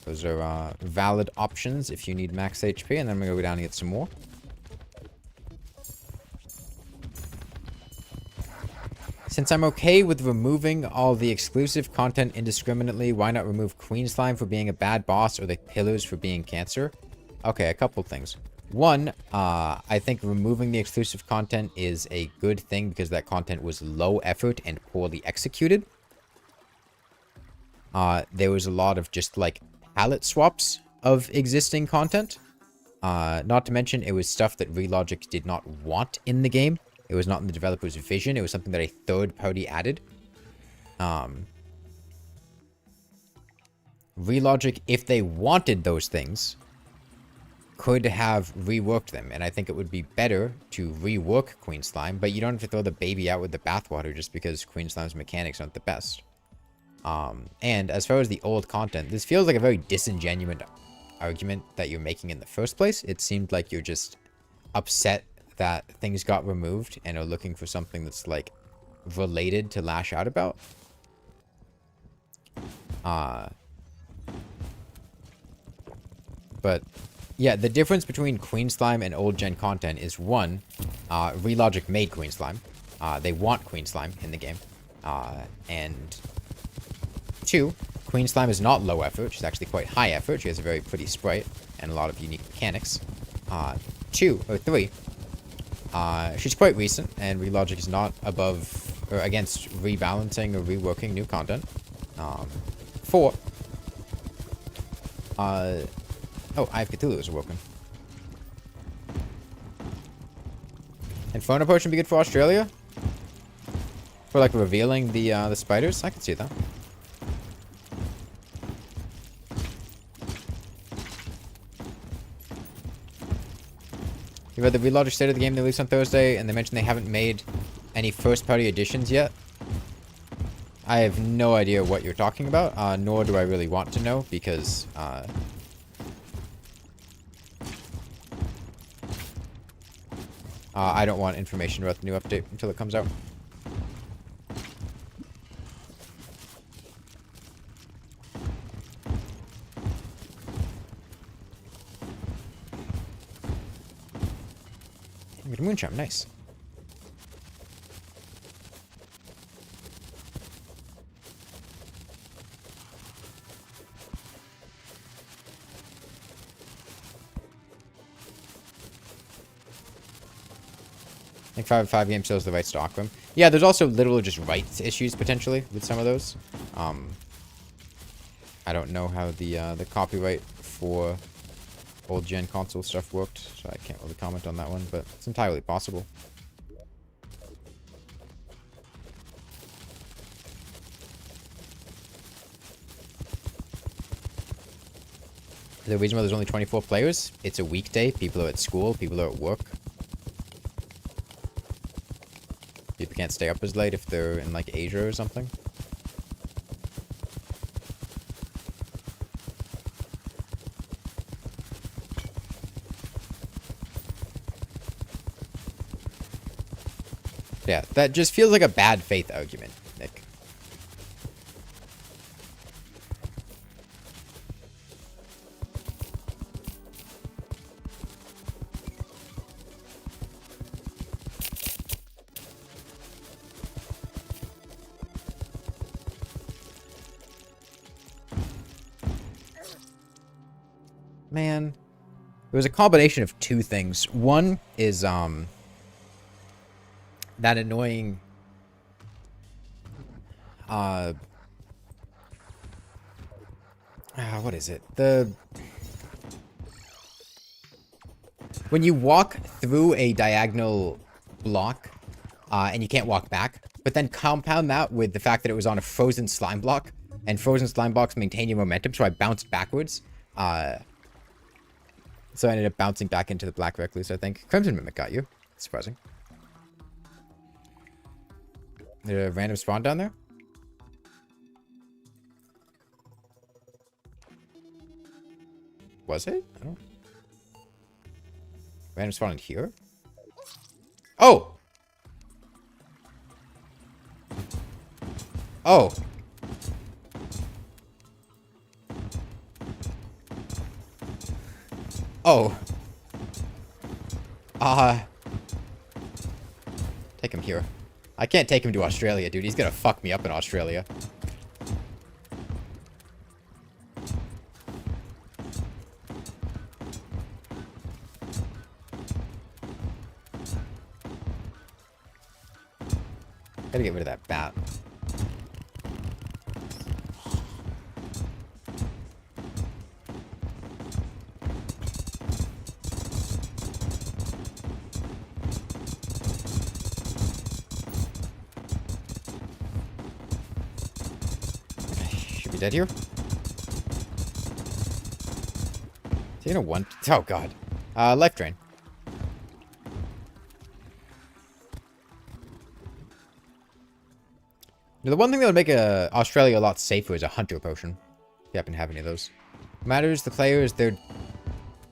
those are valid options if you need max HP, and then I'm gonna go down and get some more. Since I'm okay with removing all the exclusive content indiscriminately, why not remove Queen Slime for being a bad boss or the Pillars for being cancer? Okay, a couple things. One, I think removing the exclusive content is a good thing because that content was low effort and poorly executed. There was a lot of just like palette swaps of existing content. Not to mention it was stuff that Relogic did not want in the game. It was not in the developer's vision. It was something that a third party added. Relogic, if they wanted those things, could have reworked them. And I think it would be better to rework Queen Slime, but you don't have to throw the baby out with the bathwater just because Queen Slime's mechanics aren't the best. And as far as the old content, this feels like a very disingenuous argument that you're making in the first place. It seemed like you're just upset that things got removed and are looking for something that's like related to lash out about. But Yeah, the difference between Queen Slime and old gen content is one, Relogic made Queen Slime. They want Queen Slime in the game. And two, Queen Slime is not low effort. She's actually quite high effort. She has a very pretty sprite and a lot of unique mechanics. Three, she's quite recent, and Relogic is not above or against rebalancing or reworking new content. Four, oh, I have Cthulhu is awoken. And Phone Approach would be good for Australia? For, like, revealing the spiders? I can see that. You read the Relogic State of the Game they released on Thursday, and they mentioned they haven't made any first-party editions yet? I have no idea what you're talking about, nor do I really want to know, because, I don't want information about the new update until it comes out. Get a Moonshine, nice. I think 5 game sells the rights to Aquam. Yeah, there's also literally just rights issues potentially with some of those. I don't know how the copyright for old gen console stuff worked, so I can't really comment on that one, but it's entirely possible. The reason why there's only 24 players, it's a weekday, people are at school, people are at work. People can't stay up as late if they're in, like, Asia or something. Yeah, that just feels like a bad faith argument, Nick. Man, it was a combination of two things. One is, that annoying, what is it? When you walk through a diagonal block, and you can't walk back, but then compound that with the fact that it was on a frozen slime block, and frozen slime blocks maintain your momentum, so I bounced backwards, so I ended up bouncing back into the Black Recluse, I think. Crimson Mimic got you. Surprising. There a random spawn down there? Was it? I don't... Random spawn in here? Oh! Oh! Oh. Take him here. I can't take him to Australia, dude. He's gonna fuck me up in Australia. Gotta get rid of that bat. Dead here? Is he gonna want? Oh god. Life drain. The one thing that would make Australia a lot safer is a hunter potion. If you happen to have any of those. What matters the player is their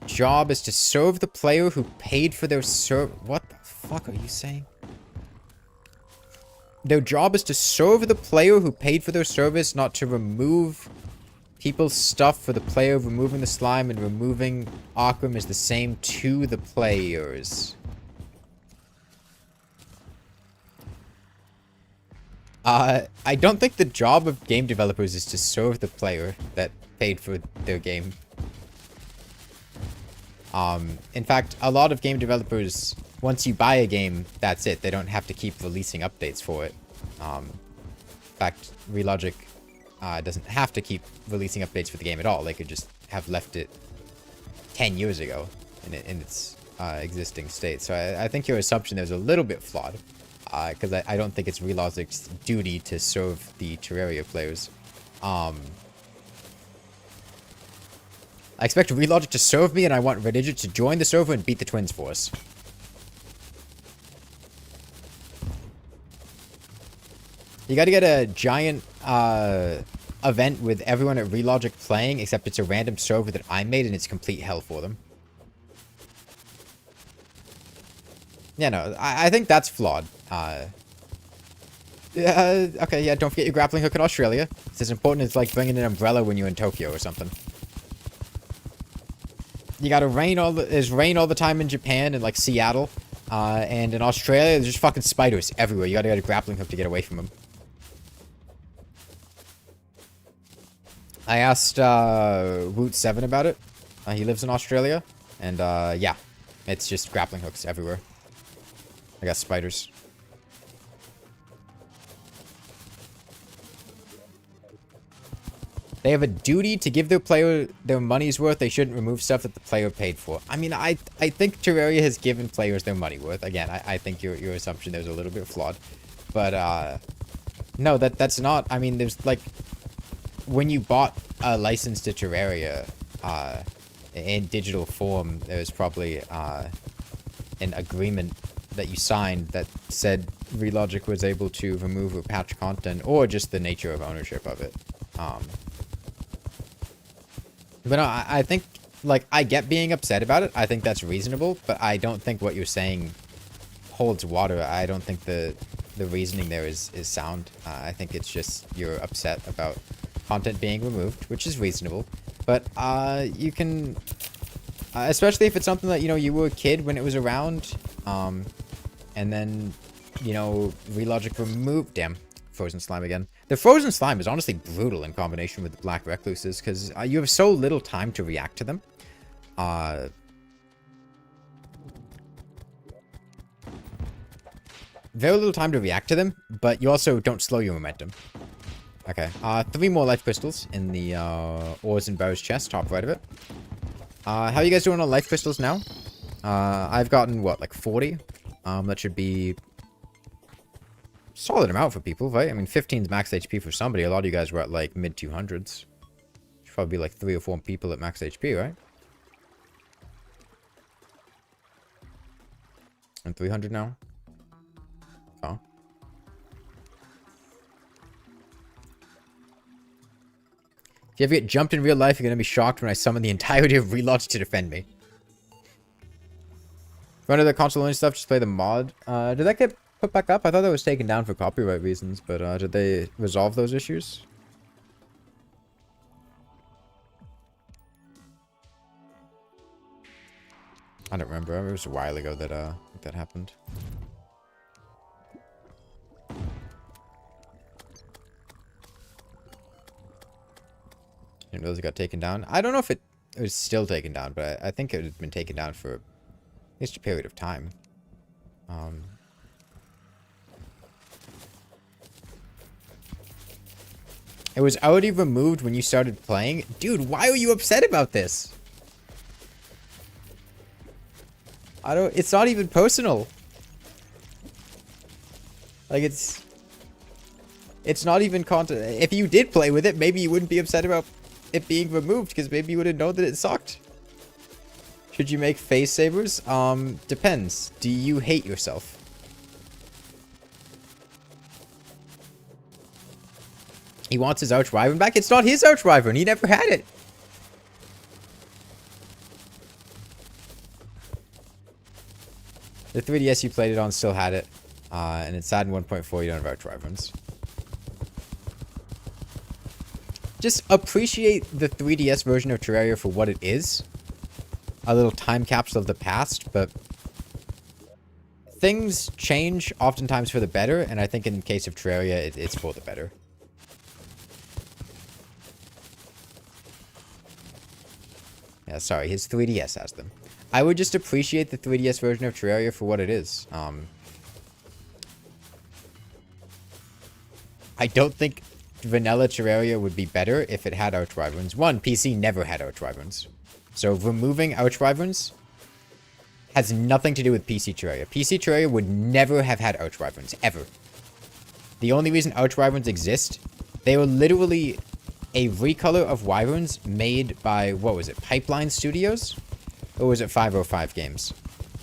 job is to serve the player who paid for their What the fuck are you saying? Their job is to serve the player who paid for their service, not to remove People's stuff for the player removing the slime and removing Arkham is the same to the players. I don't think the job of game developers is to serve the player that paid for their game. In fact, a lot of game developers, once you buy a game, that's it. They don't have to keep releasing updates for it. In fact, Relogic doesn't have to keep releasing updates for the game at all. They could just have left it 10 years ago in its existing state. So I think your assumption there is a little bit flawed. Because I don't think it's Relogic's duty to serve the Terraria players. I expect Relogic to serve me, and I want Redigit to join the server and beat the twins for us. You gotta get a giant event with everyone at Relogic playing, except it's a random server that I made, and it's complete hell for them. Yeah, no, I think that's flawed. Okay, yeah, don't forget your grappling hook in Australia. It's as important as, like, bringing an umbrella when you're in Tokyo or something. You gotta there's rain all the time in Japan and, like, Seattle. And in Australia, there's just fucking spiders everywhere. You gotta get a grappling hook to get away from them. I asked, Woot7 about it. He lives in Australia. And, yeah. It's just grappling hooks everywhere. I got spiders. They have a duty to give their player their money's worth. They shouldn't remove stuff that the player paid for. I mean, I think Terraria has given players their money worth. Again, I think your assumption there is a little bit flawed. But, no, that's not... I mean, there's, like... When you bought a license to Terraria, in digital form, there's probably, an agreement that you signed that said Relogic was able to remove or patch content, or just the nature of ownership of it. But no, I think, like, I get being upset about it. I think that's reasonable, but I don't think what you're saying holds water. I don't think the reasoning there is sound. I think it's just you're upset about content being removed, which is reasonable. But you can, especially if it's something that, you know, you were a kid when it was around, and then, you know, Relogic removed... Damn, frozen slime again. The frozen slime is honestly brutal in combination with the black recluses, because you have so little time to react to them. Very little time to react to them, but you also don't slow your momentum. Okay, 3 more life crystals in the ores and barrows chest, top right of it. How are you guys doing on life crystals now? I've gotten, what, like 40? That should be solid amount for people, right? I mean, 15's max HP for somebody. A lot of you guys were at, like, mid-200s. Should probably be, like, 3 or 4 people at max HP, right? I'm 300 now. Oh. If you ever get jumped in real life, you're going to be shocked when I summon the entirety of Relogic to defend me. Run the console only stuff, just play the mod. Did that get put back up? I thought that was taken down for copyright reasons, but did they resolve those issues? I don't remember. It was a while ago that that happened. Didn't realize it got taken down. I don't know if it was still taken down, but I think it had been taken down for at least a period of time. It was already removed when you started playing? Dude, why are you upset about this? It's not even personal. Like, it's not even content. If you did play with it, maybe you wouldn't be upset about it being removed, because maybe you would have known that it sucked. Should you make face savers? Depends. Do you hate yourself? He wants his Arch Wyvern back? It's not his Arch Wyvern. He never had it. The 3DS you played it on still had it. And it's sad in 1.4 you don't have Arch Wyverns. Just appreciate the 3DS version of Terraria for what it is. A little time capsule of the past, but things change oftentimes for the better, and I think in the case of Terraria, it's for the better. Yeah, sorry, his 3DS has them. I would just appreciate the 3DS version of Terraria for what it is. I don't think vanilla Terraria would be better if it had Arch Wyverns. One, PC never had Arch Wyverns. So removing Arch Wyverns has nothing to do with PC Terraria. PC Terraria would never have had Arch Wyverns, ever. The only reason Arch Wyverns exist, they were literally a recolor of Wyverns made by, what was it, Pipeline Studios? Or was it 505 Games?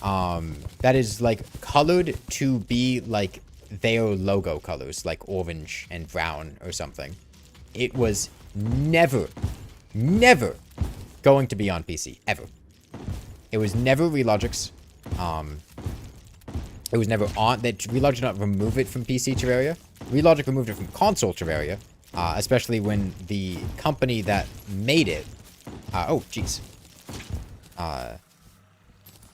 That is, like, colored to be, like, their logo colors, like orange and brown or something. It was never going to be on PC, ever. It was never Relogic's. It was never on. Relogic did not remove it from PC Terraria. Relogic removed it from console Terraria, especially when the company that made it, oh jeez,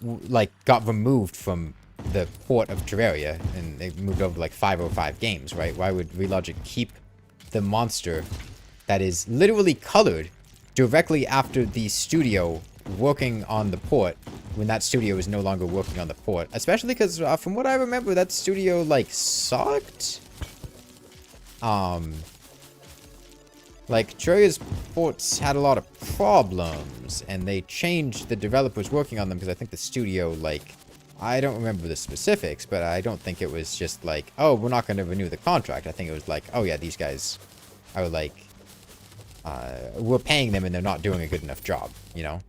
like got removed from the port of Terraria, and they moved over to like 505 Games, right? Why would Relogic keep the monster that is literally colored directly after the studio working on the port when that studio is no longer working on the port? Especially because from what I remember, that studio like sucked. Like Terraria's ports had a lot of problems, and they changed the developers working on them because I think the studio, like, I don't remember the specifics, but I don't think it was just like, oh, we're not going to renew the contract. I think it was like, oh yeah, these guys are like, we're paying them and they're not doing a good enough job, you know?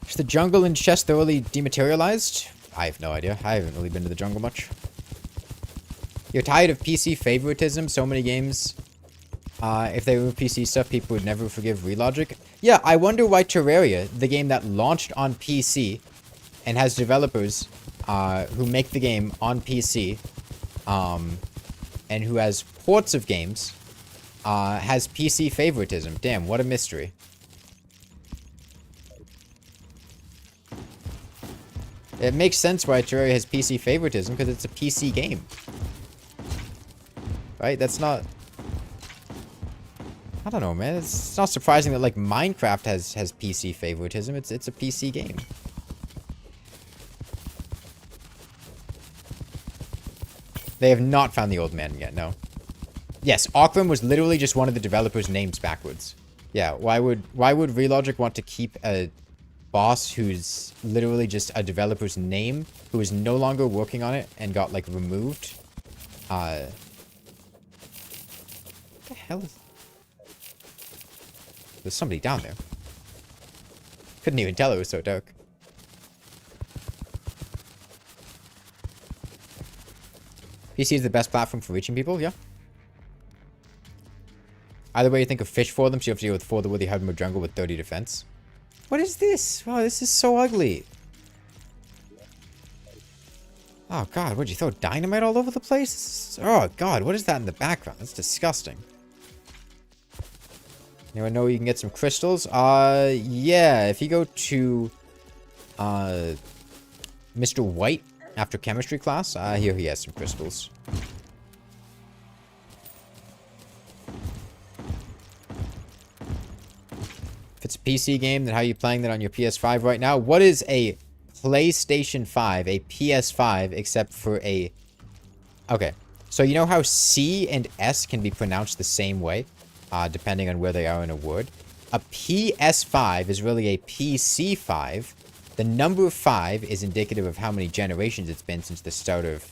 Is the jungle in chess thoroughly dematerialized? I have no idea. I haven't really been to the jungle much. You're tired of PC favoritism? So many games... if they remove PC stuff, people would never forgive Relogic. Yeah, I wonder why Terraria, the game that launched on PC and has developers who make the game on PC, and who has ports of games, has PC favoritism. Damn, what a mystery. It makes sense why Terraria has PC favoritism, because it's a PC game. Right? That's not... I don't know, man. It's not surprising that, like, Minecraft has PC favoritism. It's a PC game. They have not found the old man yet, no. Yes, Auckland was literally just one of the developers' names backwards. Yeah, why would Relogic want to keep a boss who's literally just a developer's name, who is no longer working on it and got, like, removed? What the hell is... There's somebody down there. Couldn't even tell it was so dark. PC is the best platform for reaching people, yeah. Either way you think of fish for them, so you have to deal with 4 the Woody Hardmode jungle with 30 defense. What is this? Oh, this is so ugly. Oh god, would you throw dynamite all over the place? Oh god, what is that in the background? That's disgusting. Anyone know where you can get some crystals? Yeah, if you go to, Mr. White after chemistry class, here he has some crystals. If it's a PC game, then how are you playing that on your PS5 right now? What is a PlayStation 5, a PS5, except for a... Okay, so you know how C and S can be pronounced the same way? Depending on where they are in a word. A PS5 is really a PC5. The number 5 is indicative of how many generations it's been since the start of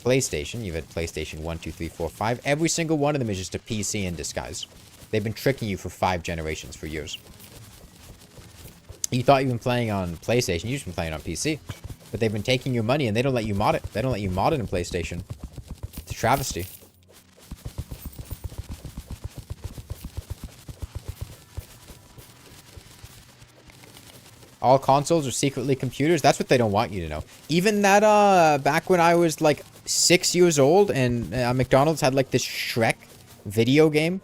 PlayStation. You've had PlayStation 1, 2, 3, 4, 5. Every single one of them is just a PC in disguise. They've been tricking you for 5 generations for years. You thought you've been playing on PlayStation. You've just been playing on PC. But they've been taking your money and they don't let you mod it. They don't let you mod it in PlayStation. It's a travesty. all consoles are secretly computers. That's what they don't want you to know. Even that, back when I was, like, 6 years old and McDonald's had, like, this Shrek video game,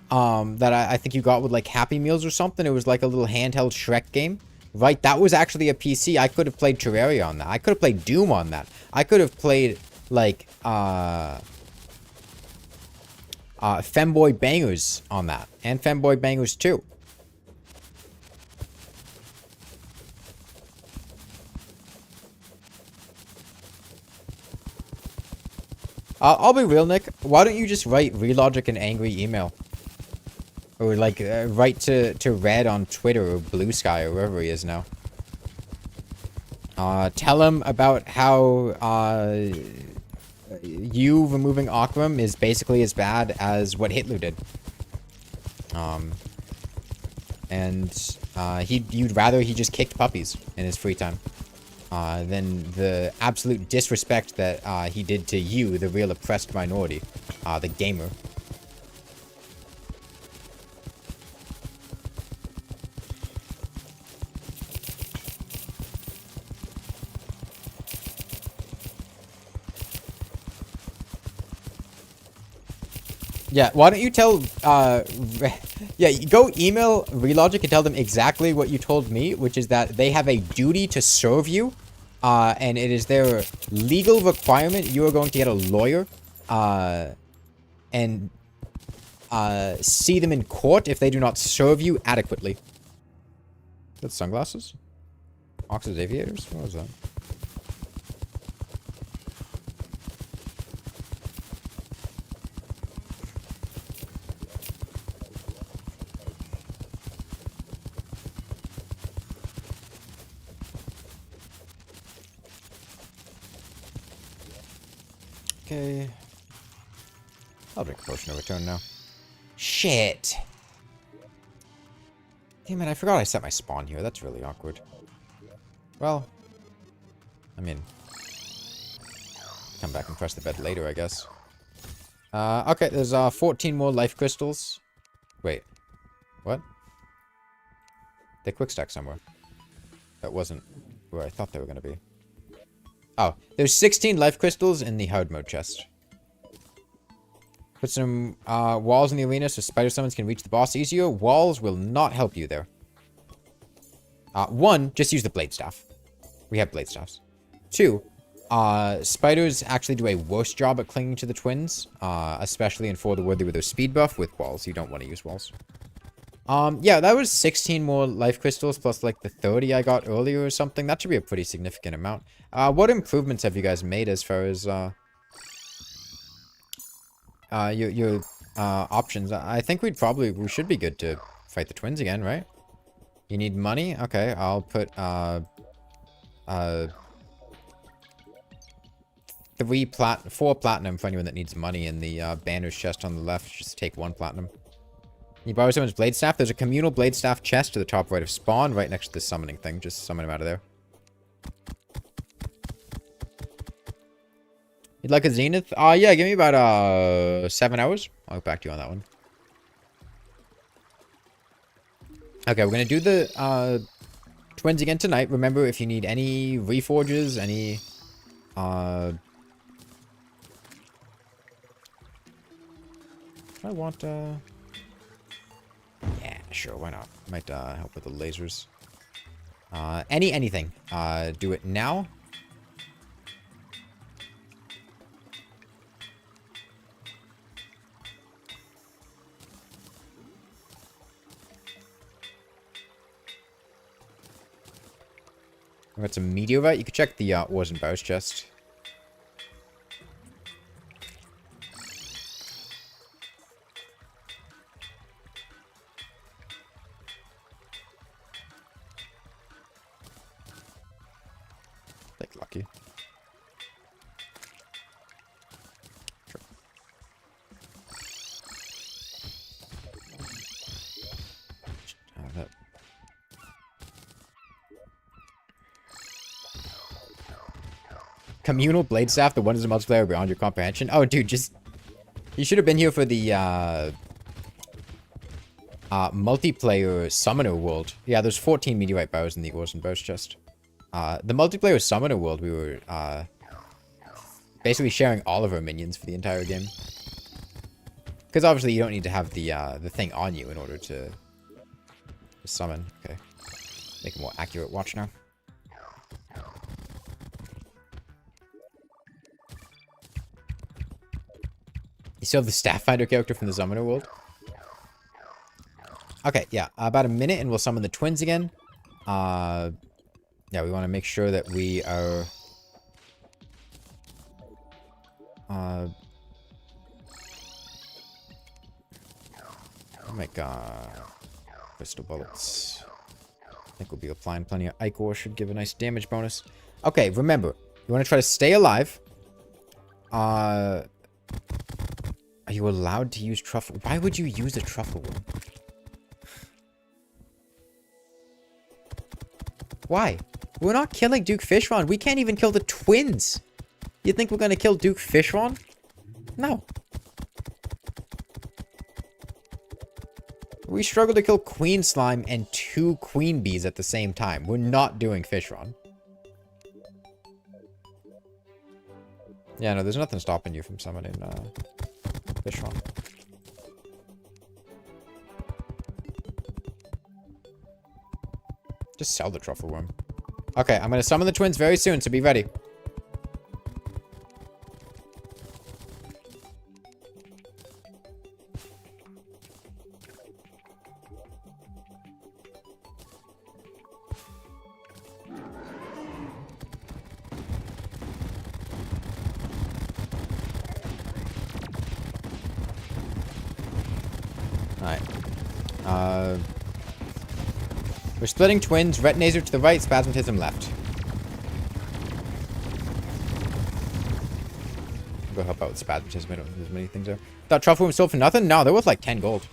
that I think you got with, like, Happy Meals or something. It was, like, a little handheld Shrek game. Right? That was actually a PC. I could have played Terraria on that. I could have played Doom on that. I could have played, like, Femboy Bangers on that. And Femboy Bangers 2. I'll be real, Nick. Why don't you just write Relogic an angry email? Or, like, write to Red on Twitter or Blue Sky or wherever he is now. Tell him about how, you removing Akram is basically as bad as what Hitler did. You'd rather he just kicked puppies in his free time. Than the absolute disrespect that, he did to you, the real oppressed minority. The gamer. Yeah, why don't you tell, yeah, you go email Relogic and tell them exactly what you told me, which is that they have a duty to serve you, and it is their legal requirement you are going to get a lawyer, and, see them in court if they do not serve you adequately. That's sunglasses? Oxford Aviators? What was that? Okay. I'll drink a potion of return now. Shit! Damn it, I forgot I set my spawn here. That's really awkward. Well, I mean, come back and press the bed later, I guess. Okay, there's 14 more life crystals. Wait, what? They quick stack somewhere. That wasn't where I thought they were gonna be. Oh, there's 16 life crystals in the Hardmode chest. Put some walls in the arena so spider summons can reach the boss easier. Walls will not help you there. One, just use the blade staff. We have blade staffs. Two, spiders actually do a worse job at clinging to the twins, especially in For the Worthy with their speed buff with walls. You don't want to use walls. Yeah, that was 16 more life crystals plus like the 30 I got earlier or something. That should be a pretty significant amount. What improvements have you guys made as far as your options? I think we should be good to fight the twins again, right? You need money? Okay, I'll put 4 platinum for anyone that needs money in the banner's chest on the left. Just take 1 platinum. You borrow someone's blade staff? There's a communal blade staff chest to the top right of spawn, right next to the summoning thing. Just summon him out of there. You'd like a zenith? Yeah, give me about 7 hours. I'll get back to you on that one. Okay, we're gonna do the twins again tonight. Remember, if you need any reforges, any I want yeah, sure, why not? Might help with the lasers. Anything. Do it now. We got some meteorite. You can check the ores and bars chest. Like lucky. Sure. That. Communal blade staff, the one is a multiplayer beyond your comprehension. Oh, dude, just... You should have been here for the, multiplayer summoner world. Yeah, there's 14 meteorite bows in the ores and bows chest. The multiplayer summoner world, we were basically sharing all of our minions for the entire game. Because obviously you don't need to have the thing on you in order to summon. Okay, make a more accurate watch now. You still have the Stafffinder character from the Summoner world? Okay, yeah. About a minute and we'll summon the twins again. Yeah, we want to make sure that we are... oh my god. Crystal bullets. I think we'll be applying plenty of Ichor. Should give a nice damage bonus. Okay, remember. You want to try to stay alive. Are you allowed to use truffle? Why would you use a truffle worm? Why? We're not killing Duke Fishron. We can't even kill the twins. You think we're gonna kill Duke Fishron? No. We struggle to kill Queen Slime and 2 Queen Bees at the same time. We're not doing Fishron. Yeah, no, there's nothing stopping you from summoning Fishron. Just sell the truffle worm. Okay, I'm gonna summon the twins very soon, so be ready. We're splitting twins, Retinazer to the right, Spasmatism left. I'll go help out with Spasmatism, I don't think there's many things there. Thought Truffle was sold for nothing? No, they're worth like 10 gold.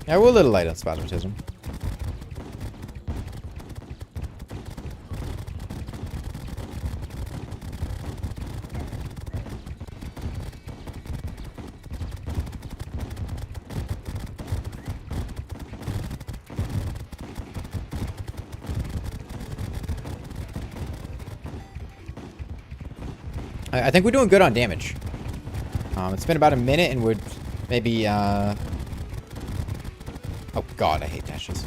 Yeah, we're a little light on Spasmatism. I think we're doing good on damage. It's been about a minute and we're maybe, oh god, I hate dashes.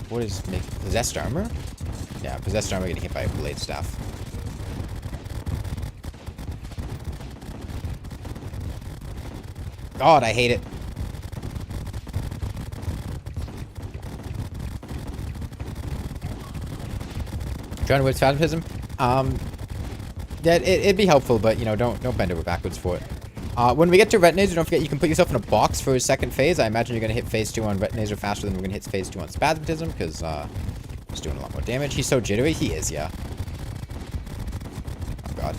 What is possessed armor? Yeah, possessed armor getting hit by a blade staff. God, I hate it. Trying to whip Phantasm. Yeah, it'd be helpful, but you know, don't bend over backwards for it. When we get to Retinazer, don't forget you can put yourself in a box for his second phase. I imagine you're going to hit phase 2 on Retinazer faster than we're going to hit phase 2 on Spasmatism, because he's doing a lot more damage. He's so jittery. He is, yeah. Oh, God.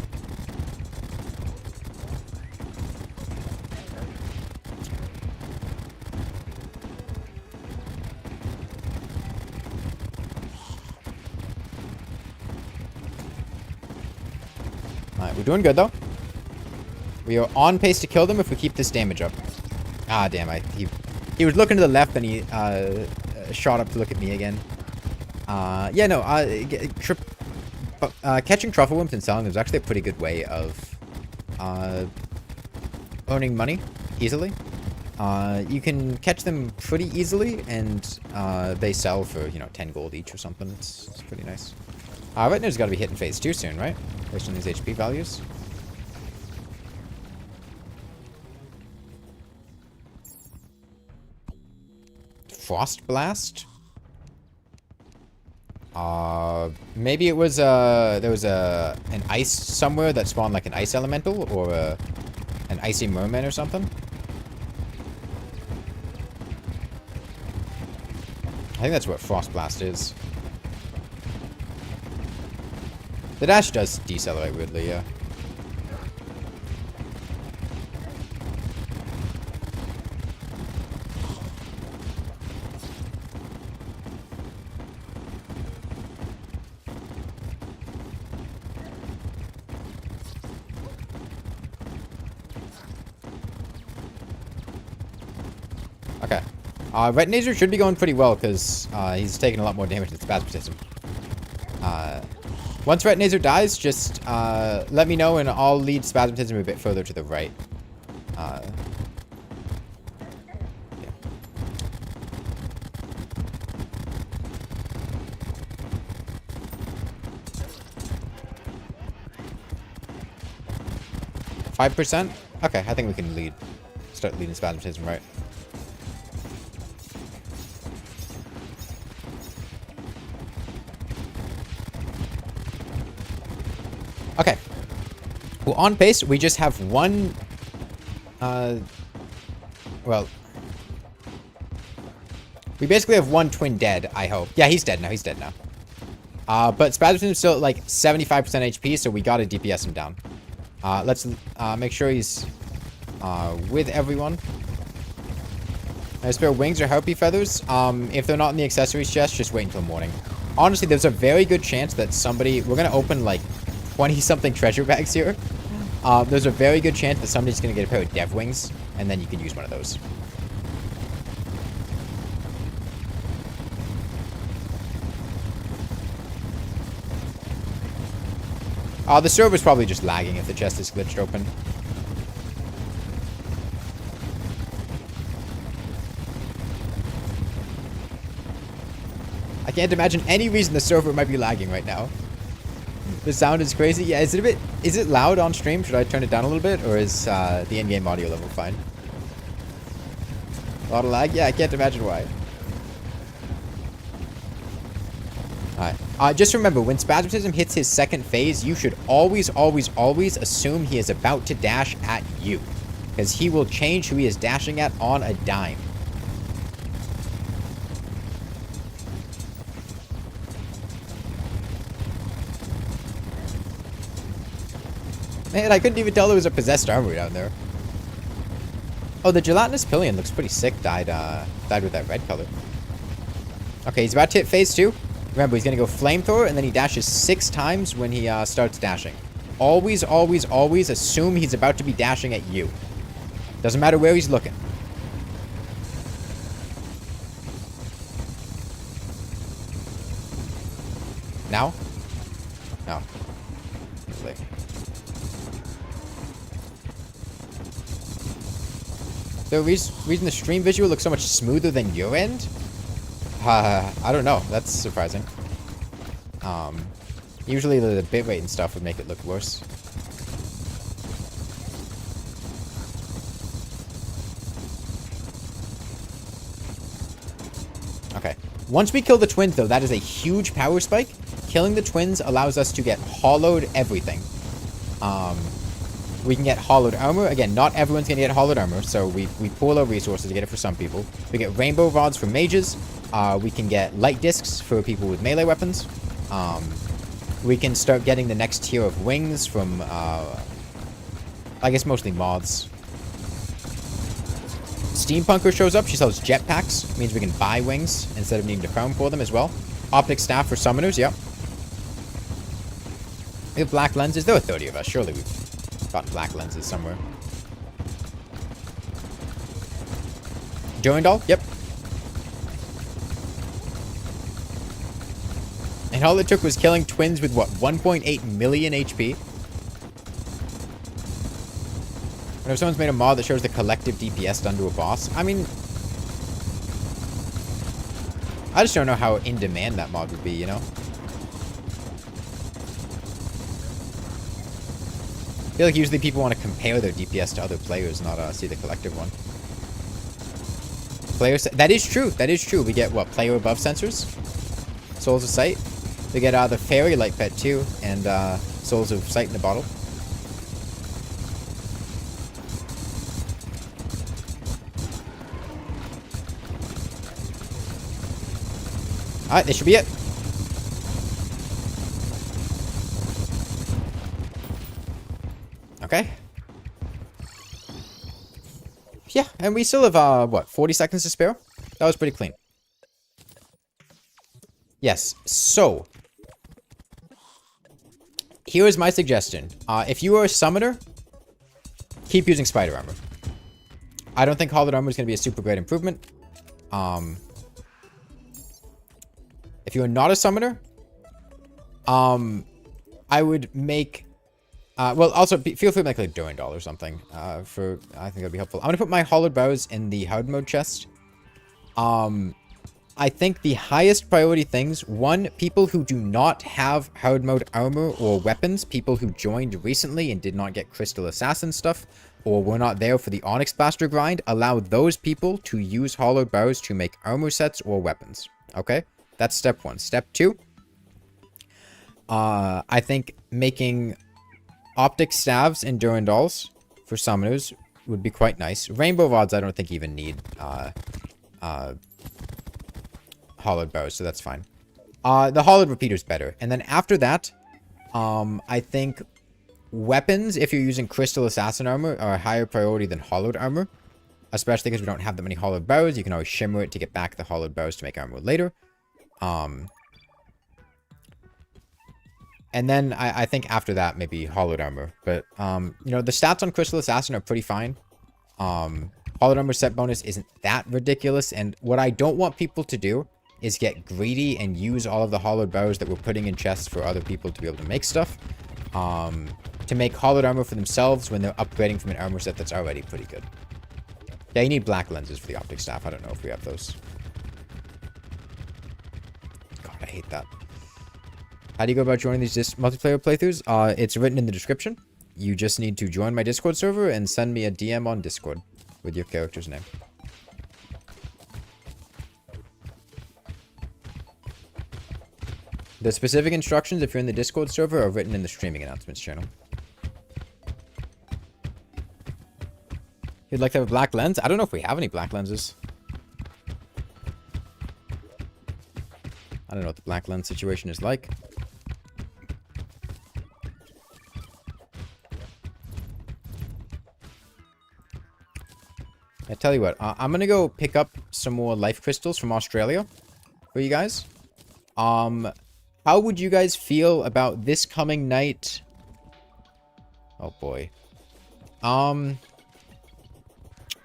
Alright, we're doing good, though. We are on pace to kill them if we keep this damage up. Ah, damn, he was looking to the left and he shot up to look at me again. Yeah, no, catching truffle worms and selling them is actually a pretty good way of earning money easily. You can catch them pretty easily and they sell for, you know, 10 gold each or something. It's pretty nice. Retinar's got to be hitting phase 2 soon, right? Based on these HP values. Frost Blast? Maybe it was, there was an ice somewhere that spawned like an ice elemental or an icy merman or something. think that's what Frost Blast is. The dash does decelerate weirdly, yeah. Okay. Retinator should be going pretty well because he's taking a lot more damage than Spasmatism. Once Retinator dies, just let me know and I'll lead Spasmatism a bit further to the right. Yeah. 5%? Okay, I think we can start leading Spasmatism right. Okay. Well, on pace, we just have one, well, we basically have one twin dead, I hope. Yeah, he's dead now, but Spasmatism's still at like 75% HP, so we gotta DPS him down. Let's make sure he's with everyone. I spare wings or harpy feathers. If they're not in the accessories chest, just wait until morning. Honestly, there's a very good chance that we're gonna open like 20-something treasure bags here. There's a very good chance that somebody's gonna get a pair of dev wings, and then you can use one of those. The server's probably just lagging if the chest is glitched open. I can't imagine any reason the server might be lagging right now. The sound is crazy. Yeah, is it loud on stream? Should I turn it down a little bit, or is the in-game audio level fine? A lot of lag? Yeah, I can't imagine why. Alright. Just remember, when Spasmatism hits his second phase, you should always, always, always assume he is about to dash at you. Because he will change who he is dashing at on a dime. Man, I couldn't even tell there was a possessed armor down there. Oh, the gelatinous pillion looks pretty sick. Died with that red color. Okay, he's about to hit phase 2. Remember, he's going to go flamethrower, and then he dashes 6 times when he starts dashing. Always, always, always assume he's about to be dashing at you. Doesn't matter where he's looking. Now? No. Like. The reason the stream visual looks so much smoother than your end? I don't know. That's surprising. Usually the bitrate and stuff would make it look worse. Okay. Once we kill the twins, though, that is a huge power spike. Killing the twins allows us to get hollowed everything. We can get hollowed armor. Again, not everyone's going to get hollowed armor, so we pool our resources to get it for some people. We get rainbow rods for mages. We can get light discs for people with melee weapons. We can start getting the next tier of wings from, I guess mostly mods. Steampunker shows up. She sells jetpacks. Means we can buy wings instead of needing to farm for them as well. Optic staff for summoners, yep. We have black lenses. There are 30 of us. Surely we've got black lenses somewhere. Durandal? Yep. And all it took was killing twins with, what, 1.8 million HP? What if someone's made a mod that shows the collective DPS done to a boss? I mean, I just don't know how in demand that mod would be, you know? I feel like usually people want to compare their DPS to other players, not see the collective one. That is true. That is true. We get, what, player above sensors? Souls of Sight. We get the Fairy Light Pet too, and Souls of Sight in a bottle. Alright, this should be it. Okay. Yeah, and we still have, what, 40 seconds to spare? That was pretty clean. Yes, so. Here is my suggestion. If you are a summoner, keep using spider armor. I don't think hollowed armor is going to be a super great improvement. If you're not a summoner, I would make... well, also, feel free to make like Durandal or something. I think that'd be helpful. I'm going to put my hollowed bows in the Hardmode chest. I think the highest priority things, one, people who do not have Hardmode armor or weapons, people who joined recently and did not get Crystal Assassin stuff, or were not there for the Onyx Blaster grind, allow those people to use hollowed bows to make armor sets or weapons. Okay? That's step one. Step two, I think making optic staves and Durandals for summoners would be quite nice. Rainbow rods I don't think even need hollowed bows, so that's fine. The hollowed repeater's better. And then after that, I think weapons, if you're using Crystal Assassin armor, are a higher priority than hollowed armor. Especially because we don't have that many hollowed bows. You can always shimmer it to get back the hollowed bows to make armor later. And then I think after that, maybe hollowed armor. But, you know, the stats on Crystal Assassin are pretty fine. Hollowed armor set bonus isn't that ridiculous. And what I don't want people to do is get greedy and use all of the hollowed bows that we're putting in chests for other people to be able to make stuff. To make hollowed armor for themselves when they're upgrading from an armor set that's already pretty good. Yeah, you need black lenses for the optic staff. I don't know if we have those. God, I hate that. How do you go about joining these multiplayer playthroughs? It's written in the description. You just need to join my Discord server and send me a DM on Discord with your character's name. The specific instructions, if you're in the Discord server, are written in the streaming announcements channel. You'd like to have a black lens? I don't know if we have any black lenses. I don't know what the black lens situation is like. I tell you what, I'm gonna go pick up some more life crystals from Australia for you guys. How would you guys feel about this coming night? Oh boy. I'm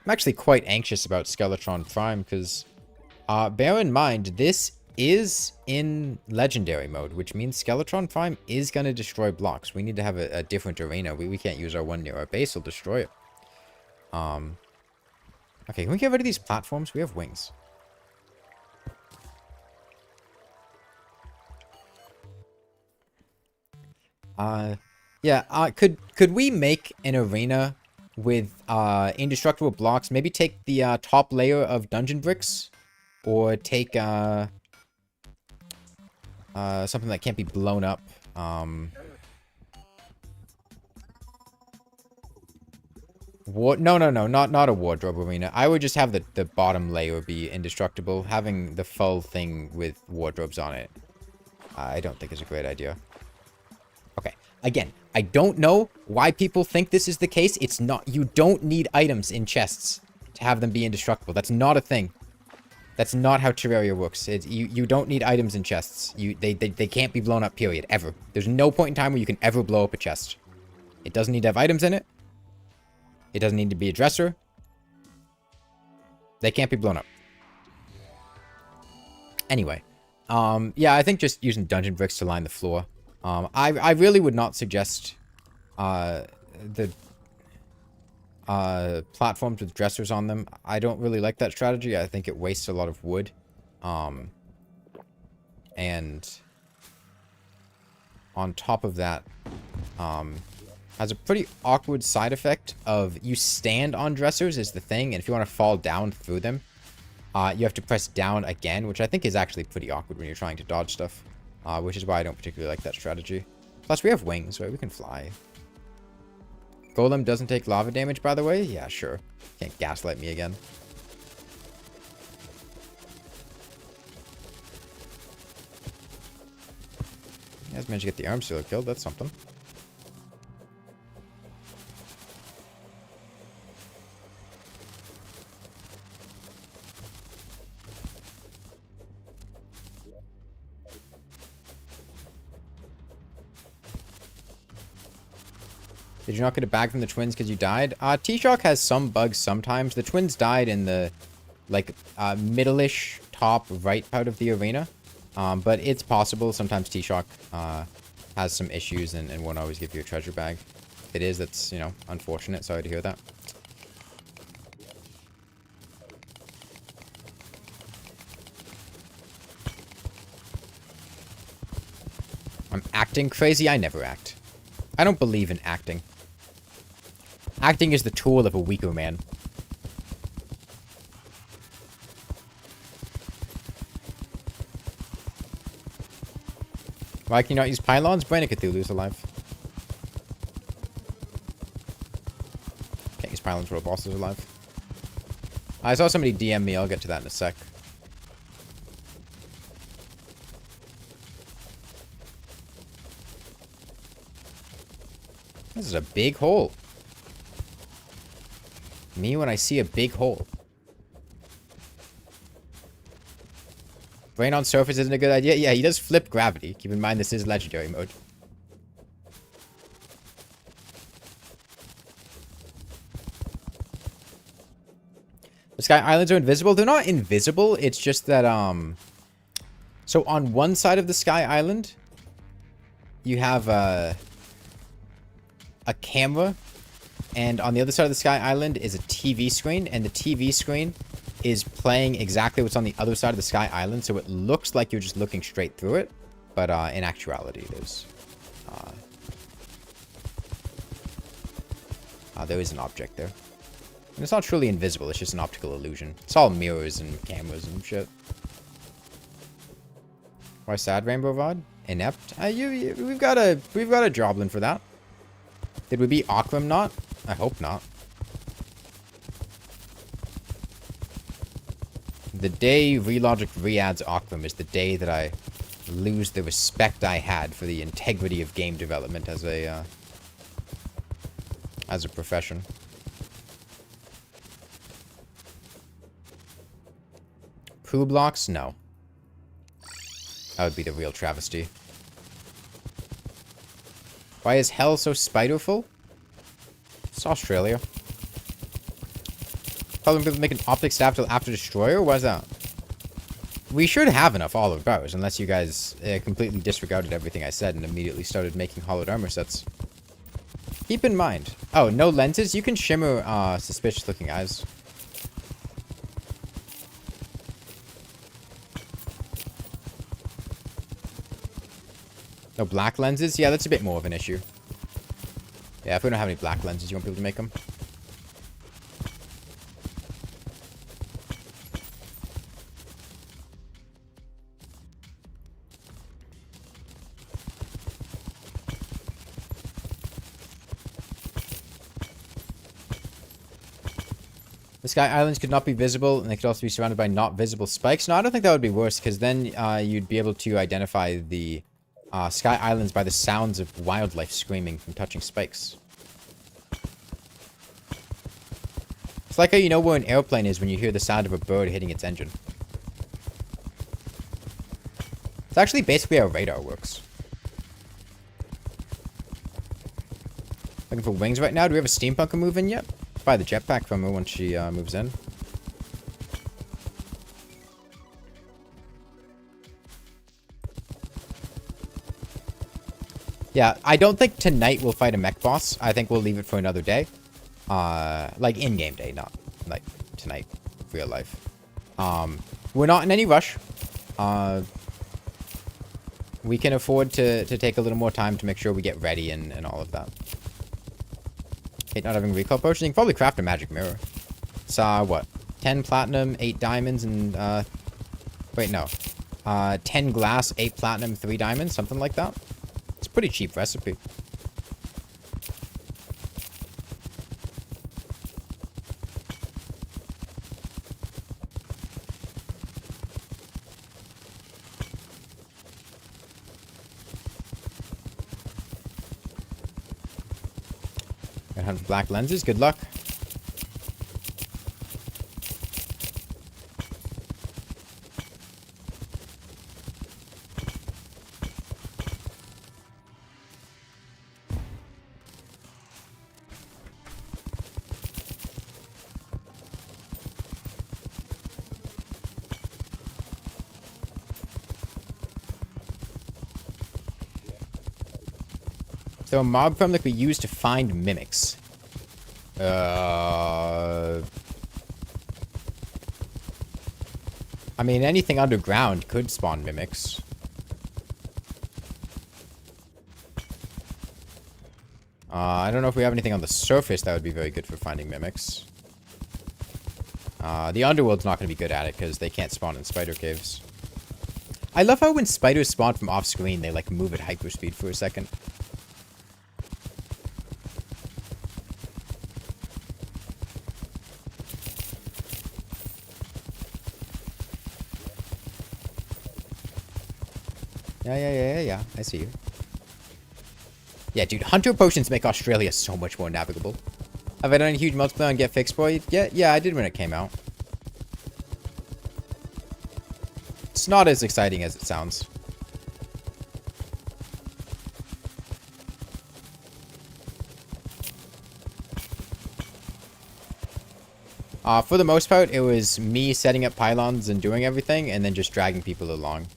actually quite anxious about Skeletron Prime because, bear in mind, this is in Legendary mode, which means Skeletron Prime is going to destroy blocks. We need to have a different arena. We can't use our one near our base, it'll destroy it. Okay, can we get rid of these platforms? We have wings. Yeah, could we make an arena with indestructible blocks? Maybe take the top layer of dungeon bricks, or take something that can't be blown up. No, not a wardrobe arena. I would just have the bottom layer be indestructible. Having the full thing with wardrobes on it, I don't think is a great idea. Okay, again, I don't know why people think this is the case. It's not. You don't need items in chests to have them be indestructible. That's not a thing. That's not how Terraria works. You don't need items in chests. They can't be blown up, period, ever. There's no point in time where you can ever blow up a chest. It doesn't need to have items in it. It doesn't need to be a dresser. They can't be blown up. Anyway, yeah, I think just using dungeon bricks to line the floor. I really would not suggest the platforms with dressers on them. I don't really like that strategy. I think it wastes a lot of wood. And on top of that, has a pretty awkward side effect of you stand on dressers is the thing, and if you want to fall down through them, you have to press down again, which I think is actually pretty awkward when you're trying to dodge stuff, which is why I don't particularly like that strategy. Plus, we have wings, right? We can fly. Golem doesn't take lava damage, by the way? Yeah, sure. Can't gaslight me again. guys managed to get the arm sealer killed. That's something. Did you not get a bag from the twins because you died? T-Shock has some bugs sometimes. The twins died in the, like, middle-ish top right part of the arena. But it's possible. Sometimes T-Shock has some issues and won't always give you a treasure bag. If it is, that's, you know, unfortunate. Sorry to hear that. I'm acting crazy? I never act. I don't believe in acting. Acting is the tool of a weaker man. Why can you not use pylons? Brain of Cthulhu's alive. Can't use pylons while a boss is alive. I saw somebody DM me. I'll get to that in a sec. This is a big hole. Me when I see a big hole. Brain on surface isn't a good idea. Yeah, he does flip gravity. Keep in mind this is legendary mode. The Sky Islands are invisible. They're not invisible. It's just that, so on one side of the Sky Island, you have a camera. And on the other side of the Sky Island is a TV screen, and the TV screen is playing exactly what's on the other side of the Sky Island, so it looks like you're just looking straight through it, but in actuality, there is an object there. And it's not truly invisible, it's just an optical illusion. It's all mirrors and cameras and shit. Why sad, Rainbow Rod? Inept? We've got a Joblin for that. Did we beat Aquam not? I hope not. The day Relogic re-adds Aquam is the day that I lose the respect I had for the integrity of game development as a profession. Poo blocks? No. That would be the real travesty. Why is hell so spiderful? It's Australia. Probably people make an optic staff after Destroyer? Why is that? We should have enough olive bows, unless you guys completely disregarded everything I said and immediately started making hollowed armor sets. Keep in mind. Oh, no lenses? You can shimmer suspicious looking eyes. No black lenses? Yeah, that's a bit more of an issue. Yeah, if we don't have any black lenses, you won't be able to make them. The Sky Islands could not be visible, and they could also be surrounded by not visible spikes. No, I don't think that would be worse, because then you'd be able to identify the Sky Islands by the sounds of wildlife screaming from touching spikes. It's like how you know where an airplane is when you hear the sound of a bird hitting its engine. It's actually basically how radar works. Looking for wings right now. Do we have a steampunker move in yet? Buy the jetpack from her once she moves in. Yeah, I don't think tonight we'll fight a mech boss. I think we'll leave it for another day. Like in-game day, not like tonight, real life. We're not in any rush. We can afford to take a little more time to make sure we get ready and all of that. Hate not having recall potions. You can probably craft a magic mirror. It's, what? 10 platinum, 8 diamonds, and, wait, no. 10 glass, 8 platinum, 3 diamonds, something like that. It's a pretty cheap recipe. Got 100 black lenses. Good luck. So a mob farm that we use to find mimics. I mean, anything underground could spawn mimics. I don't know if we have anything on the surface that would be very good for finding mimics. The underworld's not going to be good at it because they can't spawn in spider caves. I love how when spiders spawn from off screen, they like move at hyperspeed for a second. Yeah. I see you. Yeah, dude, hunter potions make Australia so much more navigable. Have I done a huge multiplayer on Get Fixed Boy? Yeah, I did when it came out. It's not as exciting as it sounds. For the most part, it was me setting up pylons and doing everything, and then just dragging people along.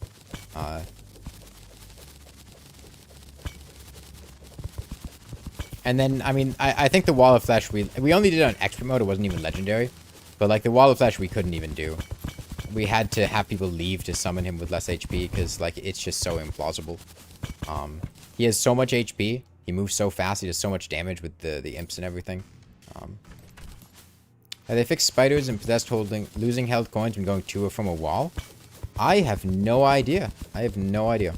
And then, I mean, I think the Wall of Flesh, we only did it on expert mode, it wasn't even legendary. But, like, the Wall of Flesh we couldn't even do. We had to have people leave to summon him with less HP, because, like, it's just so implausible. He has so much HP, he moves so fast, he does so much damage with the imps and everything. Have they fixed spiders and possessed losing health coins when going to or from a wall? I have no idea. I have no idea.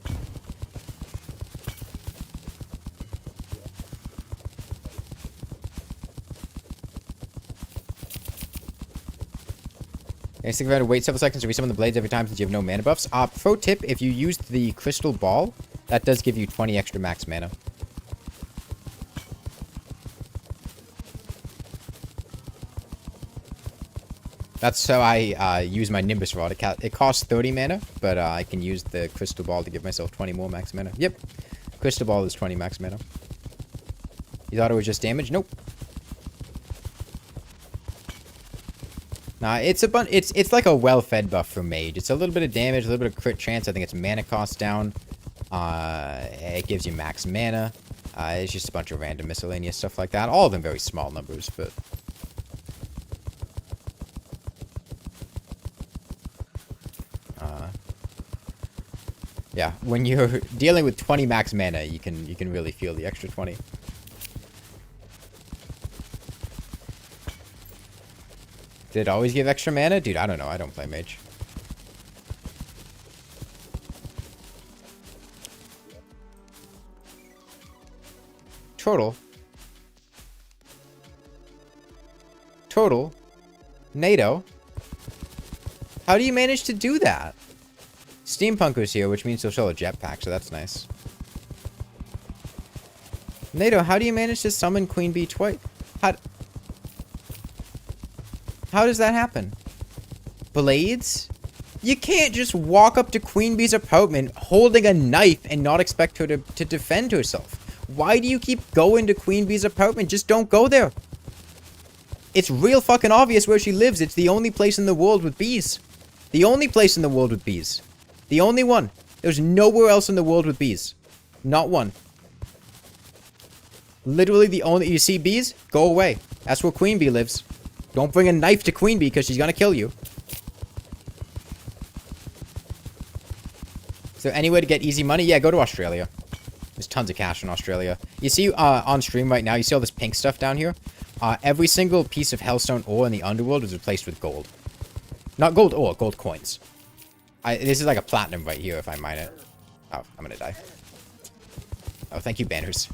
Next thing, to wait several seconds to resummon the blades every time since you have no mana buffs. Pro tip, if you used the crystal ball, that does give you 20 extra max mana. That's how I use my Nimbus Rod. It costs 30 mana, but I can use the crystal ball to give myself 20 more max mana. Yep. Crystal ball is 20 max mana. You thought it was just damage? Nope. Nah, it's like a well-fed buff for mage. It's a little bit of damage, a little bit of crit chance. I think it's mana cost down. It gives you max mana. It's just a bunch of random miscellaneous stuff like that. All of them very small numbers, but... yeah, when you're dealing with 20 max mana, you can really feel the extra 20. Did it always give extra mana? Dude, I don't know. I don't play mage. Total. NATO. How do you manage to do that? Steampunker's here, which means he'll show a jetpack, so that's nice. NATO, how do you manage to summon Queen Bee twice? How does that happen? Blades? You can't just walk up to Queen Bee's apartment holding a knife and not expect her to defend herself. Why do you keep going to Queen Bee's apartment? Just don't go there. It's real fucking obvious where she lives. It's the only place in the world with bees. The only place in the world with bees. The only one. There's nowhere else in the world with bees. Not one. Literally the only... You see bees? Go away. That's where Queen Bee lives. Don't bring a knife to Queen Bee because she's gonna kill you. Is there any way to get easy money? Yeah, go to Australia. There's tons of cash in Australia. You see on stream right now, you see all this pink stuff down here? Every single piece of Hellstone ore in the underworld is replaced with gold. Not gold ore, gold coins. This is like a platinum right here if I mine it. Oh, I'm gonna die. Oh, thank you, banners.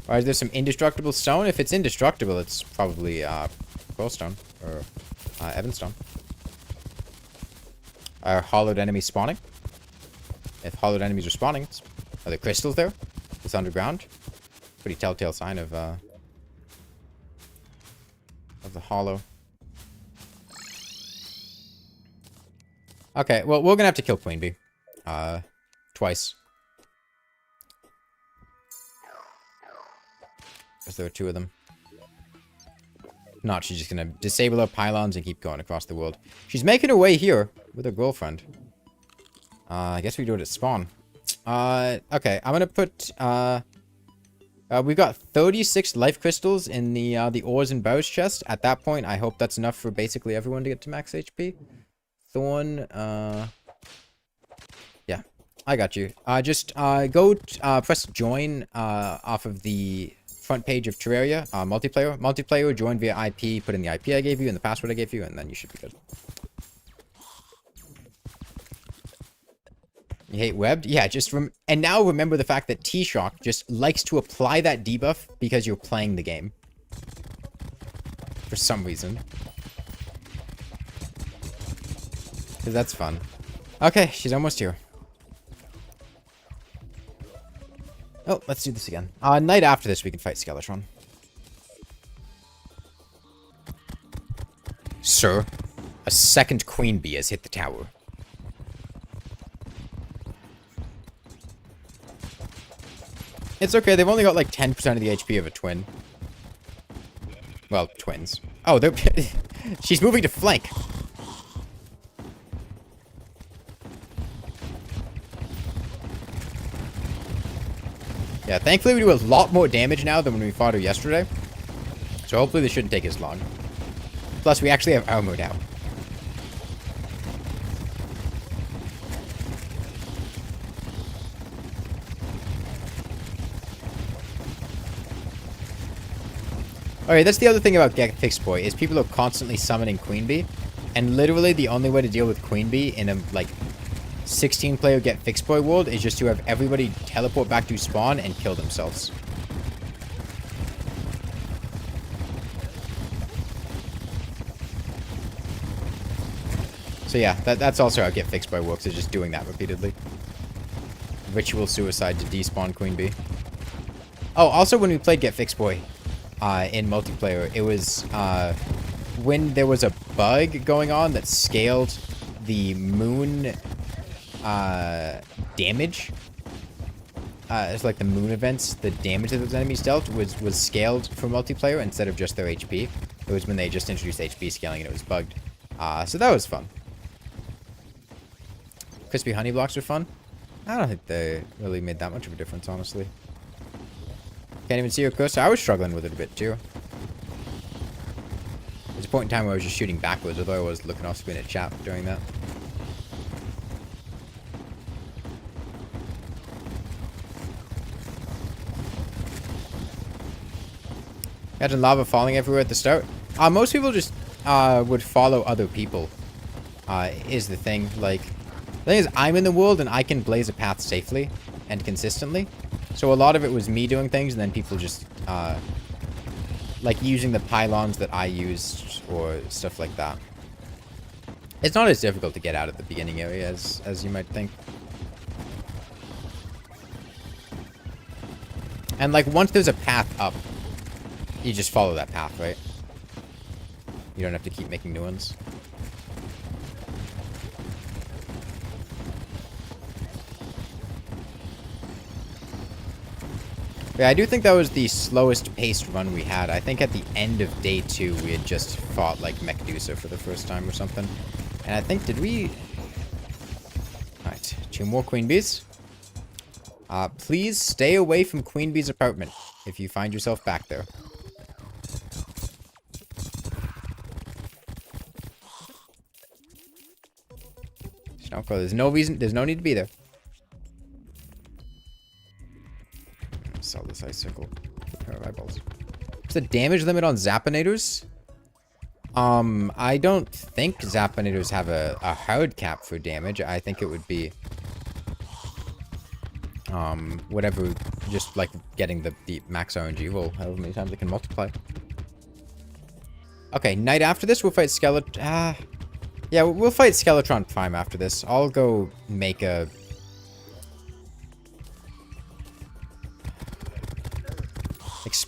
Or is there some indestructible stone? If it's indestructible, it's probably Pearlstone or Evanstone. Are hollowed enemies spawning? If hollowed enemies are spawning, are there crystals there? it's underground. Pretty telltale sign of the hollow. Okay, well, we're gonna have to kill Queen Bee. Twice. Because there are two of them. If not, she's just gonna disable her pylons and keep going across the world. She's making her way here with her girlfriend. I guess we do it at spawn. Okay, I'm gonna put, we've got 36 life crystals in the ores and bows chest. At that point, I hope that's enough for basically everyone to get to max HP. Thorn, yeah, I got you. Just, go, press join, off of the front page of Terraria, multiplayer, join via IP, put in the IP I gave you and the password I gave you, and then you should be good. You hate webbed? Yeah, just and now remember the fact that T-Shock just likes to apply that debuff because you're playing the game. For some reason. Because that's fun. Okay, she's almost here. Oh, let's do this again. Night after this, we can fight Skeletron. Sir, a second Queen Bee has hit the tower. It's okay, they've only got like 10% of the HP of a twin. Well, twins. Oh, they're... She's moving to flank. Yeah, thankfully we do a lot more damage now than when we fought her yesterday. So hopefully this shouldn't take as long. Plus, we actually have Hardmode now. Alright, that's the other thing about Get Fixed Boy, is people are constantly summoning Queen Bee. And literally the only way to deal with Queen Bee in a, like, 16-player Get Fixed Boy world is just to have everybody teleport back to spawn and kill themselves. So yeah, that's also how Get Fixed Boy works, is just doing that repeatedly. Ritual suicide to despawn Queen Bee. Oh, also when we played Get Fixed Boy in multiplayer, it was when there was a bug going on that scaled the moon damage. It's like the moon events, the damage that those enemies dealt was scaled for multiplayer instead of just their HP. It was when they just introduced HP scaling and it was bugged. So that was fun. Crispy honey blocks are fun. I don't think they really made that much of a difference, honestly. Can't even see your cursor. I was struggling with it a bit too. There's a point in time where I was just shooting backwards, although I was looking off screen at chat doing that. Imagine lava falling everywhere at the start. Most people just would follow other people, is the thing. Like, the thing is, I'm in the world and I can blaze a path safely and consistently. So a lot of it was me doing things, and then people just, like, using the pylons that I used or stuff like that. It's not as difficult to get out of the beginning area as you might think. And, like, once there's a path up, you just follow that path, right? You don't have to keep making new ones. Yeah, I do think that was the slowest paced run we had. I think at the end of day 2, we had just fought, like, Medusa for the first time or something. And I think, did we... Alright, 2 more Queen Bees. Please stay away from Queen Bee's apartment if you find yourself back there. There's no reason, there's no need to be there. Sell this icicle. Pair of eyeballs. What's the damage limit on Zappinators? I don't think Zappinators have a hard cap for damage. I think it would be whatever, just like getting the max RNG roll, however many times it can multiply. Okay, night after this, we'll fight Skeletron. Yeah, we'll fight Skeletron Prime after this. I'll go make a...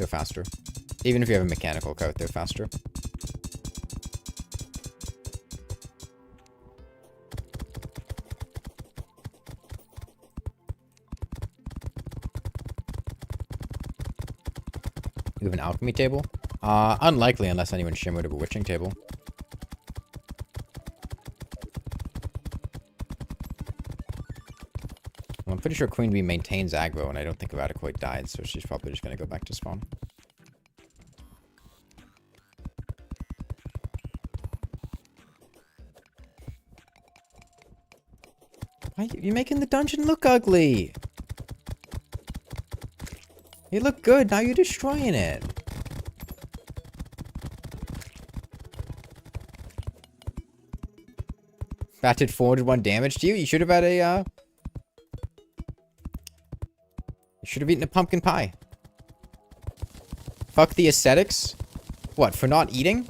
They're faster. Even if you have a mechanical coat, they're faster. You have an alchemy table? Unlikely unless anyone shimmered a bewitching table. Well, I'm pretty sure Queen Bee maintains aggro, and I don't think Errata quite died, so she's probably just gonna go back to spawn. Why you're making the dungeon look ugly? You look good, now you're destroying it. That did 401 damage to you? You should have had a, You should have eaten a pumpkin pie. Fuck the aesthetics? What, for not eating?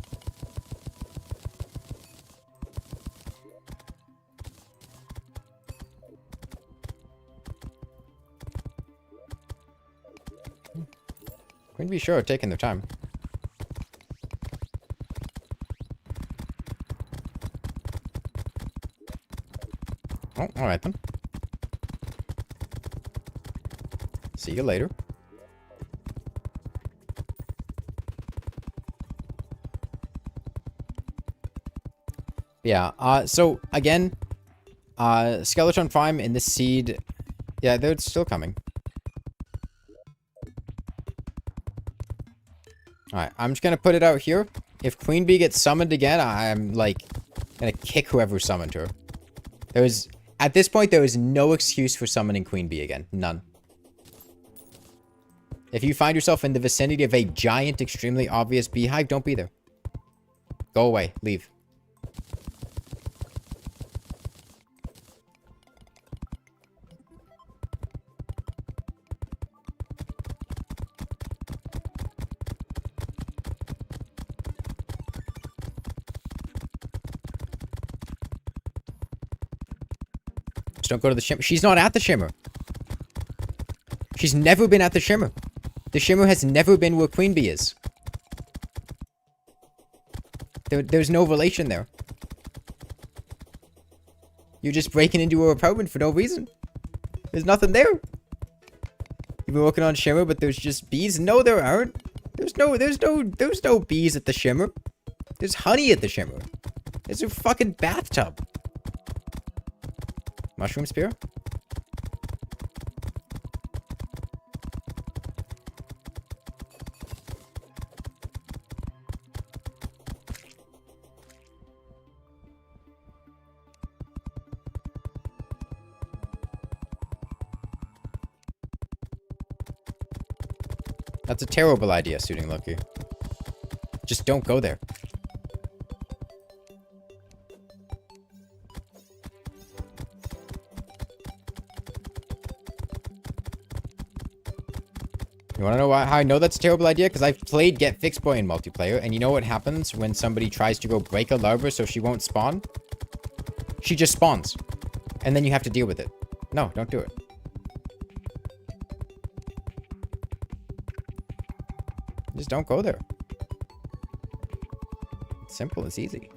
Queen Bee sure are taking their time. Oh, alright then. See you later. Yeah, so, again, Skeletron Prime in this seed, yeah, they're still coming. Alright, I'm just gonna put it out here. If Queen Bee gets summoned again, I'm, like, gonna kick whoever summoned her. At this point, there is no excuse for summoning Queen Bee again. None. If you find yourself in the vicinity of a giant, extremely obvious beehive, don't be there. Go away. Leave. Just don't go to the Shimmer. She's not at the Shimmer. She's never been at the Shimmer. The Shimmer has never been where Queen Bee is. There's no relation there. You're just breaking into her apartment for no reason. There's nothing there. You've been working on Shimmer, but there's just bees? No, there aren't. There's no bees at the Shimmer. There's honey at the Shimmer. There's a fucking bathtub. Mushroom spear? That's a terrible idea, Suiting Loki. Just don't go there. You wanna know how I know that's a terrible idea? Because I've played Get Fixed Boy in multiplayer, and you know what happens when somebody tries to go break a larva so she won't spawn? She just spawns. And then you have to deal with it. No, don't do it. Just don't go there. It's simple, it's easy.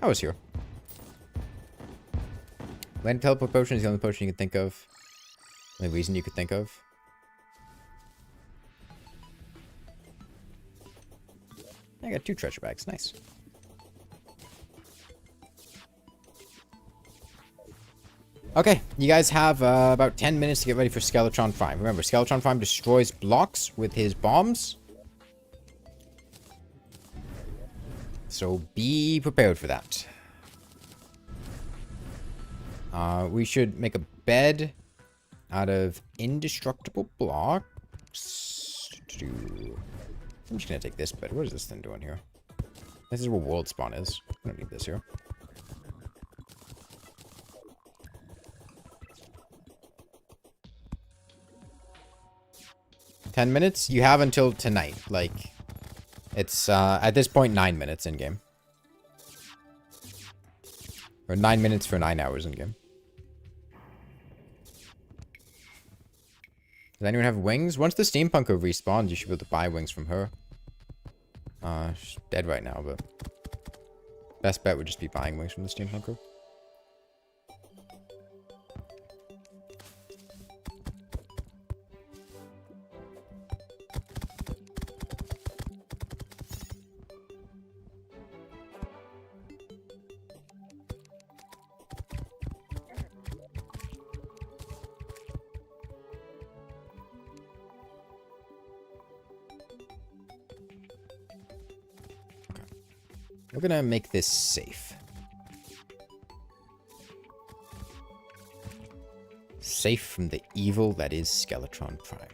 I was here. Land teleport potion is the only potion you can think of. The only reason you could think of. I got 2 treasure bags. Nice. Okay, you guys have about 10 minutes to get ready for Skeletron Prime. Remember, Skeletron Prime destroys blocks with his bombs. So be prepared for that. We should make a bed out of indestructible blocks. I'm just gonna take this bed. What is this thing doing here? This is where world spawn is. I don't need this here. $10? You have until tonight. Like, it's, at this point, 9 minutes in-game. Or 9 minutes for 9 hours in-game. Does anyone have wings? Once the steampunker respawns, you should be able to buy wings from her. She's dead right now, but... best bet would just be buying wings from the steampunker. We're gonna make this safe. Safe from the evil that is Skeletron Prime.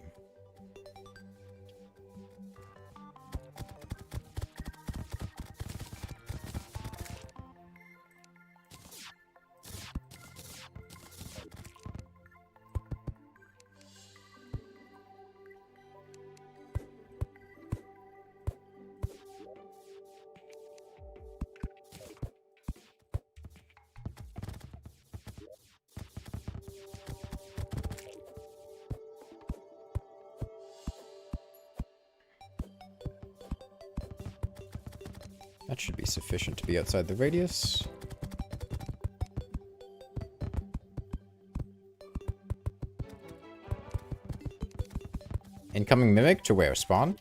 That should be sufficient to be outside the radius. Incoming mimic to where? Spawn?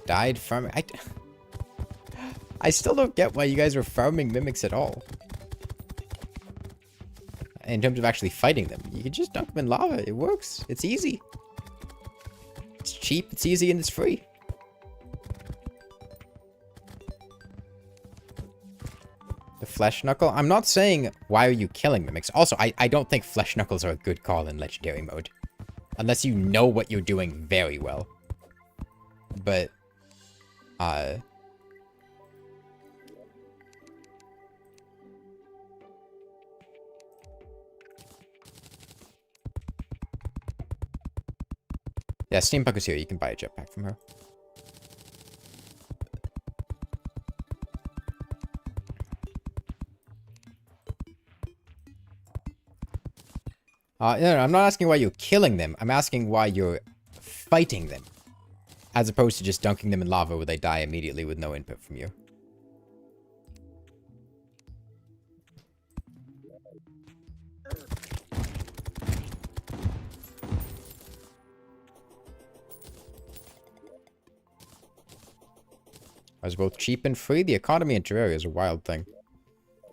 Died from... I still don't get why you guys are farming mimics at all. In terms of actually fighting them. You can just dunk them in lava. It works. It's easy. It's cheap, it's easy, and it's free. Flesh Knuckle? I'm not saying why are you killing mimics. Also, I don't think Flesh Knuckles are a good call in Legendary mode. Unless you know what you're doing very well. But, yeah, Steampunker's here. You can buy a jetpack from her. No, I'm not asking why you're killing them. I'm asking why you're fighting them. As opposed to just dunking them in lava where they die immediately with no input from you. As both cheap and free, the economy in Terraria is a wild thing.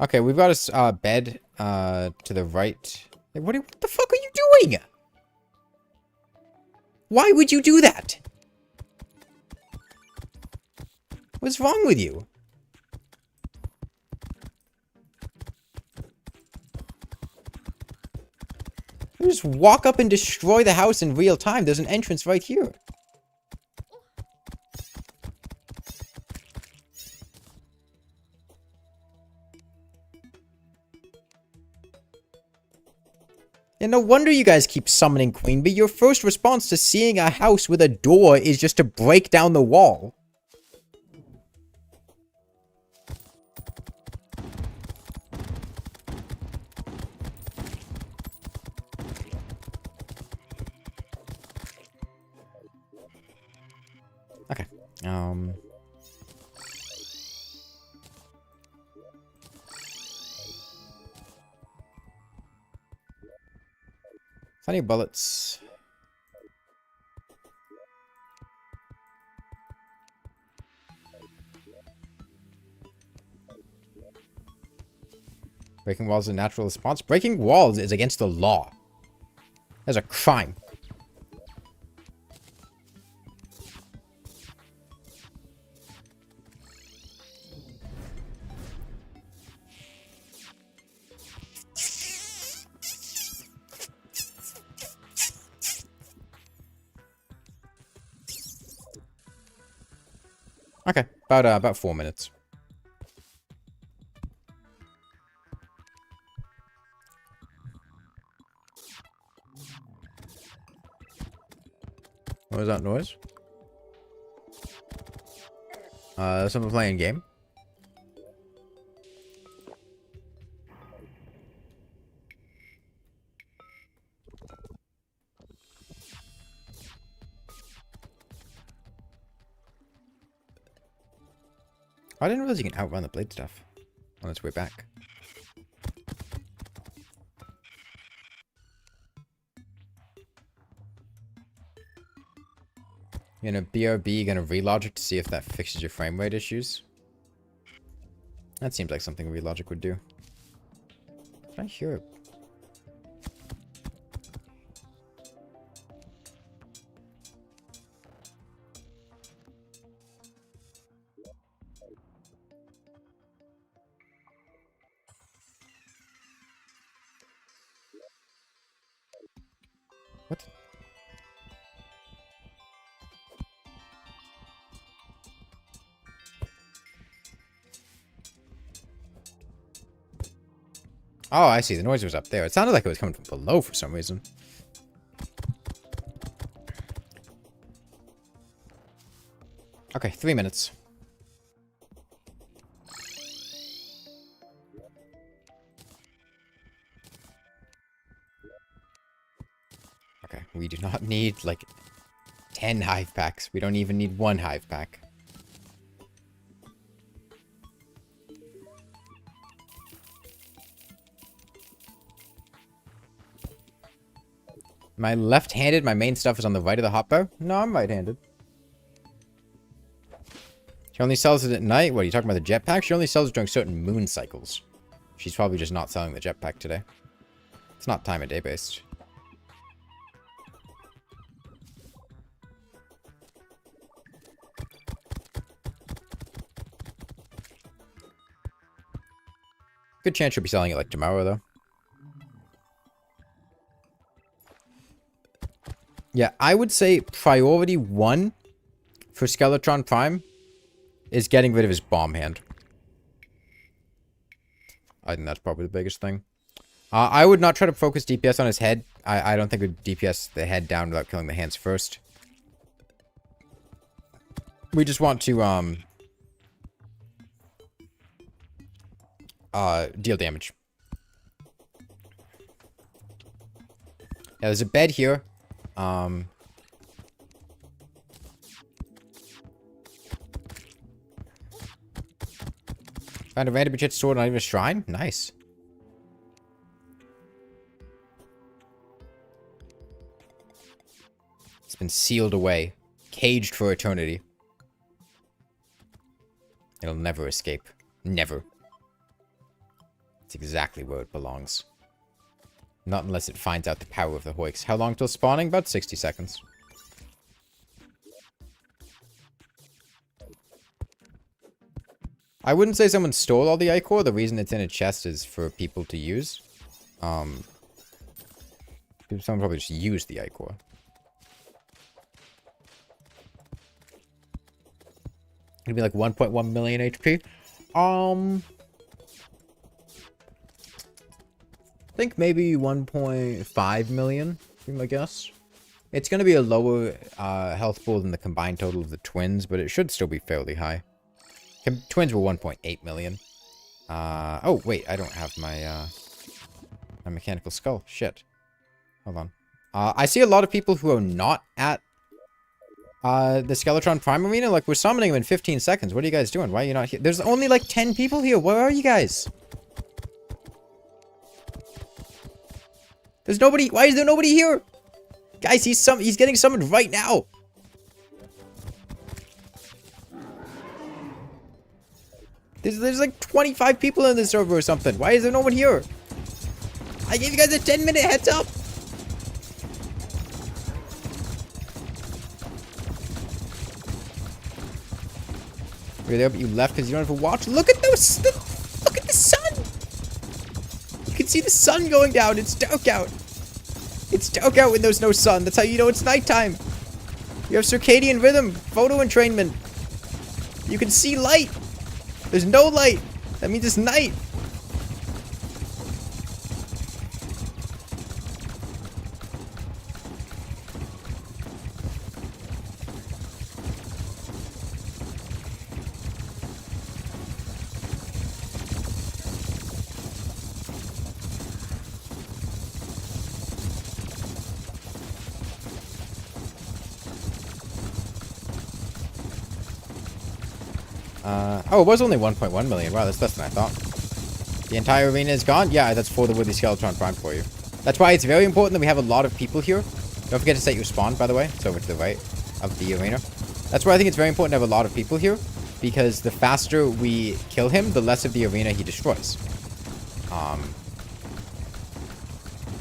Okay, we've got a bed to the right. What the fuck are you doing? Why would you do that? What's wrong with you? You just walk up and destroy the house in real time. There's an entrance right here. And no wonder you guys keep summoning Queen Bee. Your first response to seeing a house with a door is just to break down the wall. Okay. Plenty of bullets. Breaking walls is a natural response. Breaking walls is against the law. That's a crime. About 4 minutes. What was that noise? Someone playing a game. I didn't realize you can outrun the blade stuff on its way back. You know, BRB, gonna relogic to see if that fixes your frame rate issues. That seems like something relogic would do. I hear it. What? Oh, I see. The noise was up there. It sounded like it was coming from below for some reason. Okay, 3 minutes. Okay, we do not need, like, 10 hive packs. We don't even need 1 hive pack. Am I left-handed? My main stuff is on the right of the hotbar? No, I'm right-handed. She only sells it at night? What, are you talking about the jetpack? She only sells it during certain moon cycles. She's probably just not selling the jetpack today. It's not time of day based. Good chance she'll be selling it like tomorrow, though. Yeah, I would say priority 1 for Skeletron Prime is getting rid of his bomb hand. I think that's probably the biggest thing. I would not try to focus DPS on his head. I don't think we'd DPS the head down without killing the hands first. We just want to, deal damage. Yeah, there's a bed here. Found a random jet sword, not even a shrine? Nice. It's been sealed away. Caged for eternity. It'll never escape. Never. It's exactly where it belongs. Not unless it finds out the power of the Hoiks. How long till spawning? About 60 seconds. I wouldn't say someone stole all the ichor. The reason it's in a chest is for people to use. Someone probably just used the ichor. It'd be like 1.1 million HP. I think maybe 1.5 million, be my guess. It's going to be a lower health pool than the combined total of the twins, but it should still be fairly high. Twins were 1.8 million. Oh, wait, I don't have my, my mechanical skull. Shit. Hold on. I see a lot of people who are not at the Skeletron Prime Arena. Like, we're summoning them in 15 seconds. What are you guys doing? Why are you not here? There's only like 10 people here. Where are you guys? There's nobody. Why is there nobody here? Guys, he's getting summoned right now. There's like 25 people in this server or something. Why is there no one here? I gave you guys a 10-minute heads up. You're there, but you left because you don't have a watch. Look at those. Look at the sun. You can see the sun going down. It's dark out. It's dark out when there's no sun. That's how you know it's nighttime. You have circadian rhythm, photo entrainment. You can see light. There's no light. That means it's night. Oh, it was only 1.1 million. Wow, that's less than I thought. The entire arena is gone? Yeah, that's for the Woodley Skeletron Prime for you. That's why it's very important that we have a lot of people here. Don't forget to set your spawn, by the way. It's over to the right of the arena. That's why I think it's very important to have a lot of people here. Because the faster we kill him, the less of the arena he destroys.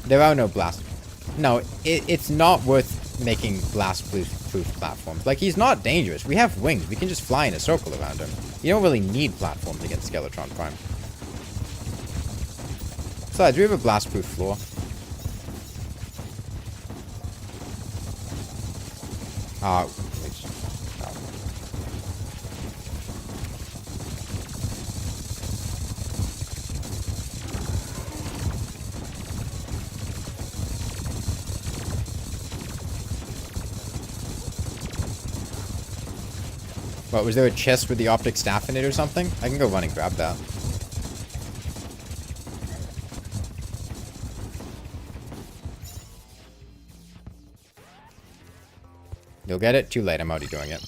There are no blast. No, it's not worth making blast-proof platforms. Like, he's not dangerous. We have wings. We can just fly in a circle around him. You don't really need platforms against Skeletron Prime. Besides, we have a blast-proof floor. What, was there a chest with the optic staff in it or something? I can go run and grab that. You'll get it? Too late, I'm already doing it.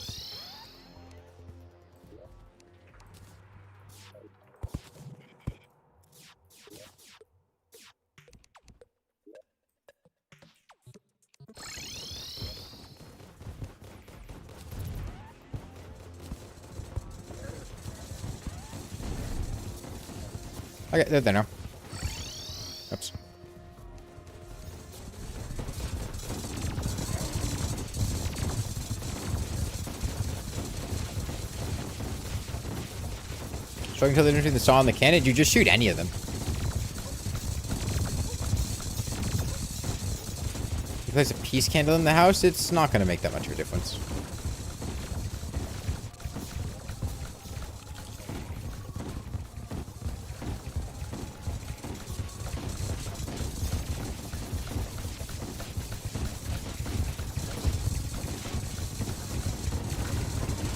Okay, they're there now. Oops. Struggling to between the saw and the cannon. You just shoot any of them. You place a peace candle in the house, it's not going to make that much of a difference.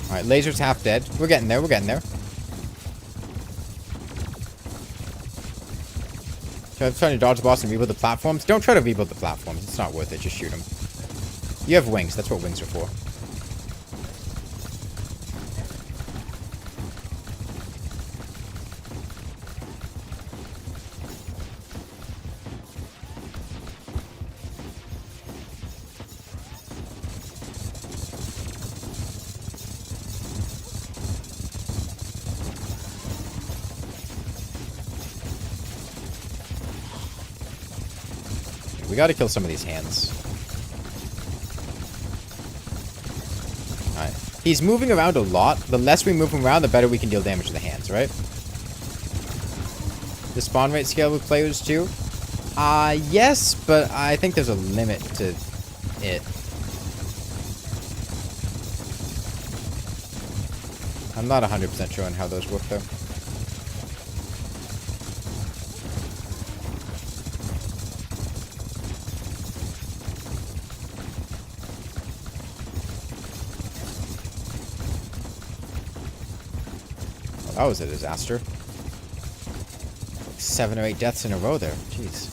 Alright, laser's half dead. We're getting there, we're getting there. So I'm trying to dodge the boss and rebuild the platforms. Don't try to rebuild the platforms. It's not worth it. Just shoot them. You have wings. That's what wings are for. We gotta kill some of these hands. Alright. He's moving around a lot. The less we move him around, the better we can deal damage to the hands, right? The spawn rate scale with players too? Yes, but I think there's a limit to it. I'm not 100% sure on how those work though. That was a disaster. Like 7 or 8 deaths in a row there. Jeez.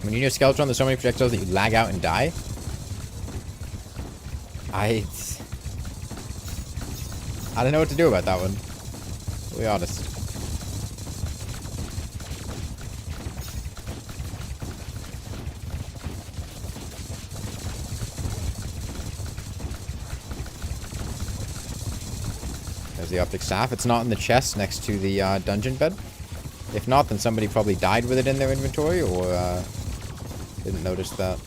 When you use Skeletron, there's so many projectiles that you lag out and die. I don't know what to do about that one. To be honest. There's the optic staff. It's not in the chest next to the dungeon bed. If not, then somebody probably died with it in their inventory or didn't notice that.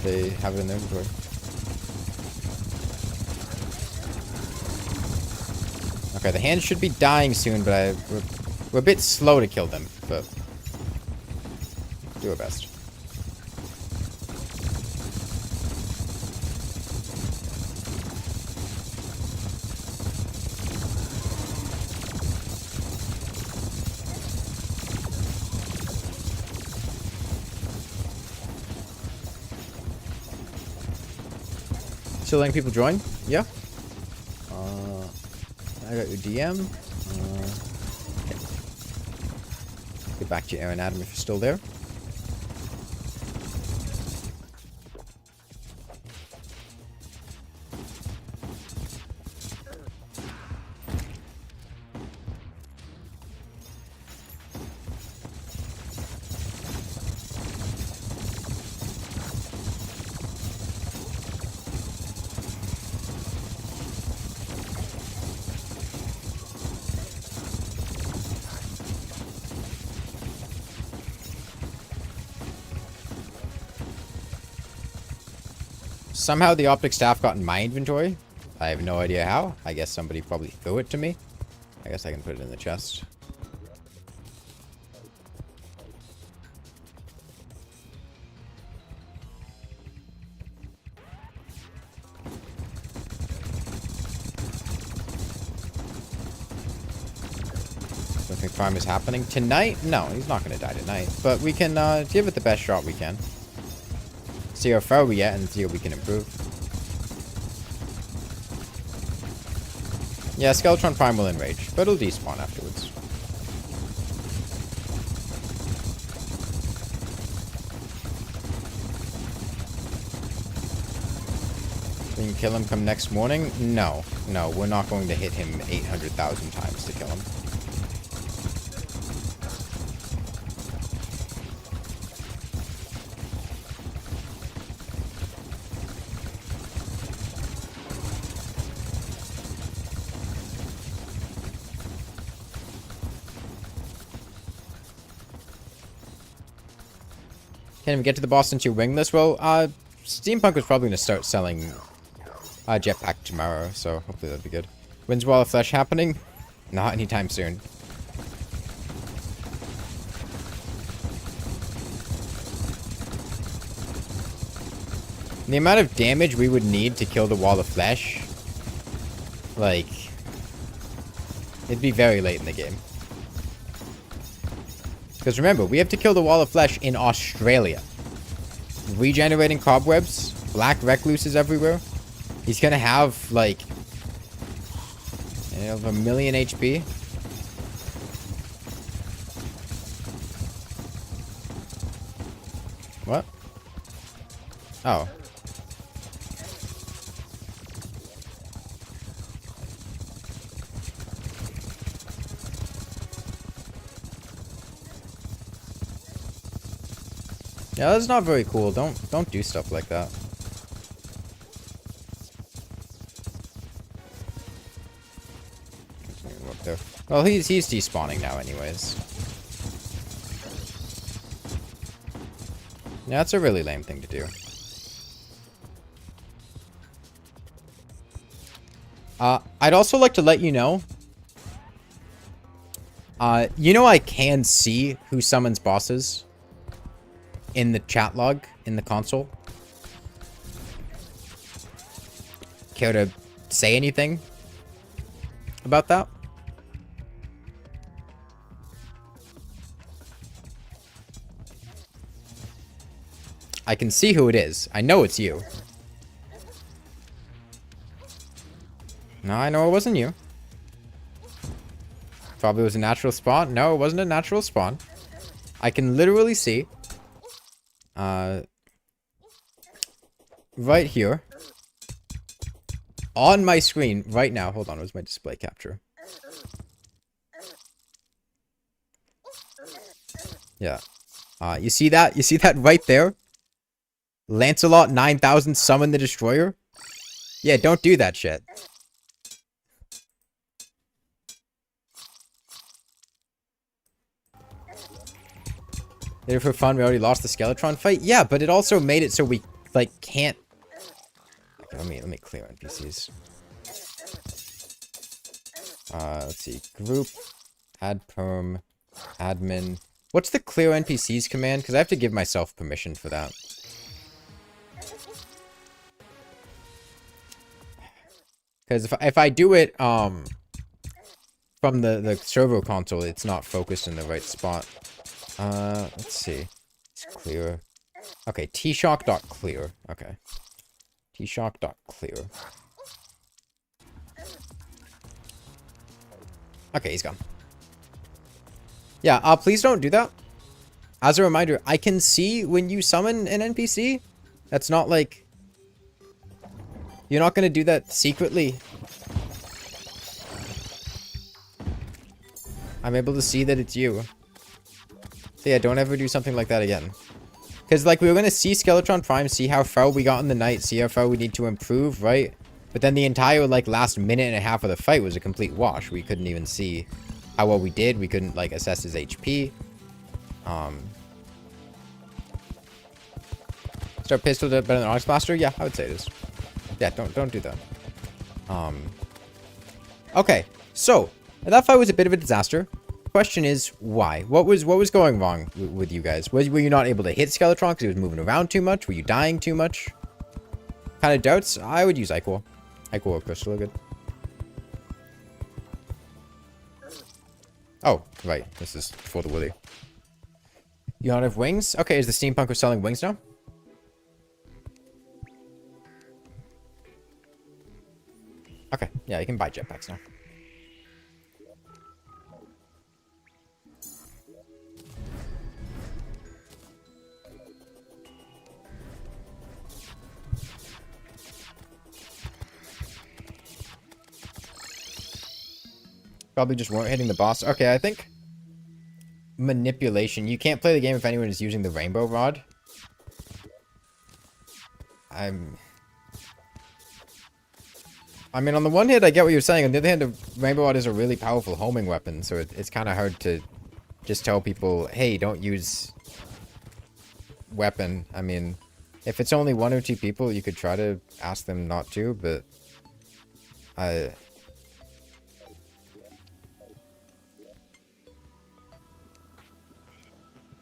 They have it in their inventory. Okay, the hands should be dying soon, but we're a bit slow to kill them, but do our best. Still letting people join? Yeah. I got your DM. Get back to you, Aaron Adam, if you're still there. Somehow the optic staff got in my inventory. I have no idea how. I guess somebody probably threw it to me. I guess I can put it in the chest. Don't think farm is happening tonight? No, he's not going to die tonight. But we can give it the best shot we can. See how far we get and see how we can improve. Yeah, Skeletron Prime will enrage, but it'll despawn afterwards. We can kill him come next morning? No. No, we're not going to hit him 800,000 times to kill him. Can't even get to the boss since you're wingless. Well, Steampunk was probably going to start selling jetpack tomorrow, so hopefully that'll be good. When's Wall of Flesh happening? Not anytime soon. The amount of damage we would need to kill the Wall of Flesh, like, it'd be very late in the game. Because remember, we have to kill the Wall of Flesh in Australia. Regenerating cobwebs, black recluses everywhere. He's gonna have, like, a million HP. What? Oh. Yeah, that's not very cool. Don't do stuff like that. Well, he's despawning now anyways. Yeah, that's a really lame thing to do. I'd also like to let you know, I can see who summons bosses in the chat log, in the console. Care to say anything about that? I can see who it is. I know it's you. No, I know it wasn't you. Probably was a natural spawn. No, it wasn't a natural spawn. I can literally see right here on my screen right now. Hold on, where's my display capture? Yeah. You see that? You see that right there? Lancelot 9000 summon the destroyer? Yeah, don't do that shit. Did it for fun, we already lost the Skeletron fight? Yeah, but it also made it so we, like, can't... Okay, let me clear NPCs. Let's see. Group, add perm, admin. What's the clear NPCs command? Because I have to give myself permission for that. Because if I do it from the server console, it's not focused in the right spot. Let's see. It's clear. Okay, tshock.clear. Okay. tshock.clear. Okay, he's gone. Yeah, please don't do that. As a reminder, I can see when you summon an NPC. That's not like... You're not going to do that secretly. I'm able to see that it's you. So yeah, don't ever do something like that again. Because, like, we were going to see Skeletron Prime, see how far we got in the night, see how far we need to improve, right? But then the entire, like, last minute and a half of the fight was a complete wash. We couldn't even see how well we did. We couldn't, like, assess his HP. Start pistol better than Onyx Blaster? Yeah, I would say it is. Yeah, don't do that. Okay, so that fight was a bit of a disaster. Question is, why? What was going wrong with you guys? Were you not able to hit Skeletron because he was moving around too much? Were you dying too much? Kind of doubts? I would use Ichor. Ichor or Crystal are good. Oh, right. This is for the Willy. You don't have wings? Okay, is the steampunker selling wings now? Okay, yeah, you can buy jetpacks now. Probably just weren't hitting the boss. Okay, I think manipulation. You can't play the game if anyone is using the rainbow rod. I mean, on the one hand, I get what you're saying. On the other hand, the rainbow rod is a really powerful homing weapon, so it's kind of hard to just tell people, hey, don't use weapon. I mean, if it's only 1 or 2 people, you could try to ask them not to, but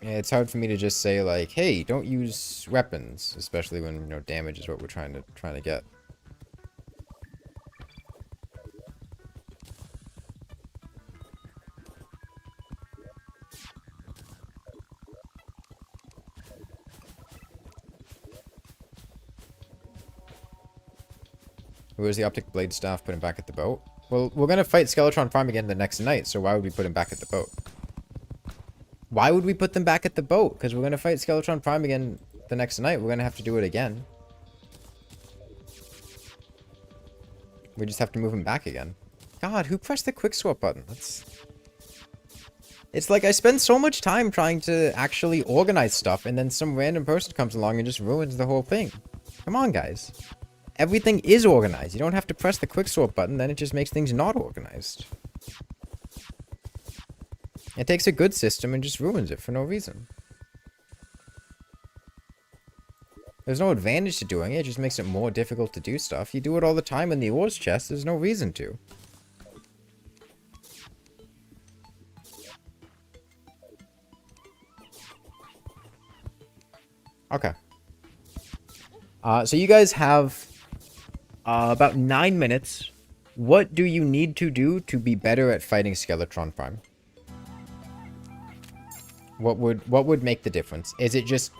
it's hard for me to just say, like, hey, don't use weapons, especially when, you know, damage is what we're trying to get. Where's the optic blade staff? Put him back at the boat. Well, we're gonna fight Skeletron Prime again the next night, so why would we put him back at the boat? Why would we put them back at the boat? Because we're going to fight Skeletron Prime again the next night. We're going to have to do it again. We just have to move him back again. God, who pressed the quick swap button? It's like I spend so much time trying to actually organize stuff, and then some random person comes along and just ruins the whole thing. Come on, guys. Everything is organized. You don't have to press the quick swap button, then it just makes things not organized. It takes a good system and just ruins it for no reason. There's no advantage to doing it, it just makes it more difficult to do stuff. You do it all the time in the ores chest, there's no reason to. Okay. So you guys have about 9 minutes. What do you need to do to be better at fighting Skeletron Prime? What would make the difference? Is it just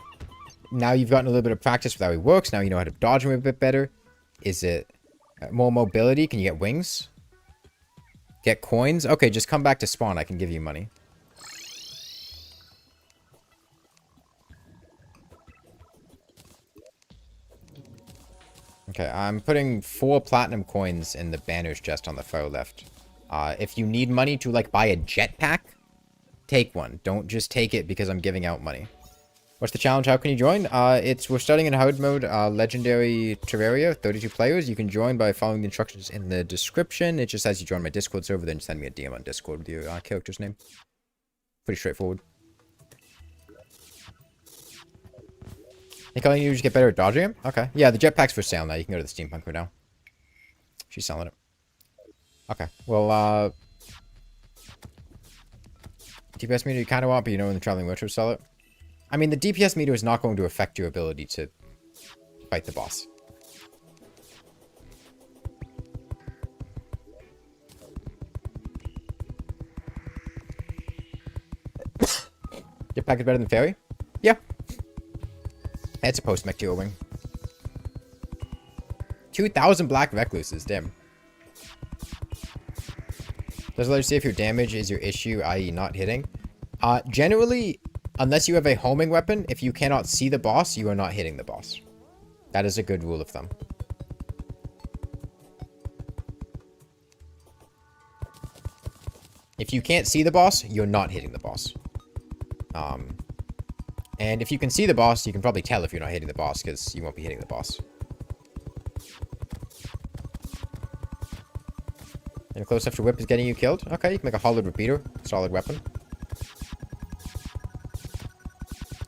now you've gotten a little bit of practice with how he works, now you know how to dodge him a bit better? Is it more mobility? Can you get wings? Get coins? Okay, just come back to spawn. I can give you money. Okay, I'm putting 4 platinum coins in the banners chest on the far left. If you need money to, like, buy a jetpack, take one. Don't just take it because I'm giving out money. What's the challenge? How can you join? We're starting in Hardmode, legendary Terraria, 32 players. You can join by following the instructions in the description. It just says you join my Discord server, then send me a DM on Discord with your character's name. Pretty straightforward. Think all you need to just get better at dodging him? Okay. Yeah, the jetpack's for sale now. You can go to the steampunker now. She's selling it. Okay. Well, DPS meter you kind of want, but you know when the Traveling Witch will sell it. I mean, the DPS meter is not going to affect your ability to fight the boss. Jetpack is better than Fairy? Yeah. It's a post-mech tier wing. 2,000 black recluses, damn. Does let you see if your damage is your issue, i.e. not hitting. Generally, unless you have a homing weapon, if you cannot see the boss, you are not hitting the boss. That is a good rule of thumb. If you can't see the boss, you're not hitting the boss. And if you can see the boss, you can probably tell if you're not hitting the boss, because you won't be hitting the boss. And a close after whip is getting you killed? Okay, you can make a hollowed repeater. Solid weapon.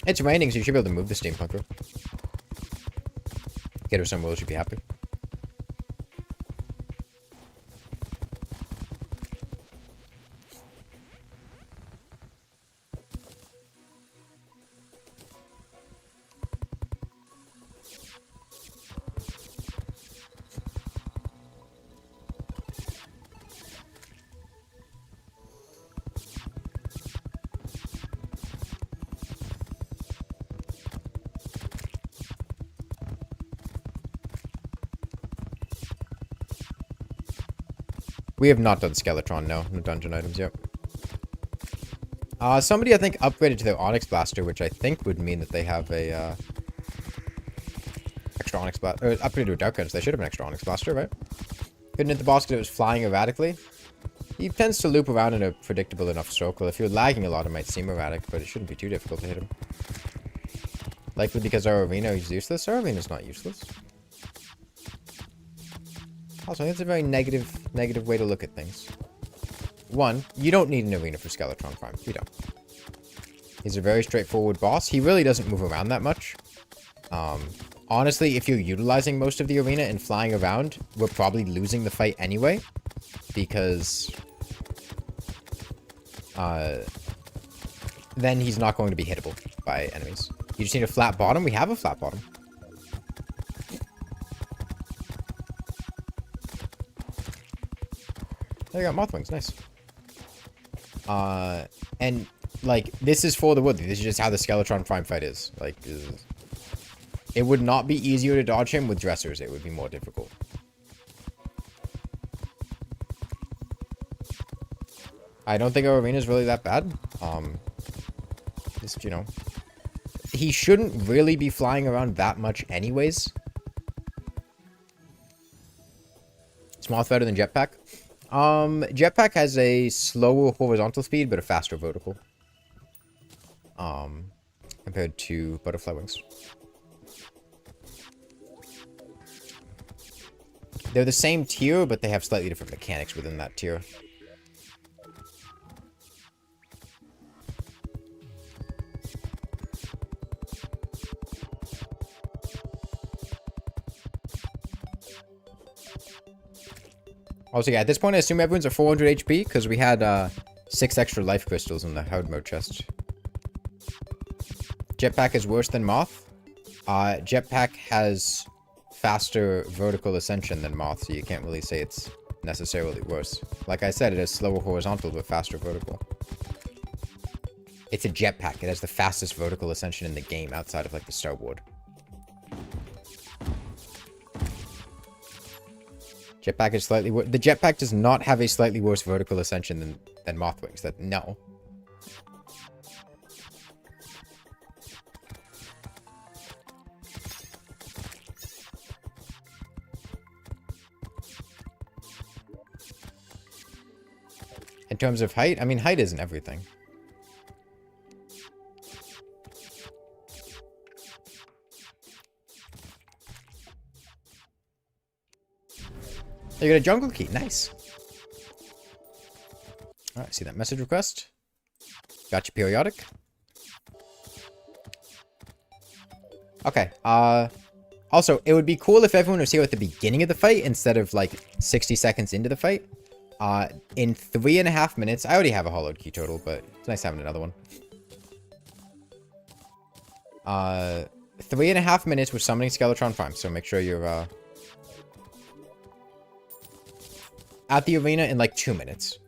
It's raining, so you should be able to move the steampunker. Get her some will, she'd be happy. We have not done Skeletron, no. No dungeon items yet. Somebody, I think, upgraded to their Onyx Blaster, which I think would mean that they have a, extra Onyx Blaster. Or upgraded to a Dark Gun, so they should have an extra Onyx Blaster, right? Couldn't hit the boss because it was flying erratically. He tends to loop around in a predictable enough circle. If you're lagging a lot, it might seem erratic, but it shouldn't be too difficult to hit him. Likely because our arena is useless. Our arena's not useless. Also, I think it's a very negative way to look at things. One, you don't need an arena for Skeletron farm. You don't. He's a very straightforward boss. He really doesn't move around that much. Honestly, if you're utilizing most of the arena and flying around, we're probably losing the fight anyway. Because... then he's not going to be hittable by enemies. You just need a flat bottom. We have a flat bottom. Oh, you got Mothwings, nice. And, like, this is for the Woodley. This is just how the Skeletron Prime fight is. Like, it would not be easier to dodge him with dressers. It would be more difficult. I don't think our arena is really that bad. Just, you know. He shouldn't really be flying around that much anyways. Is Moth better than Jetpack? Jetpack has a slower horizontal speed, but a faster vertical. Compared to Butterfly Wings. They're the same tier, but they have slightly different mechanics within that tier. Also, yeah, at this point, I assume everyone's at 400 HP, because we had 6 extra life crystals in the Hardmode chest. Jetpack is worse than Moth. Jetpack has faster vertical ascension than Moth, so you can't really say it's necessarily worse. Like I said, it has slower horizontal, but faster vertical. It's a jetpack. It has the fastest vertical ascension in the game, outside of, like, the Starboard. Jetpack is slightly worse. The jetpack does not have a slightly worse vertical ascension than Mothwings. No. In terms of height, I mean, height isn't everything. You got a jungle key. Nice. Alright, see that message request? Got your periodic. Okay, also, it would be cool if everyone was here at the beginning of the fight instead of, like, 60 seconds into the fight. In 3.5 minutes, I already have a hollowed key total, but it's nice having another one. 3.5 minutes with summoning Skeletron Prime, so make sure you're, at the arena in like 2 minutes.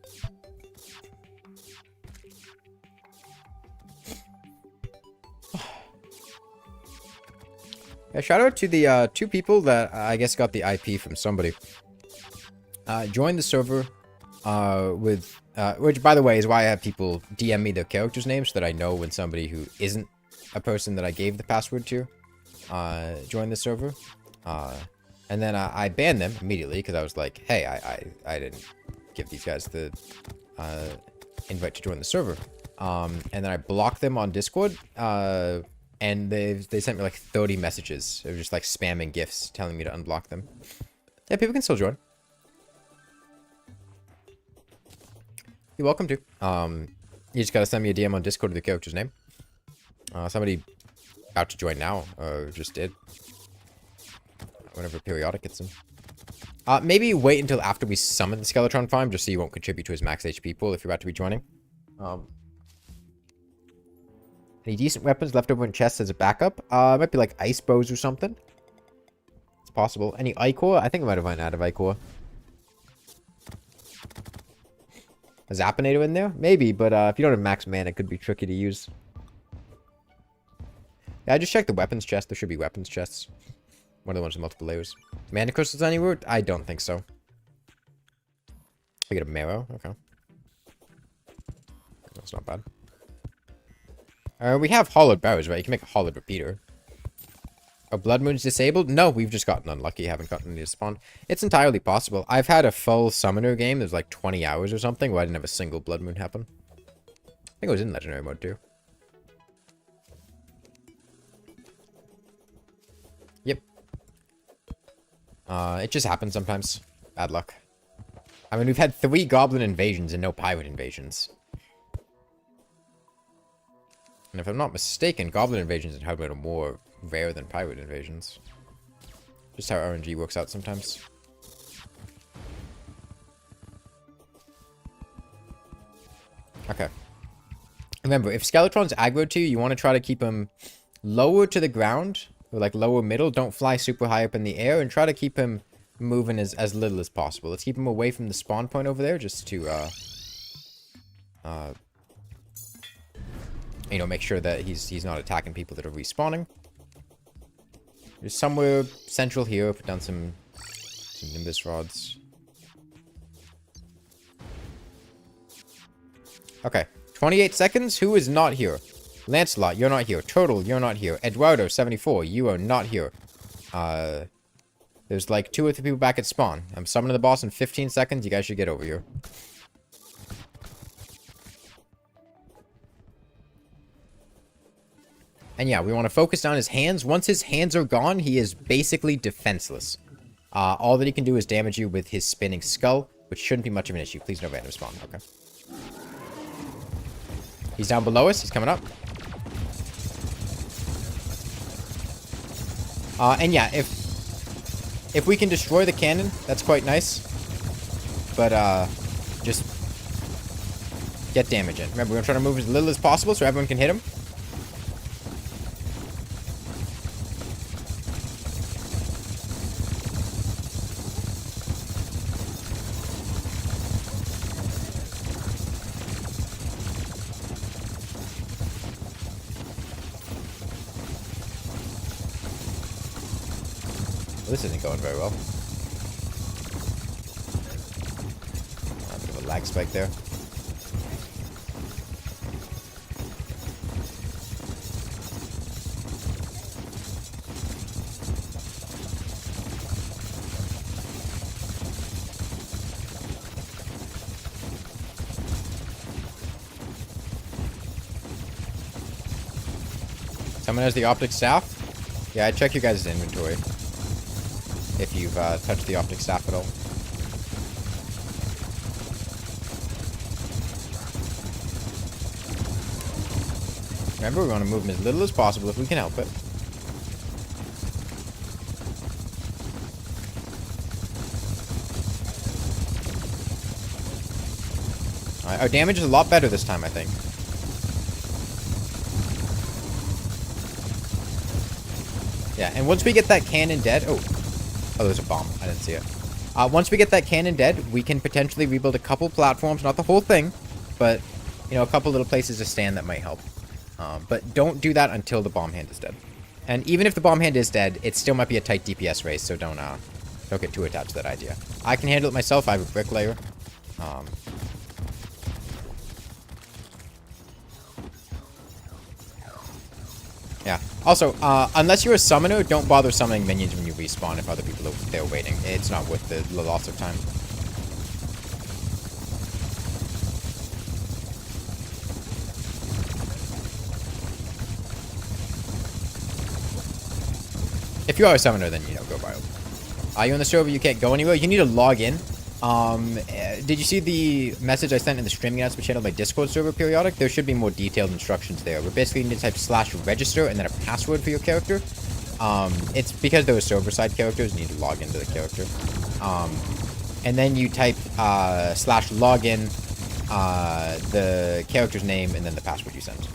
Yeah, shout out to the 2 people that I guess got the IP from somebody. Joined the server with, which by the way is why I have people DM me their characters' names so that I know when somebody who isn't a person that I gave the password to joined the server. And then I banned them immediately because I was like, hey, I didn't give these guys the invite to join the server. And then I blocked them on Discord. And they sent me like 30 messages. They were just like spamming gifs telling me to unblock them. Yeah, people can still join. You're welcome to. You just gotta send me a DM on Discord with the character's name. Somebody about to join now, or just did. Whenever periodic gets him. Maybe wait until after we summon the Skeletron Prime, just so you won't contribute to his max HP pool if you're about to be joining. Any decent weapons left over in chests as a backup? Might be like ice bows or something. It's possible. Any Ichor? I think I might have run out of Ichor. A Zapinator in there? Maybe, but if you don't have max mana, it could be tricky to use. Yeah, I just checked the weapons chest. There should be weapons chests. One of the ones with multiple layers. Mana crystals anywhere? I don't think so. I get a marrow. Okay. That's not bad. We have hollowed barrows, right? You can make a hollowed repeater. Are blood moons disabled? No, we've just gotten unlucky. Haven't gotten any to spawn. It's entirely possible. I've had a full summoner game. There's like 20 hours or something where I didn't have a single blood moon happen. I think it was in legendary mode too. Yep. It just happens sometimes. Bad luck. I mean, we've had 3 goblin invasions and no pirate invasions. And if I'm not mistaken, goblin invasions in Hardmode are more rare than pirate invasions. Just how RNG works out sometimes. Okay. Remember, if Skeletron's aggro to you, you want to try to keep him lower to the ground, or like lower middle. Don't fly super high up in the air, and try to keep him moving as little as possible. Let's keep him away from the spawn point over there, just to, you know, make sure that he's not attacking people that are respawning. Just somewhere central here, put down some Nimbus rods. Okay, 28 seconds. Who is not here? Lancelot, you're not here. Turtle, you're not here. Eduardo, 74, you are not here. There's like 2 or 3 people back at spawn. I'm summoning the boss in 15 seconds. You guys should get over here. And yeah, we want to focus on his hands. Once his hands are gone, he is basically defenseless. All that he can do is damage you with his spinning skull, which shouldn't be much of an issue. Please no random spawn. Okay. He's down below us. He's coming up. And yeah, if we can destroy the cannon, that's quite nice. But just get damage in. Remember, we're going to try to move as little as possible so everyone can hit him. Well, this isn't going very well. A bit of a lag spike there. Someone has the optic staff? Yeah, I check your guys' inventory. If you've touched the optic staff at all. Remember, we want to move him as little as possible if we can help it. Alright, our damage is a lot better this time, I think. Yeah, and once we get that cannon dead... Oh, there's a bomb. I didn't see it. Once we get that cannon dead, we can potentially rebuild a couple platforms. Not the whole thing, but, you know, a couple little places to stand that might help. But don't do that until the bomb hand is dead. And even if the bomb hand is dead, it still might be a tight DPS race, so don't get too attached to that idea. I can handle it myself. I have a bricklayer. Yeah. Also, unless you're a summoner, don't bother summoning minions when you respawn if other people are there waiting. It's not worth the loss of time. If you are a summoner, then, you know, go Biome. You're on the server, you can't go anywhere. You need to log in. Did you see the message I sent in the streaming announcement channel, my Discord server periodic? There should be more detailed instructions there. But basically, you need to type /register and then a password for your character. It's because there were server-side characters, you need to log into the character. And then you type /login, the character's name, and then the password you sent.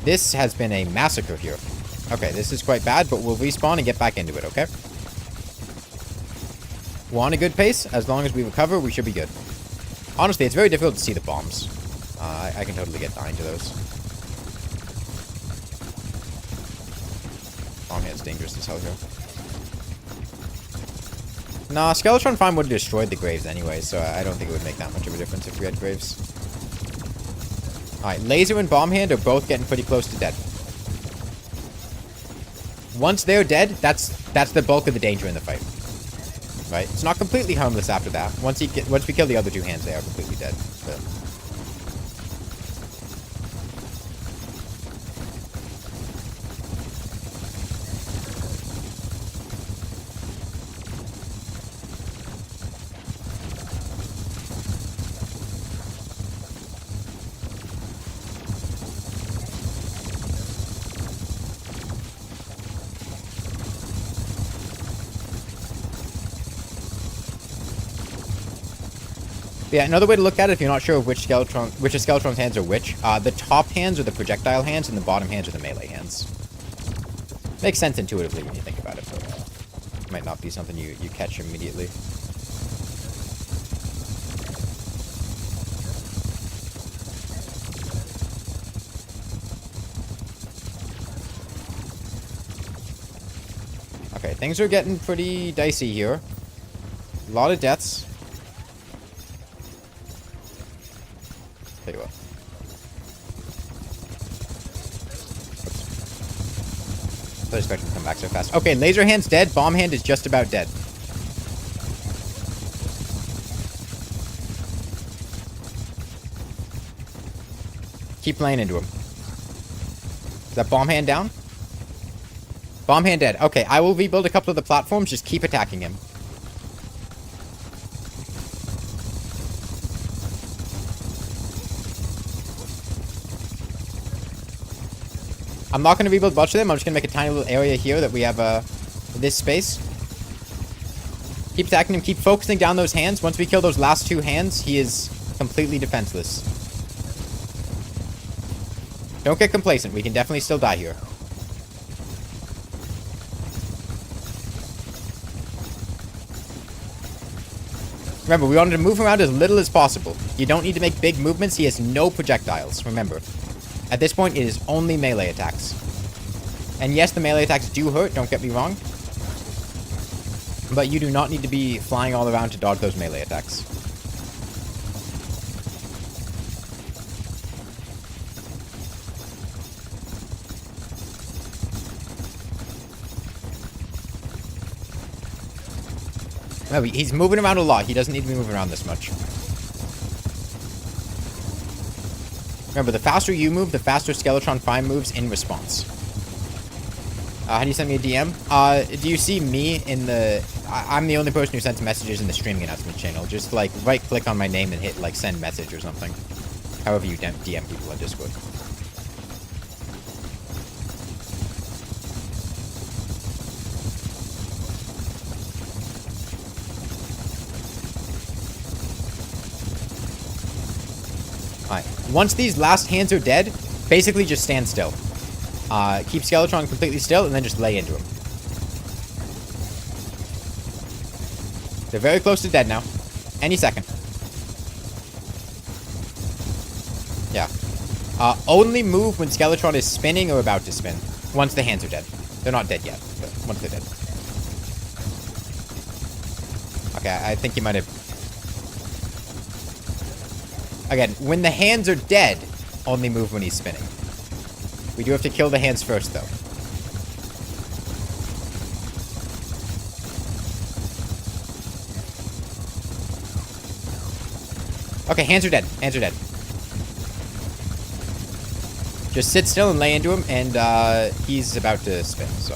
This has been a massacre here. Okay, this is quite bad, but we'll respawn and get back into it, okay? We're on a good pace. As long as we recover, we should be good. Honestly, it's very difficult to see the bombs. I can totally get dying to those. Bomb hand's dangerous as hell here. Nah, Skeletron Farm would have destroyed the graves anyway, so I don't think it would make that much of a difference if we had graves. Alright, Laser and Bomb Hand are both getting pretty close to dead. Once they're dead, that's the bulk of the danger in the fight. Right? It's not completely harmless after that. Once we kill the other two hands, they are completely dead. But... Yeah, another way to look at it, if you're not sure which of Skeletron's hands are which, the top hands are the projectile hands, and the bottom hands are the melee hands. Makes sense intuitively when you think about it, but might not be something you catch immediately. Okay, things are getting pretty dicey here. A lot of deaths. Tell you what. I was expecting to come back so fast. Okay, Laser Hand's dead. Bomb Hand is just about dead. Keep playing into him. Is that Bomb Hand down? Bomb Hand dead. Okay, I will rebuild a couple of the platforms. Just keep attacking him. I'm not going to rebuild much of them. I'm just going to make a tiny little area here that we have this space. Keep attacking him. Keep focusing down those hands. Once we kill those last two hands, he is completely defenseless. Don't get complacent. We can definitely still die here. Remember, we wanted to move around as little as possible. You don't need to make big movements. He has no projectiles, remember. At this point, it is only melee attacks. And yes, the melee attacks do hurt, don't get me wrong. But you do not need to be flying all around to dodge those melee attacks. No, he's moving around a lot. He doesn't need to be moving around this much. Remember, the faster you move, the faster Skeletron 5 moves in response. How do you send me a DM? Do you see me in the... I'm the only person who sends messages in the streaming announcement channel. Just, like, right-click on my name and hit, like, send message or something. However you DM people on Discord. Once these last hands are dead, basically just stand still. Keep Skeletron completely still, and then just lay into him. They're very close to dead now. Any second. Yeah. Only move when Skeletron is spinning or about to spin. Once the hands are dead. They're not dead yet, but once they're dead. Okay, I think you might have... Again, when the hands are dead, only move when he's spinning. We do have to kill the hands first, though. Okay, hands are dead. Hands are dead. Just sit still and lay into him, and he's about to spin, so...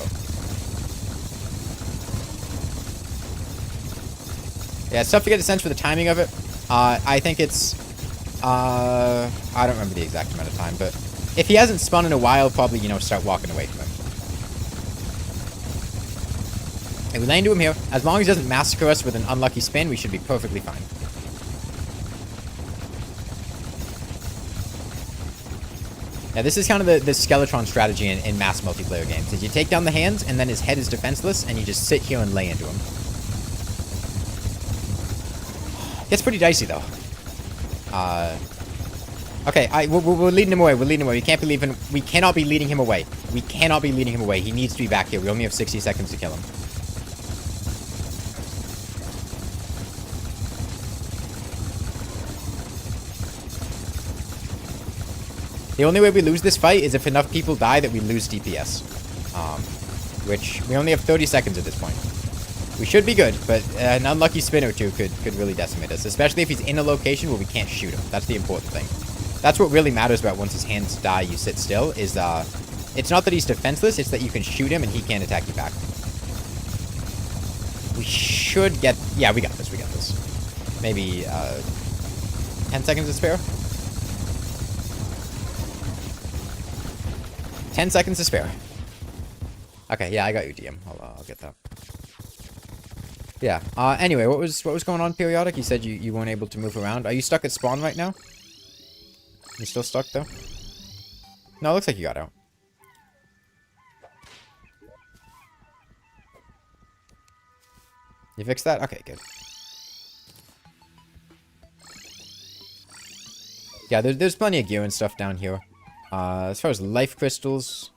Yeah, it's tough to get a sense for the timing of it. I think it's... I don't remember the exact amount of time, but... If he hasn't spun in a while, probably, you know, start walking away from him. If we lay into him here, as long as he doesn't massacre us with an unlucky spin, we should be perfectly fine. Yeah, this is kind of the Skeletron strategy in mass multiplayer games. Is you take down the hands, and then his head is defenseless, and you just sit here and lay into him. Gets pretty dicey, though. Okay, we're leading him away. We're leading him away. We cannot be leading him away. We cannot be leading him away. He needs to be back here. We only have 60 seconds to kill him. The only way we lose this fight is if enough people die that we lose DPS. Which, we only have 30 seconds at this point. We should be good, but an unlucky spin or two could really decimate us. Especially if he's in a location where we can't shoot him. That's the important thing. That's what really matters about once his hands die, you sit still, is, it's not that he's defenseless, it's that you can shoot him and he can't attack you back. We should get... Yeah, we got this, we got this. Maybe, 10 seconds to spare? 10 seconds to spare. Okay, yeah, I got you, DM. I'll get that. Yeah, anyway, what was going on, Periodic? You said you weren't able to move around. Are you stuck at spawn right now? You still stuck, though? No, it looks like you got out. You fixed that? Okay, good. Yeah, there's plenty of gear and stuff down here. As far as life crystals...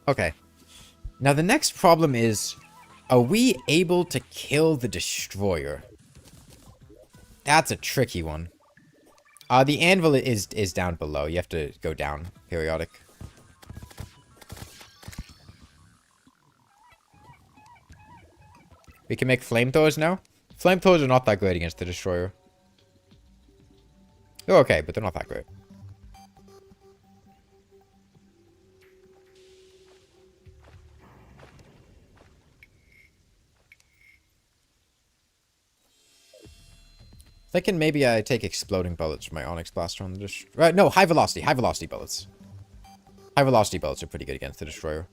Okay. Now the next problem is, are we able to kill the destroyer? That's a tricky one. The anvil is down below. You have to go down, Periodic. We can make flamethrowers now. Flamethrowers are not that great against the destroyer. They're okay, but they're not that great. Thinking maybe I take exploding bullets from my Onyx Blaster on the destroyer. Right, no, high velocity bullets. High velocity bullets are pretty good against the destroyer.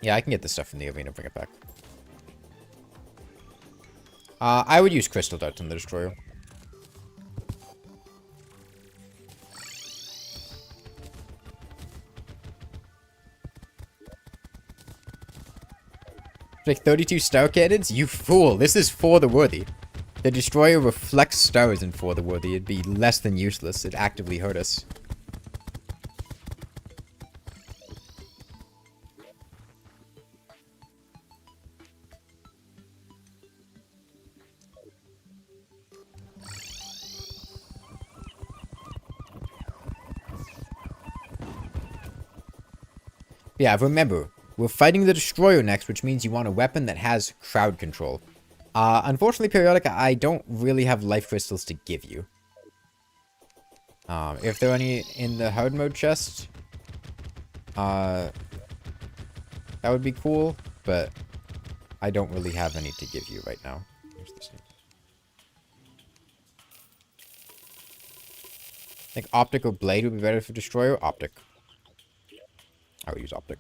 Yeah, I can get this stuff from the arena and bring it back. I would use crystal darts on the destroyer. Like 32 star cannons? You fool! This is for the worthy. The destroyer reflects stars in for the worthy. It'd be less than useless. It'd actively hurt us. Yeah, remember, we're fighting the destroyer next, which means you want a weapon that has crowd control. Unfortunately, Periodic, I don't really have life crystals to give you. If there are any in the hard mode chest, That would be cool, but I don't really have any to give you right now. Here's this thing. I think optic or blade would be better for destroyer. Optic. I would use optic.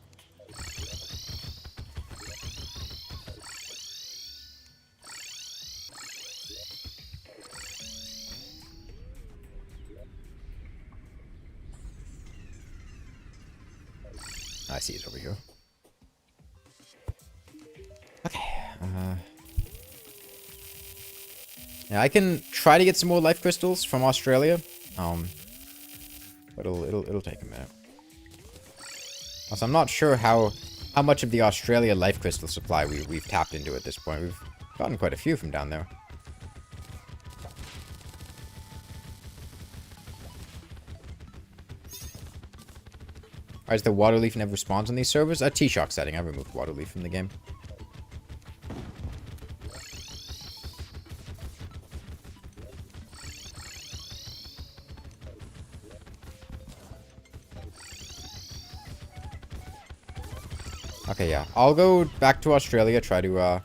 I see it's over here. Okay. Yeah, I can try to get some more life crystals from Australia. But it'll take a minute. Also, I'm not sure how much of the Australia life crystal supply we've tapped into at this point. We've gotten quite a few from down there. Why is the water leaf never spawns on these servers? A T-Shock setting. I removed water leaf from the game. Okay, yeah. I'll go back to Australia, try to,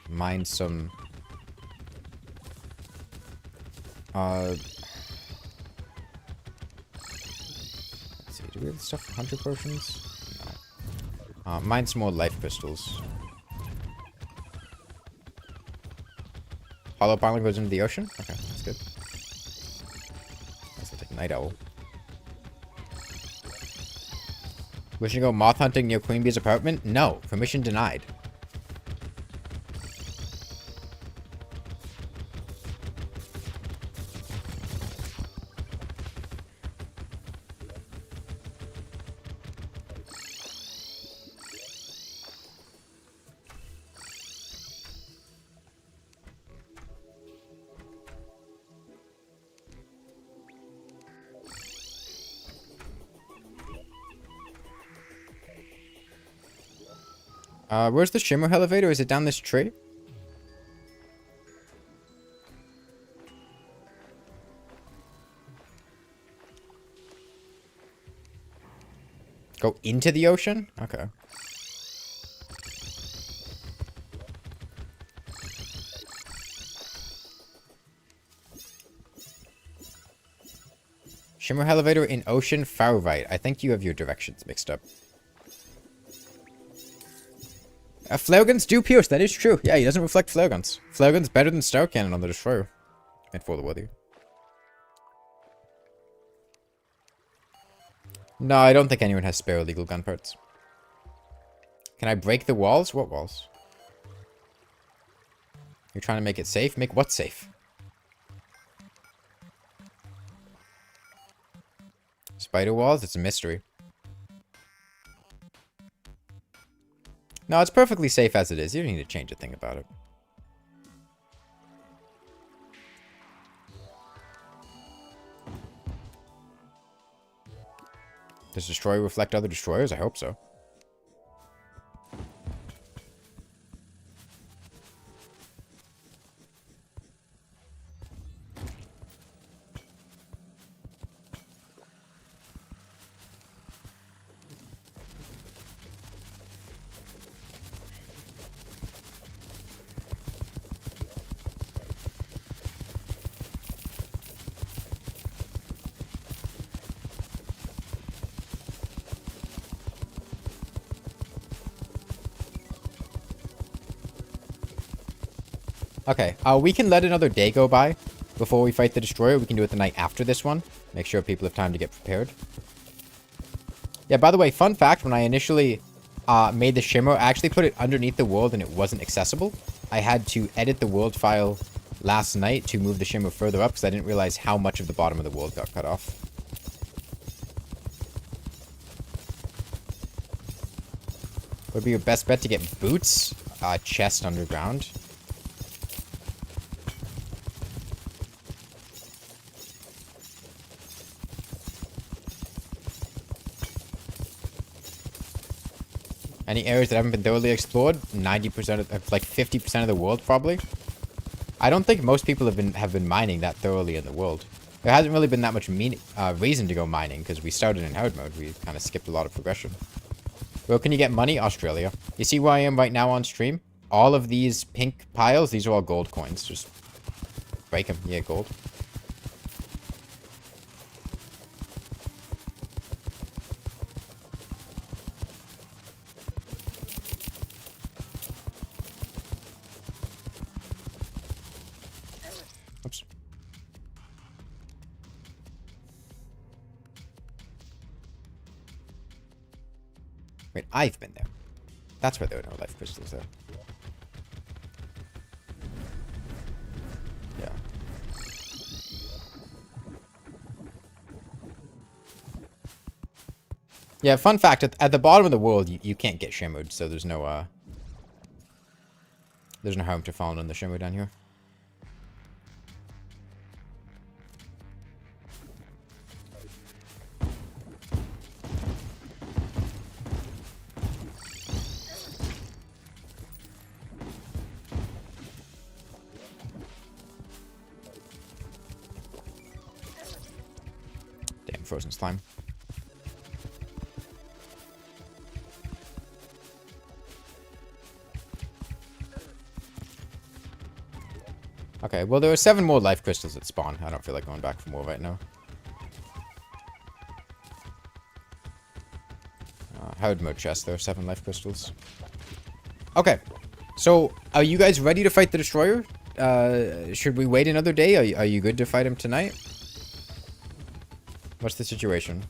mine some... Let's see, do we have stuff for hunter potions? No. Mine some more life crystals. Hollow pylon goes into the ocean? Okay, that's good. That's like night owl. Wishing to go moth hunting near Queen Bee's apartment? No. Permission denied. Where's the shimmer elevator? Is it down this tree? Go into the ocean? Okay. Shimmer elevator in ocean, far right. I think you have your directions mixed up. Flare guns do pierce, that is true. Yeah, he doesn't reflect flare guns. Flare guns better than star cannon on the destroyer. And for the weather. No, I don't think anyone has spare illegal gun parts. Can I break the walls? What walls? You're trying to make it safe? Make what safe? Spider walls? It's a mystery. No, it's perfectly safe as it is. You don't need to change a thing about it. Does destroyer reflect other destroyers? I hope so. Okay, we can let another day go by before we fight the destroyer. We can do it the night after this one. Make sure people have time to get prepared. Yeah, by the way, fun fact, when I initially made the shimmer, I actually put it underneath the world and it wasn't accessible. I had to edit the world file last night to move the shimmer further up because I didn't realize how much of the bottom of the world got cut off. Would be your best bet to get boots? Chest underground. Any areas that haven't been thoroughly explored? 90% of, like 50% of the world, probably. I don't think most people have been mining that thoroughly in the world. There hasn't really been that much reason to go mining because we started in hard mode. We kind of skipped a lot of progression. Where can you get money? Australia. You see where I am right now on stream? All of these pink piles, these are all gold coins. Just break them. Yeah, gold. Oops. Wait, I've been there. That's where there are no life crystals there. Yeah. Yeah, fun fact, at the bottom of the world, you can't get shimmered, so there's no harm to falling on the shimmer down here. Damn, frozen slime. Okay, well, there are 7 more life crystals that spawn. I don't feel like going back for more right now. Hardmode chest, there are 7 life crystals. Okay, so are you guys ready to fight the Destroyer? Should we wait another day? Are you good to fight him tonight? What's the situation?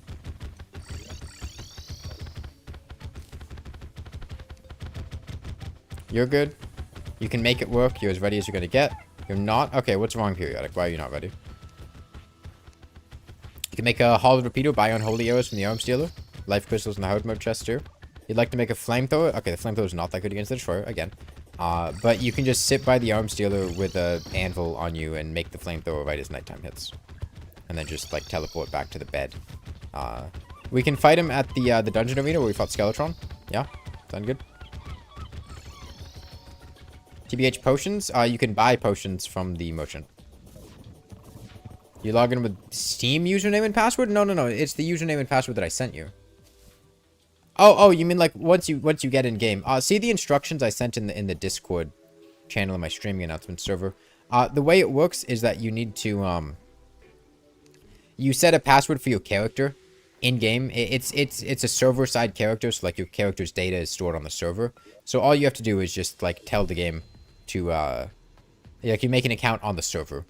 You're good? You can make it work? You're as ready as you're gonna get? You're not? Okay, what's wrong, Periodic? Why are you not ready? You can make a Hollowed Repeater, buy unholy arrows from the Arms Dealer. Life crystals in the Hardmode chest too. You'd like to make a flamethrower? Okay, the flamethrower is not that good against the Destroyer, again. But you can just sit by the Arms Dealer with a anvil on you and make the flamethrower right as nighttime hits. And then just, like, teleport back to the bed. We can fight him at the dungeon arena where we fought Skeletron. Yeah? Sound good? TBH potions? You can buy potions from the merchant. You log in with Steam username and password? No. It's the username and password that I sent you. Oh, you mean like once you get in game. See the instructions I sent in the Discord channel in my streaming announcement server. The way it works is that you need to you set a password for your character in game. It's a server side character, so like your character's data is stored on the server. So all you have to do is just like tell the game to like you make an account on the server.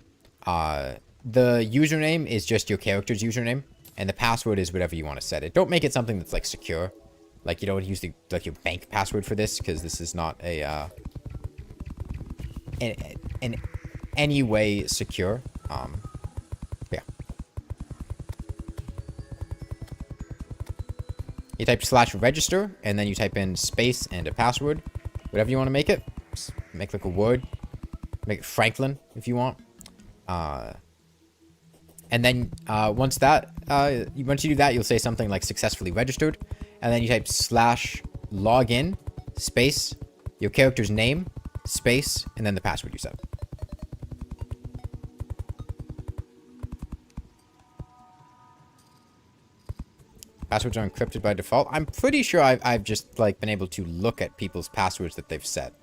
The username is just your character's username, and the password is whatever you want to set it. Don't make it something that's like secure. Like you don't use the your bank password for this, because this is not a in any way secure. Yeah. You type /register, and then you type in space and a password, whatever you want to make it. Just make like a word. Make it Franklin if you want. And then once you do that, you'll say something like successfully registered, and then you type /login space your character's name space and then the password you set. Passwords are encrypted by default. I'm pretty sure I've just like been able to look at people's passwords that they've set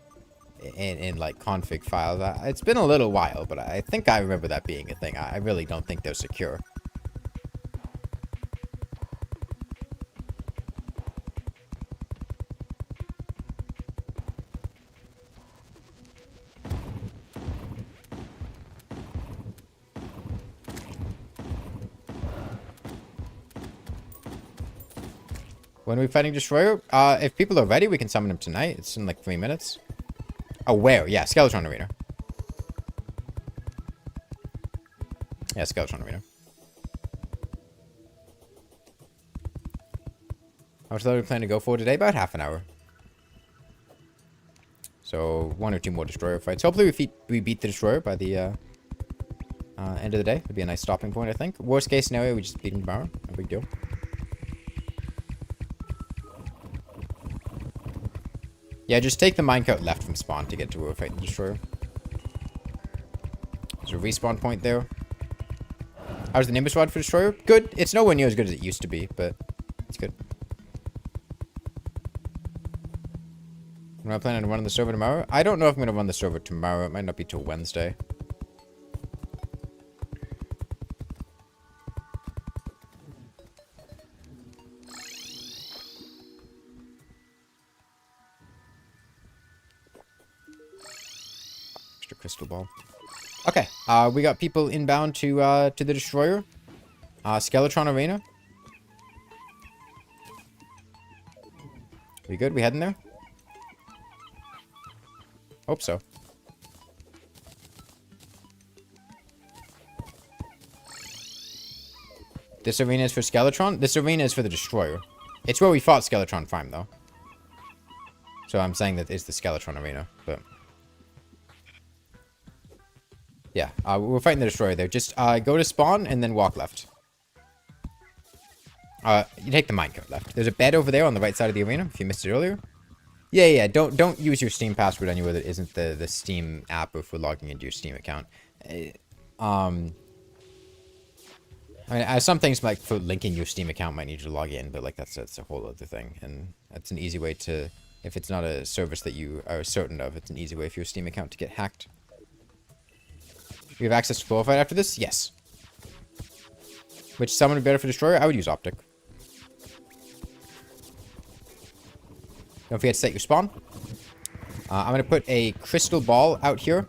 in like config files. It's been a little while, but I think I remember that being a thing. I really don't think they're secure. When are we fighting Destroyer? If people are ready, we can summon him tonight. It's in like 3 minutes. Oh, where? Yeah, Skeletron Arena. Yeah, Skeletron Arena. How much are we planning to go for today? About half an hour. So, 1 or 2 more Destroyer fights. Hopefully we beat the Destroyer by the end of the day. It'd be a nice stopping point, I think. Worst case scenario, we just beat him tomorrow. No big deal. Yeah, just take the minecart left from spawn to get to where we're fighting the Destroyer. There's a respawn point there. How's the Nimbus Rod for Destroyer? Good. It's nowhere near as good as it used to be, but it's good. Am I planning on running the server tomorrow? I don't know if I'm going to run the server tomorrow. It might not be till Wednesday. Extra crystal ball. Okay, we got people inbound to the destroyer. Skeletron Arena. We good? We heading there? Hope so. This arena is for Skeletron? This arena is for the destroyer. It's where we fought Skeletron Prime, though. So I'm saying that it's the Skeletron Arena, but... Yeah, we're fighting the destroyer there. Just go to spawn and then walk left. You take the minecart left. There's a bed over there on the right side of the arena, if you missed it earlier. Yeah, don't use your Steam password anywhere that isn't the Steam app or for logging into your Steam account. I mean, some things like for linking your Steam account might need you to log in, but like that's a whole other thing. And that's an easy way to, if it's not a service that you are certain of, it's an easy way for your Steam account to get hacked. You have access to Glorified after this? Yes. Which summon would be better for Destroyer? I would use Optic. Don't forget to set your spawn. I'm going to put a crystal ball out here.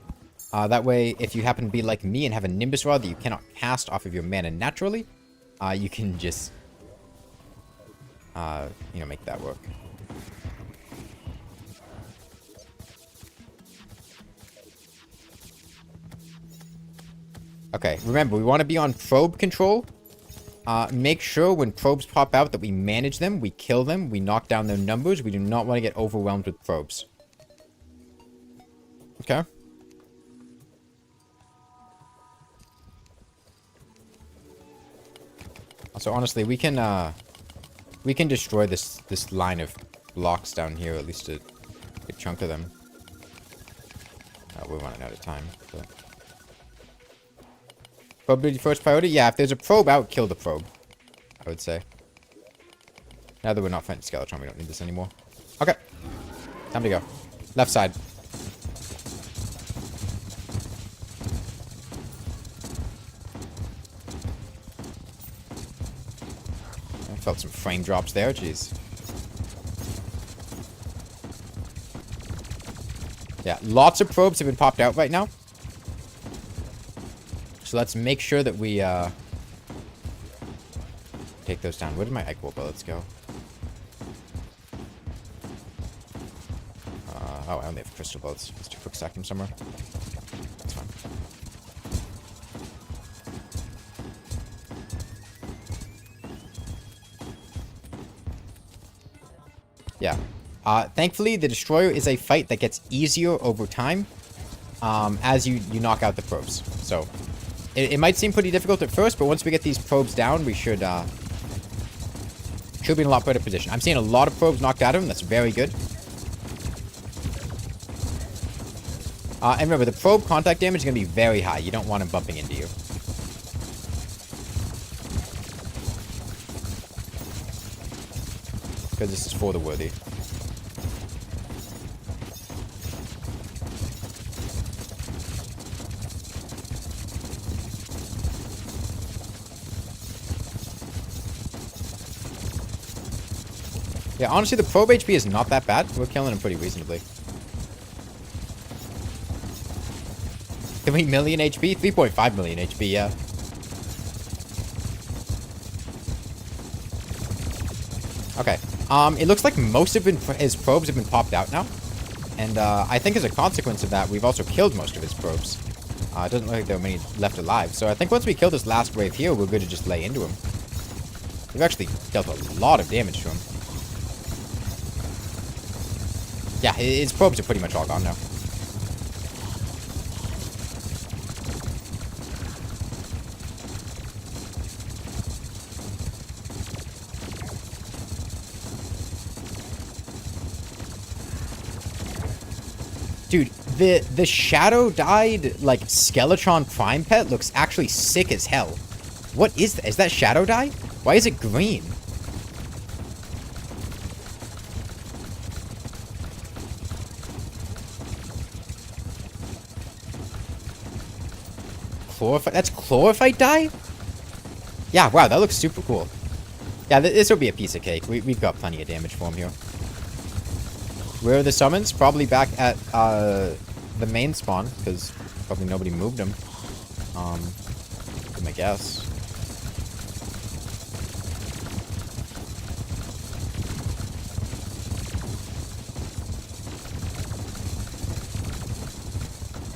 That way, if you happen to be like me and have a Nimbus Rod that you cannot cast off of your mana naturally, you can just, make that work. Okay, remember, we want to be on probe control. Make sure when probes pop out that we manage them, we kill them, we knock down their numbers. We do not want to get overwhelmed with probes. Okay. So honestly, we can destroy this line of blocks down here, at least a good chunk of them. We're running out of time. But... Probability first priority? Yeah, if there's a probe out, kill the probe. I would say. Now that we're not fighting Skeletron, we don't need this anymore. Okay. Time to go. Left side. I felt some frame drops there, jeez. Yeah, lots of probes have been popped out right now. So let's make sure that we take those down. Where did my Echo bullets go? Oh, I only have crystal bullets. Let's do quick stack them somewhere. That's fine. Yeah. Thankfully, the Destroyer is a fight that gets easier over time as you knock out the probes. So... It might seem pretty difficult at first, but once we get these probes down, we should be in a lot better position. I'm seeing a lot of probes knocked out of him. That's very good. And remember, the probe contact damage is going to be very high. You don't want him bumping into you. Because this is for the worthy. Yeah, honestly, the probe HP is not that bad. We're killing him pretty reasonably. 3 million HP? 3.5 million HP, yeah. Okay. It looks like most of his probes have been popped out now. And I think as a consequence of that, we've also killed most of his probes. It doesn't look like there are many left alive. So I think once we kill this last wave here, we're good to just lay into him. We've actually dealt a lot of damage to him. Yeah, his probes are pretty much all gone now. Dude, the shadow-dyed, like, Skeletron Prime pet looks actually sick as hell. What is that? Is that shadow dye? Why is it green? chlorophyte. That's chlorophyte dye? Yeah, wow, that looks super cool. Yeah, this will be a piece of cake. We've got plenty of damage for him here. Where are the summons? Probably back at the main spawn, because probably nobody moved them. Be my guess.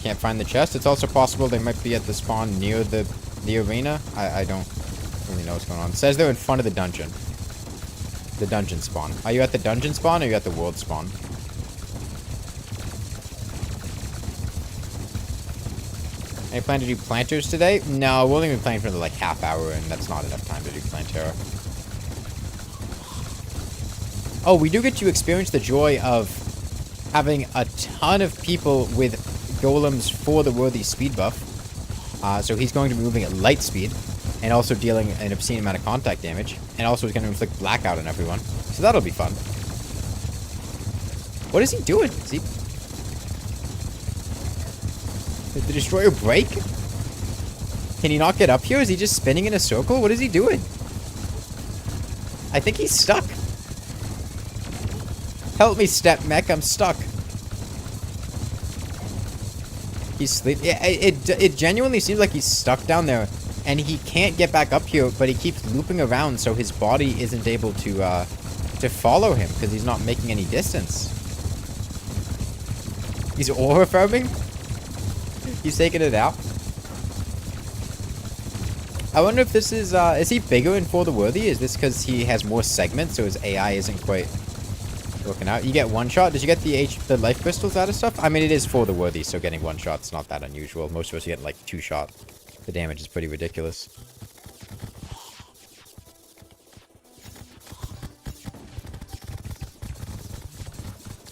Can't find the chest. It's also possible they might be at the spawn near the arena. I don't really know what's going on. It says they're in front of the dungeon. The dungeon spawn. Are you at the dungeon spawn or are you at the world spawn? Any plan to do planters today? No, we'll only be playing for like half hour and that's not enough time to do Plantera. Oh, we do get to experience the joy of having a ton of people with golems for the worthy speed buff. So he's going to be moving at light speed and also dealing an obscene amount of contact damage. And also he's going to inflict blackout on everyone. So that'll be fun. What is he doing? Is he... Did the destroyer break? Can he not get up here? Is he just spinning in a circle? What is he doing? I think he's stuck. Help me, Step Mech. I'm stuck. He's sleeping. Yeah, it genuinely seems like he's stuck down there. And he can't get back up here, but he keeps looping around so his body isn't able to follow him because he's not making any distance. He's aura farming? He's taking it out. I wonder if this is he bigger in For the Worthy? Is this because he has more segments so his AI isn't quite working out? You get one shot? Did you get the life crystals out of stuff? I mean, it is For the Worthy, so getting one shot's not that unusual. Most of us get like 2 shot. The damage is pretty ridiculous.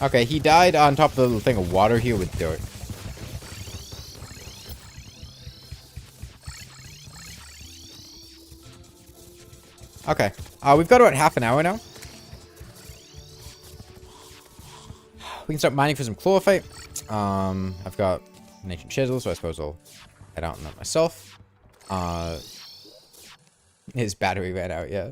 Okay, he died on top of the little thing of water here with dirt. Okay, we've got about half an hour now. We can start mining for some chlorophyte. I've got an ancient chisel, so I suppose I'll head out on that myself. His battery ran out, yeah.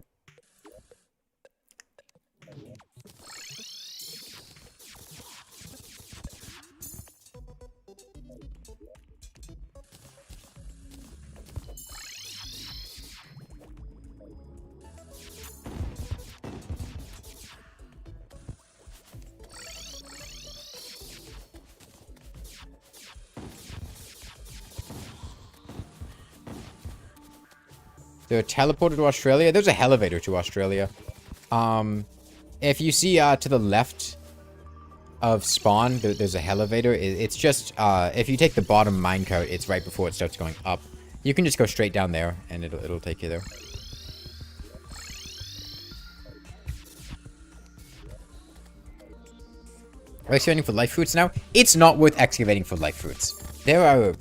They're teleported to Australia. There's a elevator to Australia. If you see to the left of spawn, there's a elevator. It's just if you take the bottom minecart, it's right before it starts going up. You can just go straight down there, and it'll take you there. Are excavating for life fruits now? It's not worth excavating for life fruits. There are... How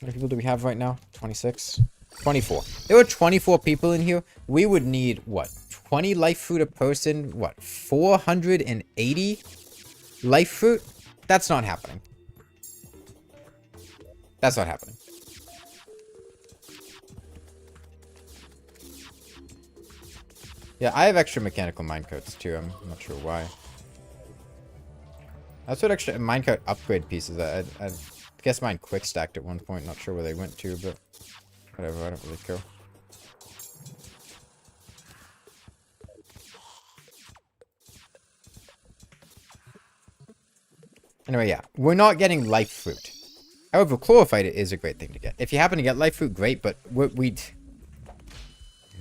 many people do we have right now? 26? 24. There were 24 people in here. We would need, what, 20 life fruit a person? What, 480 life fruit? That's not happening. That's not happening. Yeah, I have extra mechanical minecarts too. I'm not sure why. That's what extra minecart upgrade pieces. I guess mine quick stacked at one point. Not sure where they went to, but whatever. I don't really care. Anyway, yeah, we're not getting life fruit. However, chlorophyte is a great thing to get. If you happen to get life fruit, great. But we're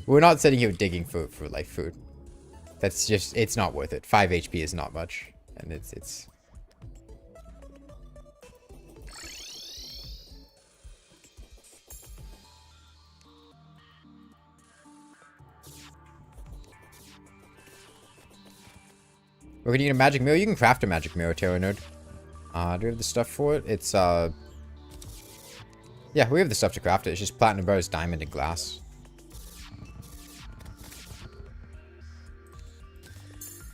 not sitting here digging for life fruit. That's just, it's not worth it. 5 HP is not much, and it's. We're gonna need a magic mirror. You can craft a magic mirror, Terra Nerd. Do we have the stuff for it? It's, yeah, we have the stuff to craft it. It's just platinum bars, diamond, and glass.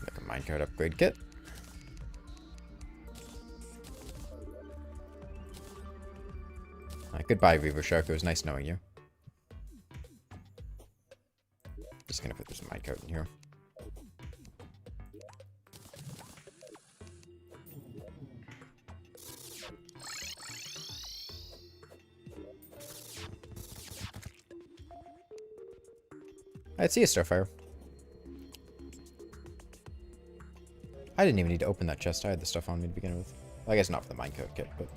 Like a minecart upgrade kit. Goodbye, Reaver Shark. It was nice knowing you. Just gonna put this minecart in here. I'd see a Starfire. I didn't even need to open that chest. I had the stuff on me to begin with. Well, I guess not for the minecart kit, but...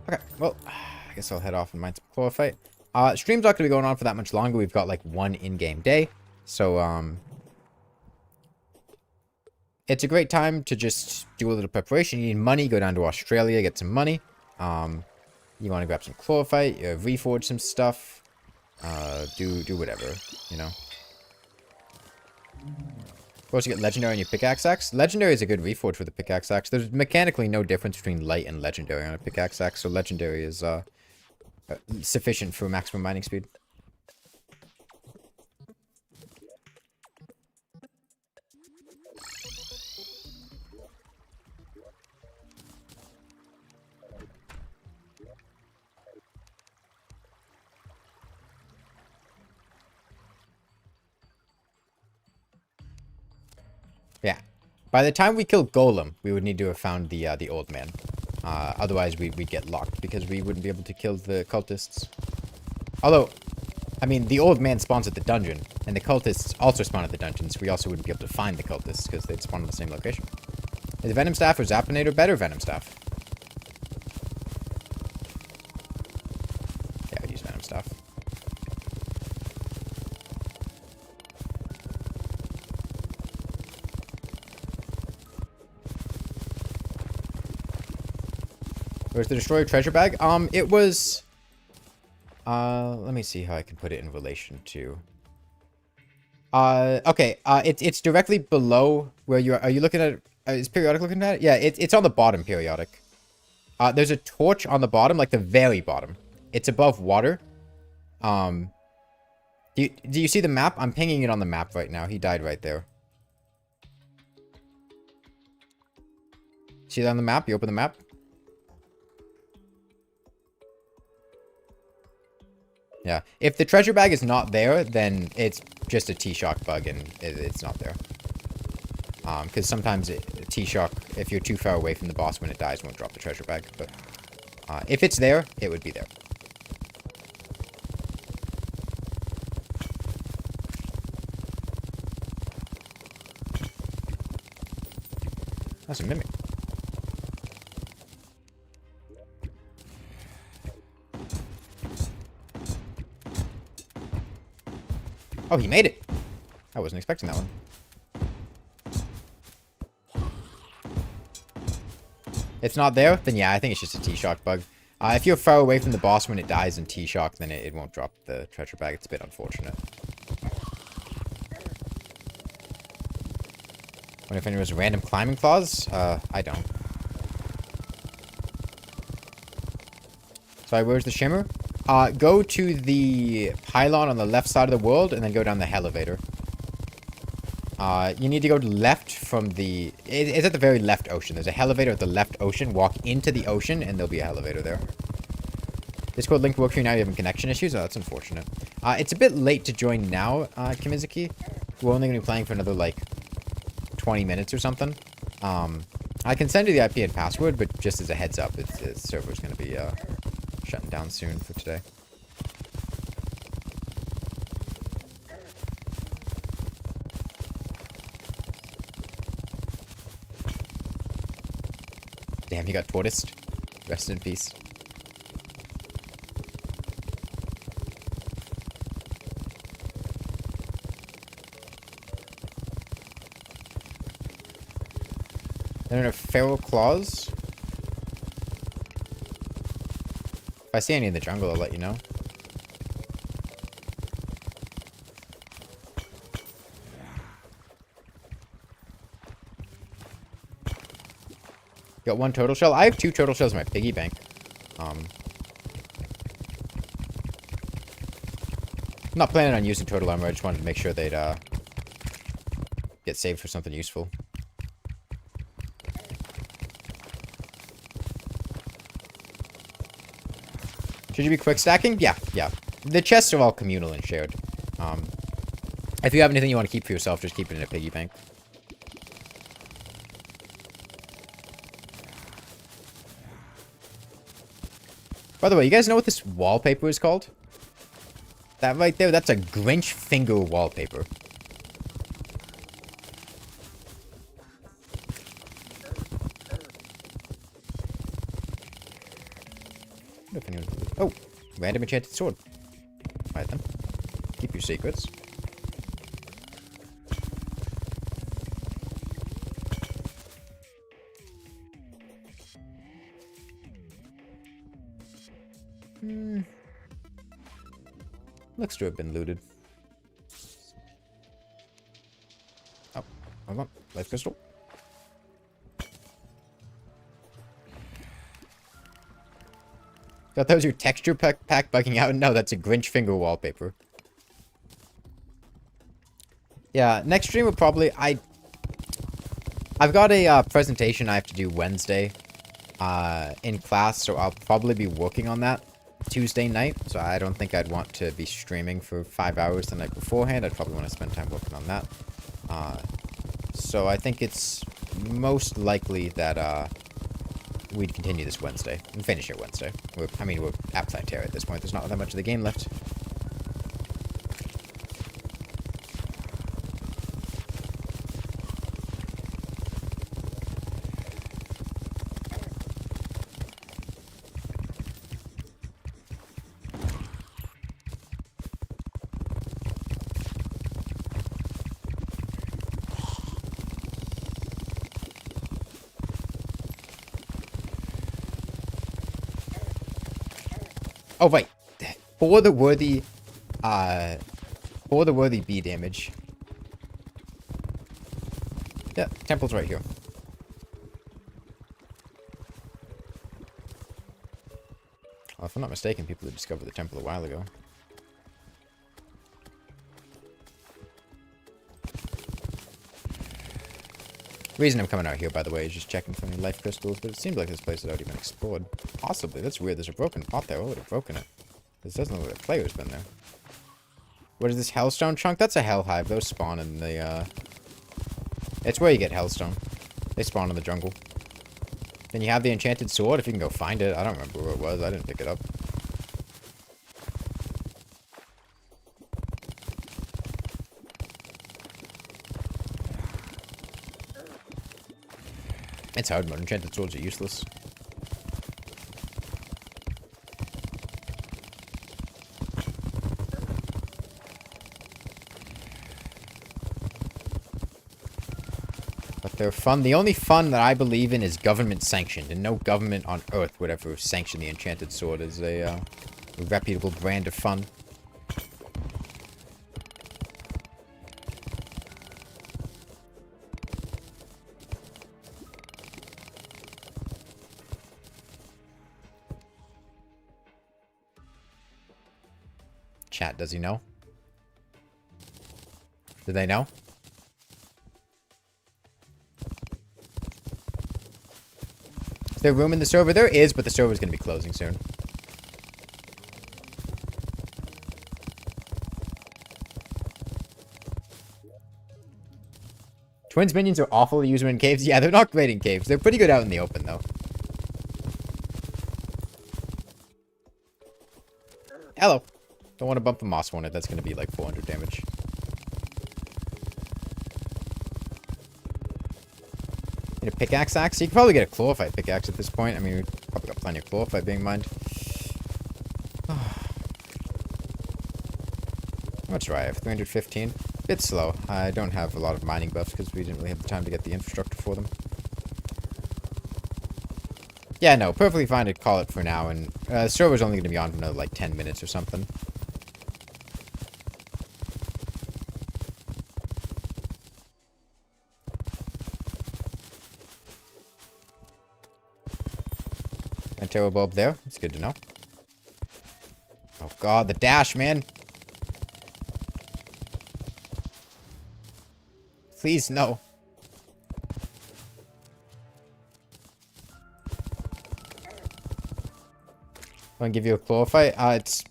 Okay, well, I guess I'll head off and mine some chlorophyte. Stream's not going to be going on for that much longer. We've got, like, one in-game day. So, it's a great time to just do a little preparation. You need money, go down to Australia, get some money. You want to grab some chlorophyte, reforge some stuff. Do whatever, you know. Of course, you get legendary on your pickaxe axe. Legendary is a good reforge for the pickaxe axe. There's mechanically no difference between light and legendary on a pickaxe axe, so legendary is sufficient for maximum mining speed. Yeah. By the time we kill Golem, we would need to have found the old man. Otherwise, we'd get locked because we wouldn't be able to kill the cultists. Although, I mean, the old man spawns at the dungeon, and the cultists also spawn at the dungeon, so we also wouldn't be able to find the cultists because they'd spawn in the same location. Is Venom Staff or Zapinator better? Venom Staff. Yeah, I'd use Venom Staff. Where's the destroyer treasure bag? It was... let me see how I can put it in relation to... okay, it's directly below where you are. Are you looking at it? Is Periodic looking at it? Yeah, it's on the bottom, Periodic. There's a torch on the bottom, like the very bottom. It's above water. Do you see the map? I'm pinging it on the map right now. He died right there. See that on the map? You open the map? Yeah, if the treasure bag is not there, then it's just a T-Shock bug and it's not there. Because sometimes T-Shock, if you're too far away from the boss when it dies, won't drop the treasure bag. But if it's there, it would be there. That's a mimic. Oh, he made it. I wasn't expecting that one. It's not there? Then yeah, I think it's just a T-Shock bug. If you're far away from the boss when it dies in T-Shock, then it won't drop the treasure bag. It's a bit unfortunate. Wonder if anyone has random climbing claws? I don't. Sorry, where's the shimmer? Go to the pylon on the left side of the world, and then go down the elevator. You need to go left from the... It's at the very left ocean. There's a elevator at the left ocean. Walk into the ocean, and there'll be a elevator there. Discord link works for you now. You having connection issues? Oh, that's unfortunate. It's a bit late to join now, Kimizuki. We're only going to be playing for another, like, 20 minutes or something. I can send you the IP and password, but just as a heads up, the server's going to be shutting down soon for today. Damn, he got tortoised. Rest in peace. There are feral claws. If I see any in the jungle, I'll let you know. Got one turtle shell. I have 2 turtle shells in my piggy bank. I'm not planning on using turtle armor. I just wanted to make sure they'd get saved for something useful. Should you be quick stacking? Yeah, yeah. The chests are all communal and shared. If you have anything you want to keep for yourself, just keep it in a piggy bank. By the way, you guys know what this wallpaper is called? That right there, that's a Grinch finger wallpaper. Oh, random enchanted sword. Right then. Keep your secrets. Looks to have been looted. Oh, hold on. Life crystal. Thought that was your texture pack bugging out? No, that's a Grinch finger wallpaper. Yeah, next stream will probably... I've got a presentation I have to do Wednesday in class, so I'll probably be working on that Tuesday night. So I don't think I'd want to be streaming for 5 hours the night beforehand. I'd probably want to spend time working on that. So I think it's most likely that we'd continue this Wednesday and finish it Wednesday. We're at Terraria at this point. There's not that much of the game left. Oh, wait. For the worthy bee damage. Yeah, temple's right here. Well, if I'm not mistaken, people had discovered the temple a while ago. The reason I'm coming out here, by the way, is just checking for any life crystals, but it seems like this place has already been explored. Possibly. That's weird. There's a broken pot there. I would have broken it. This doesn't look like a player's been there. What is this hellstone chunk? That's a hell hive. Those spawn in the, It's where you get hellstone. They spawn in the jungle. Then you have the enchanted sword, if you can go find it. I don't remember where it was. I didn't pick it up. It's hard mode. Enchanted swords are useless. But they're fun. The only fun that I believe in is government sanctioned, and no government on Earth would ever sanction the enchanted sword as a reputable brand of fun. Chat, does he know? Do they know? Is there room in the server? There is, but the server's going to be closing soon. Twins minions are awful to use in caves. Yeah, they're not great in caves. They're pretty good out in the open, though. Hello. Don't want to bump the moss hornet. That's going to be like 400 damage. Need a pickaxe axe? You can probably get a chlorophyte pickaxe at this point. I mean, we've probably got plenty of chlorophyte being mined. How much do I have? 315? Bit slow. I don't have a lot of mining buffs because we didn't really have the time to get the infrastructure for them. Yeah, no, perfectly fine to call it for now, and the server's only going to be on for another, like, 10 minutes or something. Terror bulb there. It's good to know. Oh god, the dash, man. Please, no. Want to give you a claw fight? It's...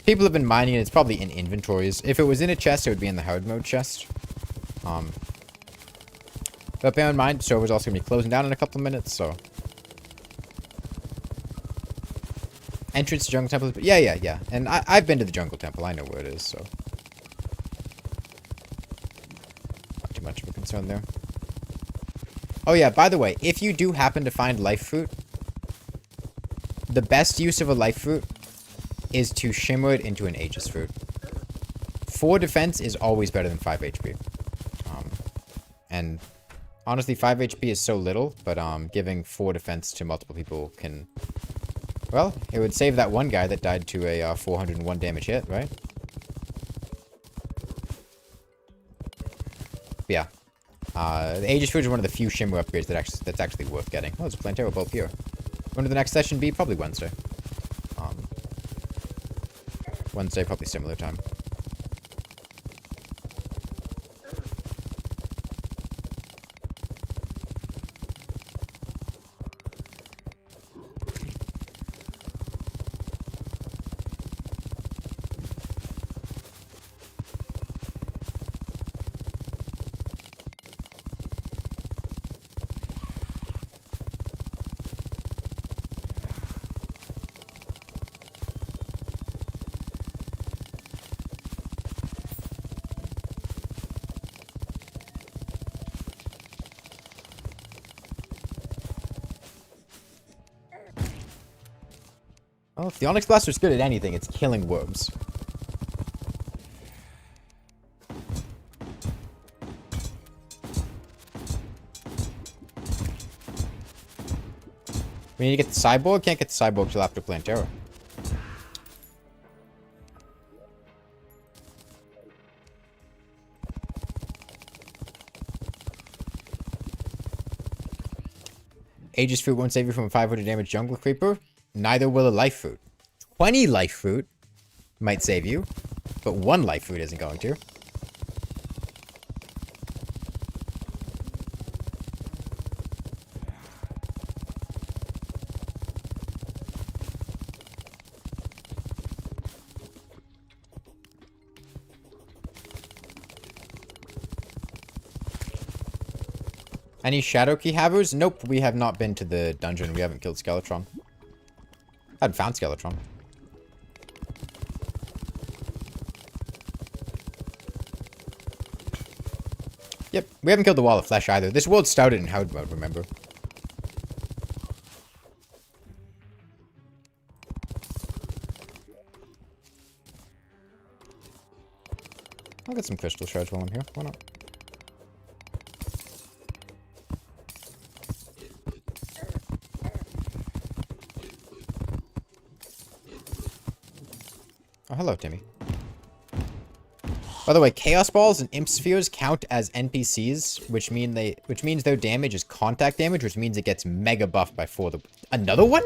People have been mining it. It's probably in inventories. If it was in a chest, it would be in the hard mode chest. But bear in mind, server's also going to be closing down in a couple of minutes, so... Entrance to Jungle Temple? Yeah. And I've been to the Jungle Temple. I know where it is, so... Not too much of a concern there. Oh yeah, by the way, if you do happen to find life fruit, the best use of a life fruit is to shimmer it into an Aegis fruit. 4 defense is always better than 5 HP. And honestly, 5 HP is so little, but giving 4 defense to multiple people can... Well, it would save that one guy that died to a 401 damage hit, right? But yeah. The Aegis fruit is one of the few shimmer upgrades that's actually worth getting. Oh, there's a Plantera bulb here. When would the next session be? Probably Wednesday. Wednesday, probably similar time. Well, if the Onyx Blaster is good at anything, it's killing worms. We need to get the Cyborg? Can't get the Cyborg till after Plantera. Aegis Fruit won't save you from a 500 damage Jungle Creeper. Neither will a life fruit. 20 life fruit might save you, but 1 life fruit isn't going to. Any Shadow Key havers? Nope, we have not been to the dungeon. We haven't killed Skeletron. I hadn't found Skeletron. Yep, we haven't killed the Wall of Flesh either. This world started in Hardmode, remember? I'll get some crystal shards while I'm here. Why not? Oh, hello, Timmy. By the way, Chaos Balls and Imp Spheres count as NPCs, which means their damage is contact damage, which means it gets mega buffed by 4 the... Another one?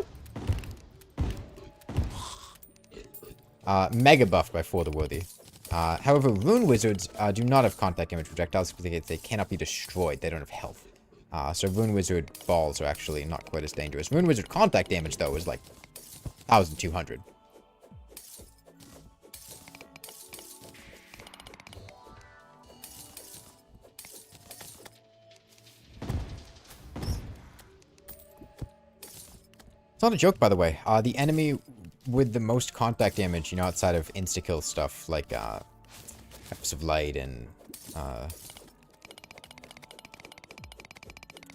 Mega buffed by 4 the worthy. However, Rune Wizards do not have contact damage projectiles because they cannot be destroyed. They don't have health. So Rune Wizard balls are actually not quite as dangerous. Rune Wizard contact damage, though, is like 1,200. It's not a joke, by the way. The enemy with the most contact damage, you know, outside of insta-kill stuff, like, Cups of Light and,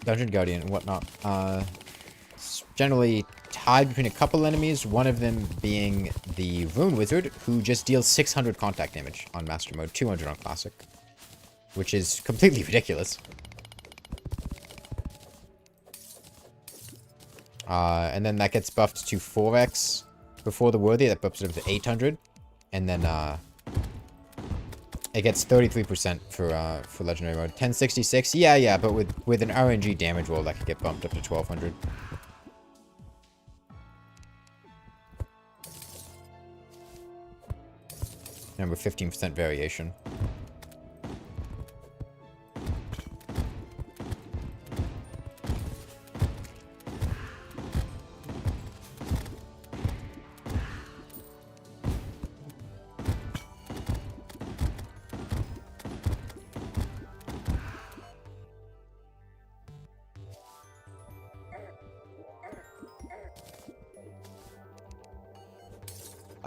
Dungeon Guardian and whatnot, it's generally tied between a couple enemies, one of them being the Rune Wizard, who just deals 600 contact damage on Master Mode, 200 on Classic, which is completely ridiculous. And then that gets buffed to 4x before the worthy. That buffs it up to 800. And then, it gets 33% for Legendary Mode. 1066, yeah, but with an RNG damage roll, that could get bumped up to 1200. Remember, 15% variation.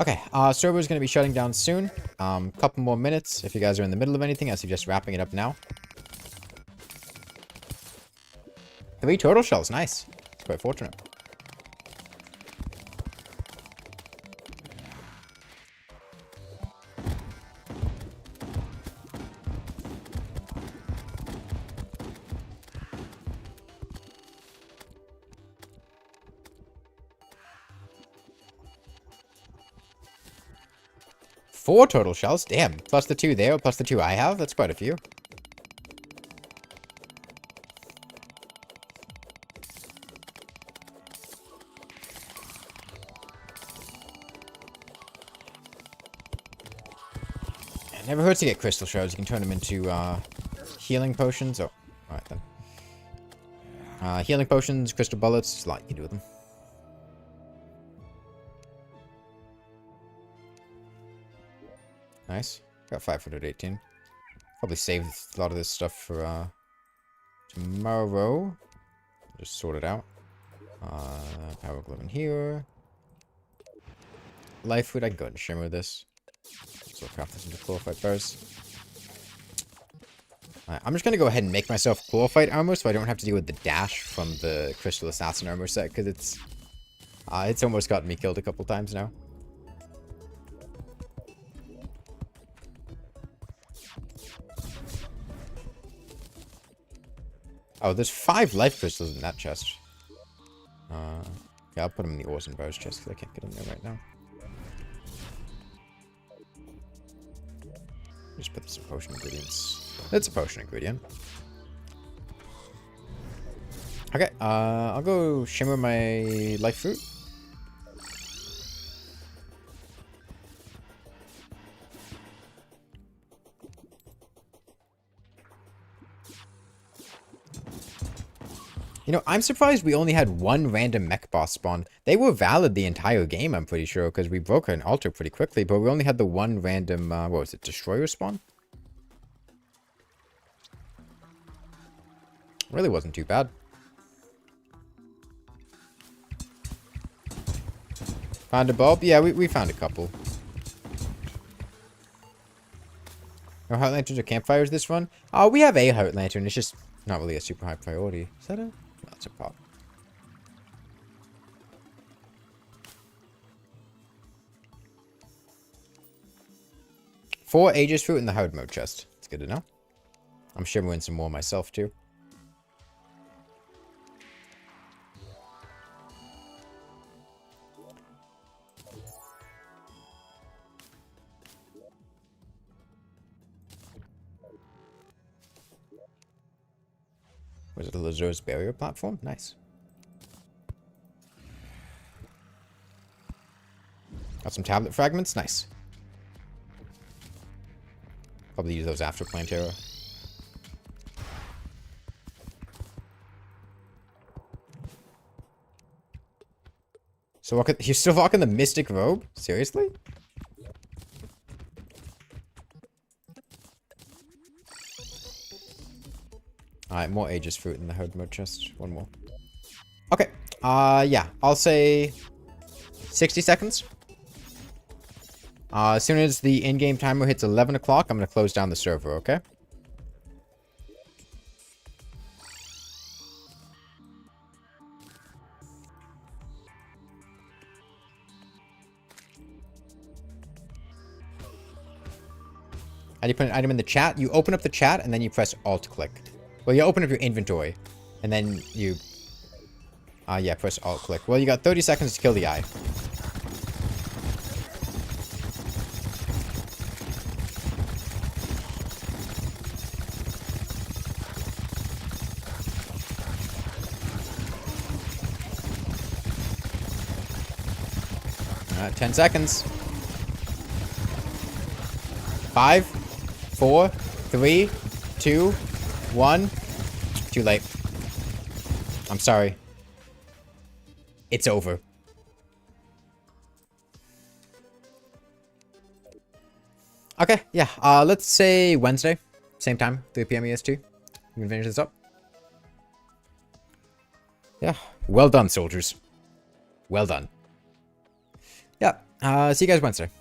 Okay, server is going to be shutting down soon. Couple more minutes. If you guys are in the middle of anything, I suggest wrapping it up now. 3 turtle shells, nice. It's quite fortunate. Four turtle shells? Damn. Plus the 2 there, plus the 2 I have? That's quite a few. It never hurts to get crystal shards. You can turn them into healing potions. Oh, alright then. Healing potions, crystal bullets. There's a lot you can do with them. Nice. Got 518. Probably save a lot of this stuff for tomorrow. Just sort it out. Power glove in here. Life food. I can go ahead and shimmer this. So I'll craft this into chlorophyte bars. I'm just going to go ahead and make myself chlorophyte armor so I don't have to deal with the dash from the crystal assassin armor set, because it's almost gotten me killed a couple times now. Oh, there's 5 life crystals in that chest. Yeah, I'll put them in the ores and bars chest because I can't get in there right now. Just put some potion ingredients. It's a potion ingredient. Okay, I'll go shimmer my life fruit. You know, I'm surprised we only had 1 random mech boss spawn. They were valid the entire game, I'm pretty sure, because we broke an altar pretty quickly, but we only had the 1 random, what was it, destroyer spawn? Really wasn't too bad. Found a bulb? Yeah, we found a couple. No heart lanterns or campfires this run? Oh, we have a heart lantern, it's just not really a super high priority. Is that a... That's a pop. Four Aegis fruit in the hard mode chest. It's good to know. I'm shimmering some more myself too. Was it a Lazur's barrier platform? Nice. Got some tablet fragments? Nice. Probably use those after Plantera. So you're still rocking the Mystic Robe? Seriously? Alright, more Aegis fruit in the hard mode chest. 1 more. Okay. Yeah. I'll say 60 seconds. As soon as the in-game timer hits 11 o'clock, I'm going to close down the server, okay? How do you put an item in the chat? You open up the chat, and then you press Alt-click. Well, you open up your inventory, and then you... yeah, press Alt-click. Well, you got 30 seconds to kill the eye. Alright, 10 seconds. 5, 4, 3, 2, 1. Too late. I'm sorry. It's over. Okay, yeah. Let's say Wednesday. Same time, 3 p.m. EST. We can finish this up. Yeah. Well done, soldiers. Well done. Yeah. See you guys Wednesday.